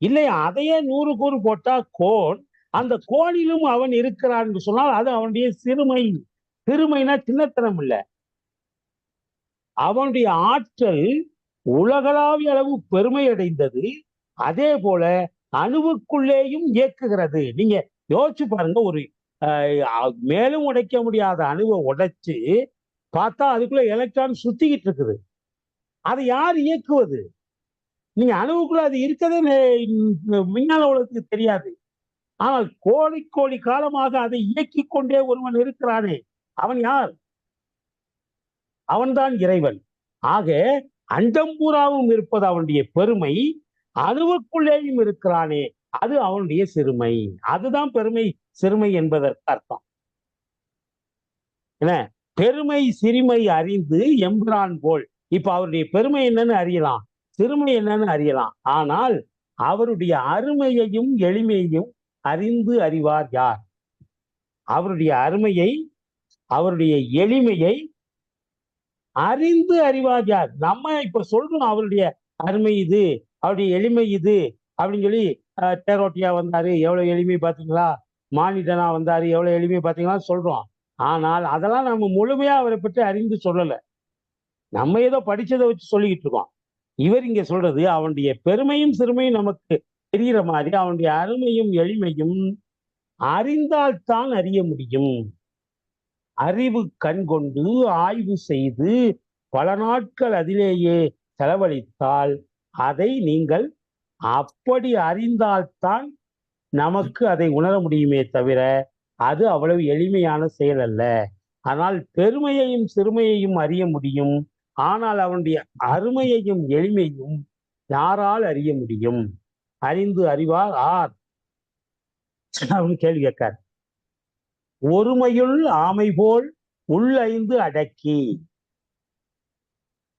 இல்லையா, அதையே 100 கூறு போட்டா கோன், அந்த கோணிலும் அவன் இருக்கிறான் என்று சொன்னால் அது அவனுடைய சிறுமை. சிறுமைனா சின்னத்தனம் இல்லை, அவனுடைய ஆற்றல் உலகளாவிய அளவு பெருமை அடைந்தது. அதே போல அணுவுக்குள்ளேயும் இயக்குகிறது. நீங்க யோசிச்சு பாருங்க, ஒரு மேலும் உடைக்க முடியாத அணுவை உடைச்சு பார்த்தா அதுக்குள்ள எலக்ட்ரான் சுத்திக்கிட்டு இருக்குது. அதை யார் இயக்குவது? நீங்க அணுவுக்குள்ள அது இருக்கதே விஞ்ஞான உலகத்துக்கு தெரியாது. ஆனால் கோடி காலமாக அதை இயக்கி கொண்டே ஒருவன் இருக்கிறானே, அவன் யார்? அவன்தான் இறைவன். ஆக அண்டம் பூராவும் இருப்பது அவனுடைய பெருமை, அணுவுக்குள்ளேயும் இருக்கிறானே அது அவனுடைய சிறுமை. அதுதான் பெருமை சிறுமை என்பதற்கு அர்த்தம். என்ன, பெருமை சிறுமை அறிந்து எம்பிரான் போல். இப்ப அவருடைய பெருமை என்னன்னு அறியலாம், சிறுமை என்னன்னு அறியலாம். ஆனால் அவருடைய அருமையையும் எளிமையையும் அறிந்து அறிவார் யார்? அவருடைய அருமையை அவருடைய எளிமையை அறிந்து அறிவார் யார்? நம்ம இப்ப சொல்றோம் அவருடைய அருமை இது, அவருடைய எளிமை இது அப்படின்னு சொல்லி, டேரோட்டியா வந்தாரு எவ்வளவு எளிமை பார்த்தீங்களா, மானிடனா வந்தாரு எவ்வளவு எளிமை பார்த்தீங்களா சொல்றோம். ஆனால் அதெல்லாம் நம்ம முழுமையா அவரை பற்றி அறிந்து சொல்லல, நம்ம ஏதோ படிச்சதை வச்சு சொல்லிக்கிட்டு இருக்கோம். இவர் இங்க சொல்றது அவனுடைய பெருமையும் சிறுமையும் நமக்கு தெரிகிற மாதிரி அவனுடைய அருமையும் எளிமையும் அறிந்தால்தான் அறிய முடியும். அறிவு கண் கொண்டு ஆய்வு செய்து பல நாட்கள் அதிலேயே செலவழித்தால் அதை நீங்கள் அப்படி அறிந்தால்தான் நமக்கு அதை உணர முடியுமே தவிர அது அவ்வளவு எளிமையான செயல் அல்ல. ஆனால் பெருமையையும் சிறுமையையும் அறிய முடியும். ஆனால் அவனுடைய அருமையையும் எளிமையும் யாரால் அறிய முடியும்? அறிந்து அறிவார் ஆர் அப்படின்னு கேள்வி கேட்கார். ஒருமையுள் ஆமை போல் உள்ளைந்து அடக்கி.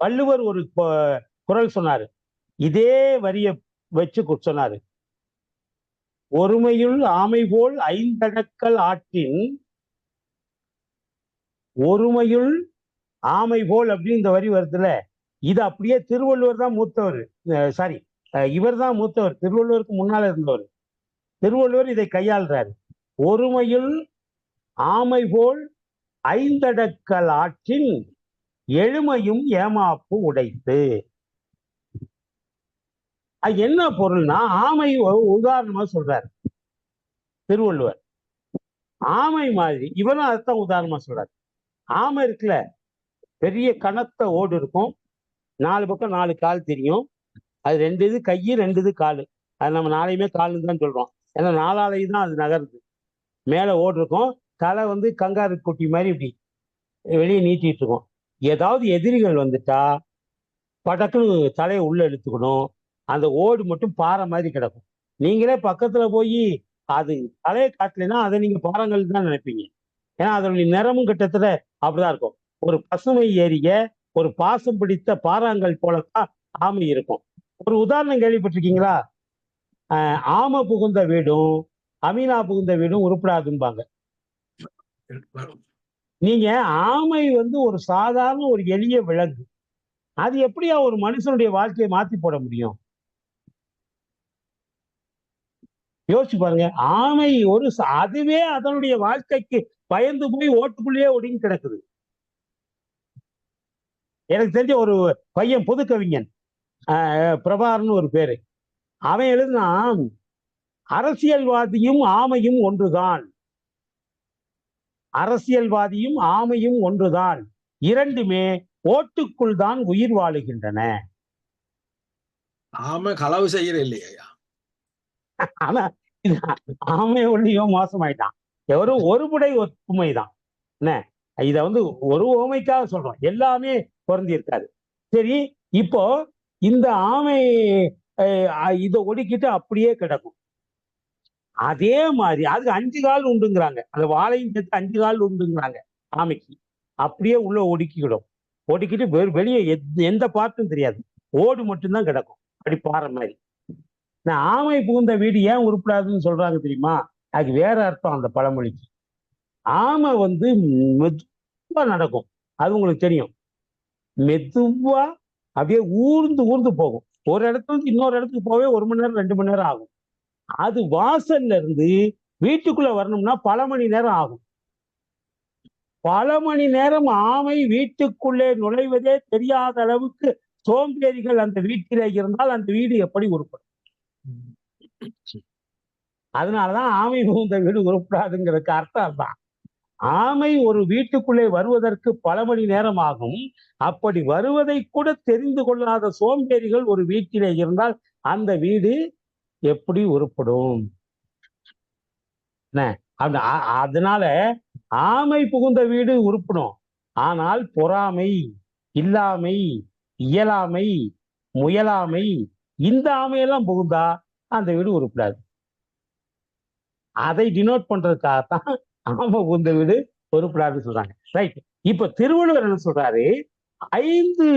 வள்ளுவர் ஒரு குறள் சொன்னாரு, இதே வரிய வச்சு சொன்னாரு. ஒருமையுள் ஆமை போல் ஐந்தடக்கல் ஆற்றின், ஒருமையுள் ஆமை போல் அப்படின்னு இந்த வரி வருதுல, இது அப்படியே திருவள்ளுவர் தான் மூத்தவர். சாரி, இவர் தான் மூத்தவர், திருவள்ளுவருக்கு முன்னால இருந்தவர். திருவள்ளுவர் இதை கையாள்றாரு. ஒருமையுள் ஆமை போல் ஐந்தடக்கல் ஆற்றின் எழுமையும் ஏமாப்பு உடைத்து. என்ன பொருள்னா, ஆமை உதாரணமா சொல்றாரு திருவள்ளுவர். ஆமை மாதிரி இவரும் அதைத்தான் உதாரணமா சொல்றாரு. ஆமை இருக்குல்ல, பெரிய கனத்த ஓடு இருக்கும், 4 பக்கம் 4 கால் தெரியும். அது 2 இது கை, 2 இது காலு. அது நம்ம 4யுமே காலுன்னு தான் சொல்றோம். ஏன்னா 4ஆலையும் தான் அது நகருது. மேல ஓடு இருக்கும், தலை கங்காரு குட்டி மாதிரி இப்படி வெளியே நீட்டிட்டு இருக்கும். ஏதாவது எதிரிகள் வந்துட்டா படக்குன்னு தலையை உள்ள இழுத்துக்கணும். அந்த ஓடு மட்டும் பாறை மாதிரி கிடக்கும். நீங்களே பக்கத்துல போய் அது தலையை காட்டலைன்னா அதை நீங்க பாறங்கள் தான் நினைப்பீங்க. ஏன்னா அதனுடைய நிறமும் கிட்டத்தட்ட அப்படிதான் இருக்கும். ஒரு பசுமை ஏறிய ஒரு பாசம் பிடித்த பாறாங்கல் போலத்தான் ஆமை இருக்கும். ஒரு உதாரணம் கேள்விப்பட்டிருக்கீங்களா? ஆமை புகுந்த வீடும் அமீனா புகுந்த வீடும் உருப்படாதும்பாங்க. நீங்க ஆமை ஒரு சாதாரண ஒரு எளிய விலங்கு, அது எப்படியா ஒரு மனுஷனுடைய வாழ்க்கையை மாத்தி போட முடியும்? யோசிச்சு பாருங்க. ஆமை அதுவே அதனுடைய வாழ்க்கைக்கு பயந்து போய் ஓட்டுக்குள்ளேயே ஒடுங்கி கிடக்குது. எனக்கு தெரிஞ்ச ஒரு பையன், பொது கவிஞன், பிரபாகரன் ஒரு பேரு, அவன் எழுதினான், அரசியல்வாதியும் ஆமையும் ஒன்றுதான், அரசியல்வாதியும் ஆமையும் ஒன்றுதான், இரண்டுமே ஓட்டுக்குள் தான் உயிர் வாழுகின்றன. ஆமை களவு செய்யற இல்லையா? ஆனா ஆமை ஒன்றியோ மோசமாயிட்டான். எவரும் ஒருபடை ஒப்புமைதான். என்ன, இத ஒரு ஓமைக்காக சொல்றோம், எல்லாமே பொருந்தி இருக்காது. சரி, இப்போ இந்த ஆமை இதை ஒடுக்கிட்டு அப்படியே கிடக்கும். அதே மாதிரி அதுக்கு 5 கால் உண்டுங்கிறாங்க. அந்த வாழையும் சேர்த்து 5 கால் உண்டுங்கிறாங்க ஆமைக்கு. அப்படியே உள்ள ஒடுக்கிக்கிடும். ஒடுக்கிட்டு வெளியே எந்த பார்ட்டும் தெரியாது, ஓடு மட்டும்தான் கிடக்கும், அப்படி பாறை மாதிரி. ஆமை புகுந்த வீடு ஏன் உருப்படாதுன்னு சொல்றாங்க தெரியுமா? அதுக்கு வேற அர்த்தம் அந்த பழமொழிக்கு. ஆமை மெதுவா நடக்கும், அது உங்களுக்கு தெரியும். மெதுவா அப்படியே ஊர்ந்து ஊர்ந்து போகும். ஒரு இடத்துல இன்னொரு இடத்துக்கு போவே 1 மணி நேரம் 2 மணி நேரம் ஆகும். அது வாசல்ல இருந்து வீட்டுக்குள்ள வரணும்னா பல மணி நேரம் ஆகும். பல மணி நேரம் ஆமை வீட்டுக்குள்ளே நுழைவதே தெரியாத அளவுக்கு சோம்பேறிகள் அந்த வீட்டிலே இருந்தால் அந்த வீடு எப்படி உருப்படும்? அதனாலதான் ஆமை புகுந்த வீடு உருப்படாதுங்கிறதுக்கு அர்த்தம் தான். ஆமை ஒரு வீட்டுக்குள்ளே வருவதற்கு பல மணி நேரம் ஆகும். அப்படி வருவதை கூட தெரிந்து கொள்ளாத சோம்பேறிகள் ஒரு வீட்டிலே இருந்தால் அந்த வீடு எப்படி உருப்படும்? அதனால ஆமை புகுந்த வீடு உருப்படும். ஆனால் பொறாமை, இல்லாமை, இயலாமை, முயலாமை, இந்த ஆமையெல்லாம் புகுந்தா அந்த வீடு உருப்படாது. அதை டினோட் பண்றதுக்காகத்தான் ஆமை புகுந்த வீடு உருப்படாதுன்னு சொல்றாங்க. ரைட். இப்ப திருவள்ளுவர் என்ன சொல்றாரு? 5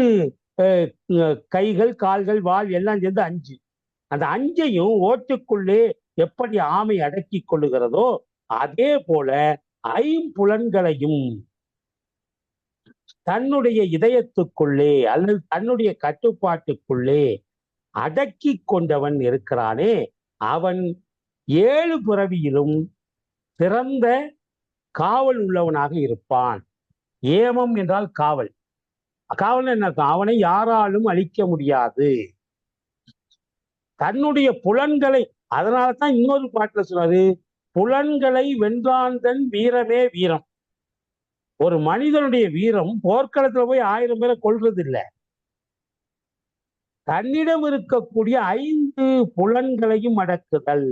கைகள், கால்கள், வால் எல்லாம் சேர்ந்து 5. அந்த 5ஐயும் ஓட்டுக்குள்ளே எப்படி ஆமை அடக்கி கொள்ளுகிறதோ அதே போல 5 தன்னுடைய இதயத்துக்குள்ளே அல்லது தன்னுடைய கட்டுப்பாட்டுக்குள்ளே அடக்கி கொண்டவன் இருக்கிறானே, அவன் 7 பிறவியிலும் சிறந்த காவல் உள்ளவனாக இருப்பான். ஏமம் என்றால் காவல். காவல் என்ன? அவனை யாராலும் அழிக்க முடியாது. தன்னுடைய புலன்களை, அதனாலதான் இன்னொரு பாட்டுல சொல்றாரு, புலன்களை வென்றாந்தன் வீரமே வீரம். ஒரு மனிதனுடைய வீரம் போர்க்களத்துல போய் 1000 பேரை கொல்றது இல்லை. தன்னிடம் இருக்கக்கூடிய 5 புலன்களையும் அடக்குதல்.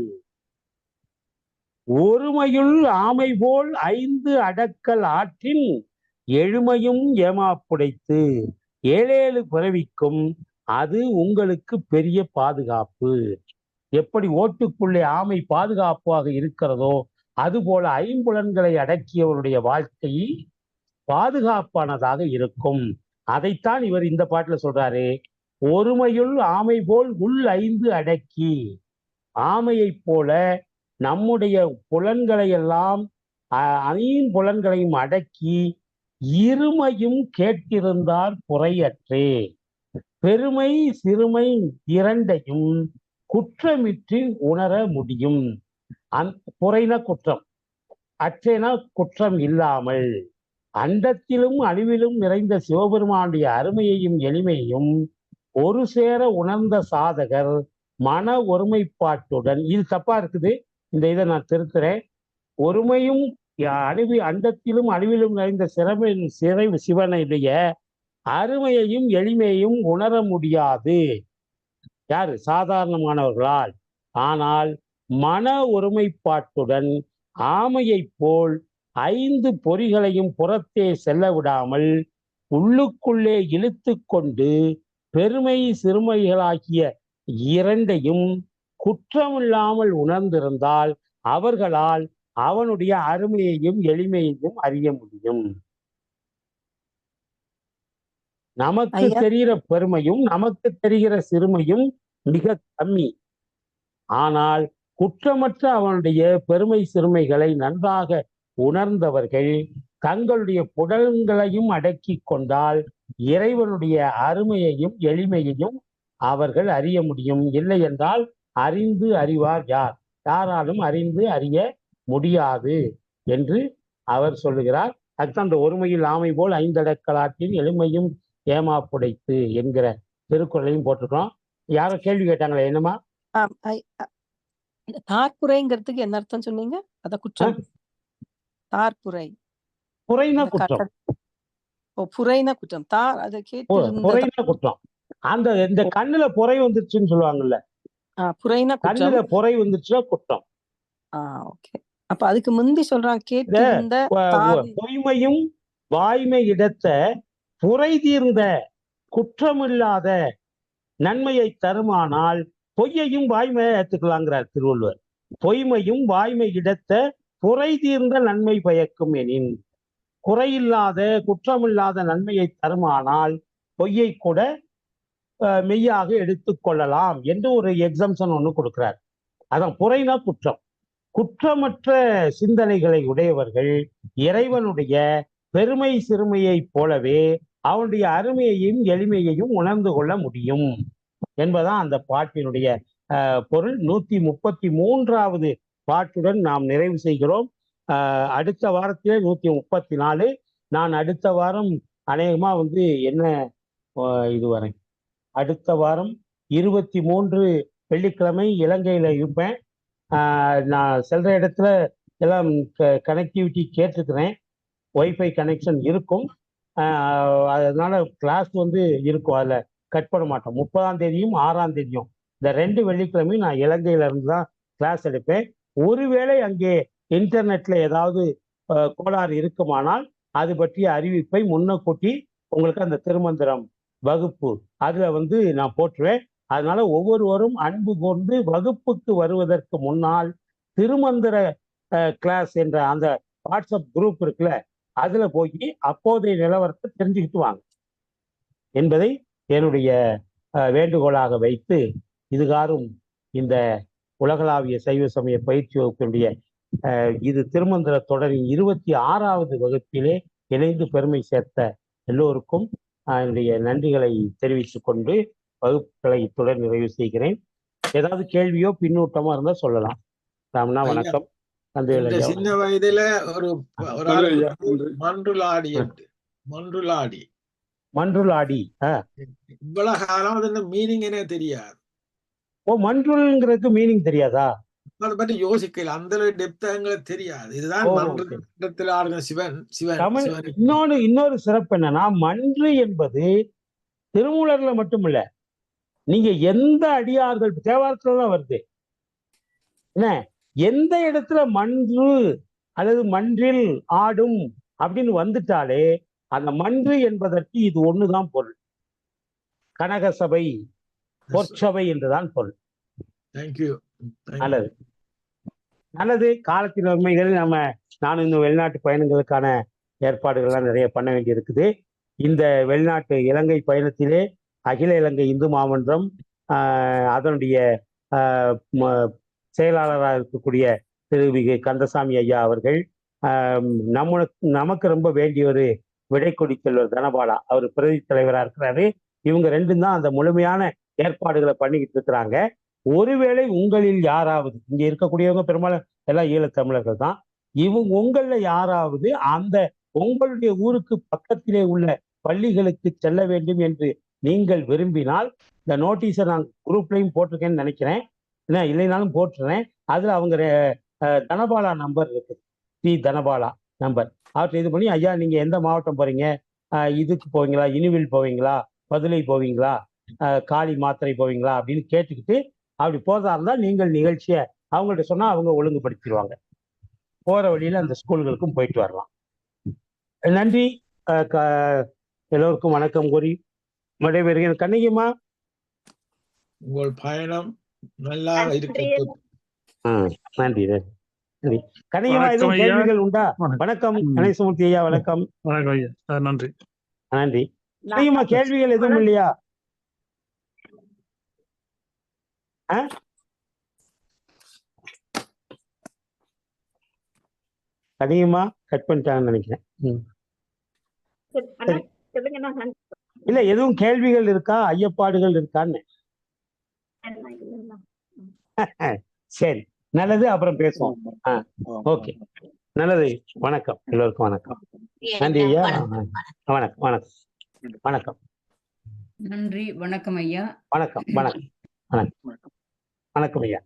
ஒருமையுள் ஆமை போல் 5 அடக்கல் ஆற்றின் எழுமையும் ஏமாப்புடைத்து 7 பிறவிக்கும் அது உங்களுக்கு பெரிய பாதுகாப்பு. எப்படி ஓட்டுக்குள்ளே ஆமை பாதுகாப்பாக இருக்கிறதோ அதுபோல 5 புலன்களை அடக்கியவருடைய வாழ்க்கை பாதுகாப்பானதாக இருக்கும். அதைத்தான் இவர் இந்த பாட்டுல சொல்றாரு. ஒருமையுள் ஆமை போல் உள் 5 அடக்கி. ஆமையை போல நம்முடைய புலன்களை எல்லாம் 5 புலன்களையும் அடக்கி இருமையும் கேட்டிருந்தார் குறையற்றே. பெருமை சிறுமை இரண்டையும் குற்றமின்றி உணர முடியும். குறைன குற்றம், அற்றேனா குற்றம் இல்லாமல் அண்டத்திலும் அழிவிலும் நிறைந்த சிவபெருமானுடைய அருமையையும் எளிமையையும் ஒரு சேர உணர்ந்த சாதகர் மன ஒருமைப்பாட்டுடன், இது தப்பா இருக்குது, இந்த இதை நான் திருத்துறேன். ஒருமையும் அண்டத்திலும் அழிவிலும் நிறைந்த சிவனுடைய அருமையையும் எளிமையையும் உணர முடியாது. யாரு? சாதாரணமானவர்களால். ஆனால் மன ஒருமைப்பாட்டுடன் ஆமையைப் போல் 5 பொறிகளையும் புறத்தே செல்ல விடாமல் உள்ளுக்குள்ளே இழுத்து கொண்டு பெருமை சிறுமைகளாகிய இரண்டையும் குற்றமில்லாமல் உணர்ந்திருந்தால் அவர்களால் அவனுடைய அருமையையும் எளிமையையும் அறிய முடியும். நமக்கு தெரிகிற பெருமையும் நமக்கு தெரிகிற சிறுமையும் மிக கம்மி. ஆனால் குற்றமற்ற அவனுடைய பெருமை சிறுமைகளை நன்றாக உணர்ந்தவர்கள் தங்களுடைய புலன்களையும் அடக்கி கொண்டால் இறைவனுடைய அருமையையும் எளிமையையும் அவர்கள் அறிய முடியும். இல்லை என்றால் அறிந்து அறிவார் யார்? யாராலும் அறிந்து அறிய முடியாது என்று அவர் சொல்லுகிறார். அதுதான் அந்த ஒருமையில் ஆமை போல் 5 அடக்கலாற்றின் எளிமையும் ஏமாப்புடைத்து என்கிற திருக்குறளையும் போட்டிருக்கோம். யாரோ கேள்வி கேட்டாங்களே, என்னமா? தார்புரைங்கிறதுக்கு என்ன அர்த்தம் சொன்னீங்க? அத குற்றம். தார்புரை புரைனா குற்றம். புரைனா குற்றம். அத புரைனா குற்றம். அந்த இந்த கண்ணுல புரை வந்துருச்சுன்னு சொல்லுவாங்கல்ல, புரைனா கண்ணுல புரை வந்துருச்சுன்னா குற்றம். ஓகே. அப்ப அதுக்கு முந்தி சொல்றான் கேட்டிருந்த பொய்மையும் வாய்மை இடத்த புரை தீர்ந்த குற்றமில்லாத நன்மையை தருமானால் பொய்யையும் வாய்மையை ஏற்றுக்கலாங்கிறார் திருவள்ளுவர். பொய்மையும் வாய்மை இடத்த புரை தீர்ந்த நன்மை பயக்கும் எனின், குறையில்லாத குற்றமில்லாத நன்மையை தருமானால் பொய்யை கூட மெய்யாக எடுத்துக்கொள்ளலாம் என்று ஒரு எக்ஸம்ஷன் ஒன்று கொடுக்கிறார். அதான் புரைனா குற்றம். குற்றமற்ற சிந்தனைகளை உடையவர்கள் இறைவனுடைய பெருமை சிறுமையை போலவே அவனுடைய அருமையையும் எளிமையையும் உணர்ந்து கொள்ள முடியும் என்பதான் அந்த பாட்டினுடைய பொருள். 133வது பாட்டுடன் நாம் நிறைவு செய்கிறோம். அடுத்த வாரத்திலே 134. நான் அடுத்த வாரம் அநேகமா என்ன இதுவரை அடுத்த வாரம் 23 வெள்ளிக்கிழமை இலங்கையில இருப்பேன். நான் செல்ற இடத்துல எல்லாம் கனெக்டிவிட்டி கேட்டிருக்கிறேன். ஒய்ஃபை கனெக்ஷன் இருக்கும். அதனால கிளாஸ் இருக்கும், அதில் கட் பண்ண மாட்டோம். 30ஆம் தேதியும் 6ஆம் தேதியும் இந்த 2 வெள்ளிக்கிழமையும் நான் இலங்கையில இருந்து தான் கிளாஸ் எடுப்பேன். ஒருவேளை அங்கே இன்டர்நெட்ல ஏதாவது கோளாறு இருக்குமானால் அது பற்றிய அறிவிப்பை முன்னக்கூட்டி உங்களுக்கு அந்த திருமந்திரம் வகுப்பு அதுல நான் போட்டுருவேன். அதனால ஒவ்வொருவரும் அன்பு கொண்டு வகுப்புக்கு வருவதற்கு முன்னால் திருமந்திர கிளாஸ் என்ற அந்த வாட்ஸ்அப் குரூப் இருக்குல்ல, அதுல போய் அப்போதைய நிலவரத்தை தெரிஞ்சுக்கிட்டு வாங்க என்பதை என்னுடைய வேண்டுகோளாக வைத்து இதுகாரும் இந்த உலகளாவிய சைவ சமய பயிற்சி வகுப்பினுடைய இது திருமந்திர தொடரின் 26வது வகுப்பிலே இணைந்து பெருமை சேர்த்த எல்லோருக்கும் என்னுடைய நன்றிகளை தெரிவித்துக் கொண்டு வகுப்புகளை இத்துடன் நிறைவு செய்கிறேன். ஏதாவது கேள்வியோ பின்னூட்டமோ இருந்தா சொல்லலாம். ராமனா வணக்கம். சின்ன வயதுல ஒரு மன்றுளாடி இவ்வளவு காலம் மீனிங் என்ன தெரியாது. மன்றுள்ங்கிறதுக்கு மீனிங் தெரியாதா? அதை பற்றி யோசிக்கல, அந்த டெப்தா எங்களுக்கு தெரியாது. இதுதான் மன்றத்தில் ஆளுங்க சிவன். இன்னொரு சிறப்பு என்னன்னா, மன்று என்பது திருமூலர்ல மட்டுமில்ல, நீங்க எந்த அடியார்கள் தேவாரத்துலதான் வருது என்ன, எந்த இடத்துல மன்று அல்லது மன்றில் ஆடும் அப்படின்னு வந்துட்டாலே அந்த மன்று என்பதற்கு இது ஒண்ணுதான் பொருள். கனகசபை, பொற்சபை என்றுதான் பொருள். நல்லது நல்லது. காலத்தின் உண்மைகள் நானும் இந்த வெளிநாட்டு பயணங்களுக்கான ஏற்பாடுகள்லாம் நிறைய பண்ண வேண்டி இருக்குது. இந்த வெளிநாட்டு இலங்கை பயணத்திலே அகில இலங்கை இந்து மாமன்றம் அதனுடைய செயலாளராக இருக்கக்கூடிய திரு கந்தசாமி ஐயா அவர்கள், நமக்கு ரொம்ப வேண்டிய ஒரு விடைக்கொடி செல்வர் தனபாலா, அவர் பிரதி தலைவராக இருக்கிறாரு. இவங்க ரெண்டும் தான் அந்த முழுமையான ஏற்பாடுகளை பண்ணிக்கிட்டு இருக்கிறாங்க. ஒருவேளை உங்களில் யாராவது, இங்க இருக்கக்கூடியவங்க பெரும்பாலும் எல்லாம் ஈழத்தமிழர்கள் தான், உங்கள யாராவது அந்த உங்களுடைய ஊருக்கு பக்கத்திலே உள்ள பள்ளிகளுக்கு செல்ல வேண்டும் என்று நீங்கள் விரும்பினால், இந்த நோட்டீஸை நான் குரூப்லையும் போட்டிருக்கேன்னு நினைக்கிறேன், இல்லைனாலும் போட்டுறேன். அதுல அவங்க தனபாலா நம்பர் இருக்குது, ஸ்ரீ தனபாலா நம்பர். அவற்றை இது பண்ணி, ஐயா நீங்க எந்த மாவட்டம் போறீங்க, இதுக்கு போவீங்களா, இனிவில் போவீங்களா, மதுரை போவீங்களா, காளி மாத்திரை போவீங்களா அப்படின்னு கேட்டுக்கிட்டு, அப்படி போறதா இருந்தால் நீங்கள் நிகழ்ச்சியை அவங்கள்ட்ட சொன்னா அவங்க ஒழுங்குபடுத்திடுவாங்க. போற வழியில அந்த ஸ்கூல்களுக்கும் போயிட்டு வரலாம். நன்றி. எல்லோருக்கும் வணக்கம் கூறி விடைபெறுகிறேன். கண்ணகியம்மா, உங்கள் பயணம் நல்லா இருக்கட்டும். நன்றி நன்றி. கண்ணகியம்மா, எதுவும் கேள்விகள் உண்டா? வணக்கம் கணேசமூர்த்தி ஐயா, வணக்கம். வணக்கம் ஐயா, நன்றி நன்றி. கண்ணகியம்மா, கேள்விகள் எதுவும் இல்லையா? கண்ணகியம்மா கட் பண்ணிட்டாங்கன்னு நினைக்கிறேன். இல்ல, எதுவும் கேள்விகள் இருக்கா, ஐயப்பாடுகள் இருக்கான்னு? சரி, நல்லது, அப்புறம் பேசுவோம். ஓகே, நல்லது. வணக்கம், எல்லோருக்கும் வணக்கம். நன்றி ஐயா. வணக்கம் வணக்கம் வணக்கம். நன்றி. வணக்கம் ஐயா. வணக்கம் வணக்கம் வணக்கம் வணக்கம் ஐயா.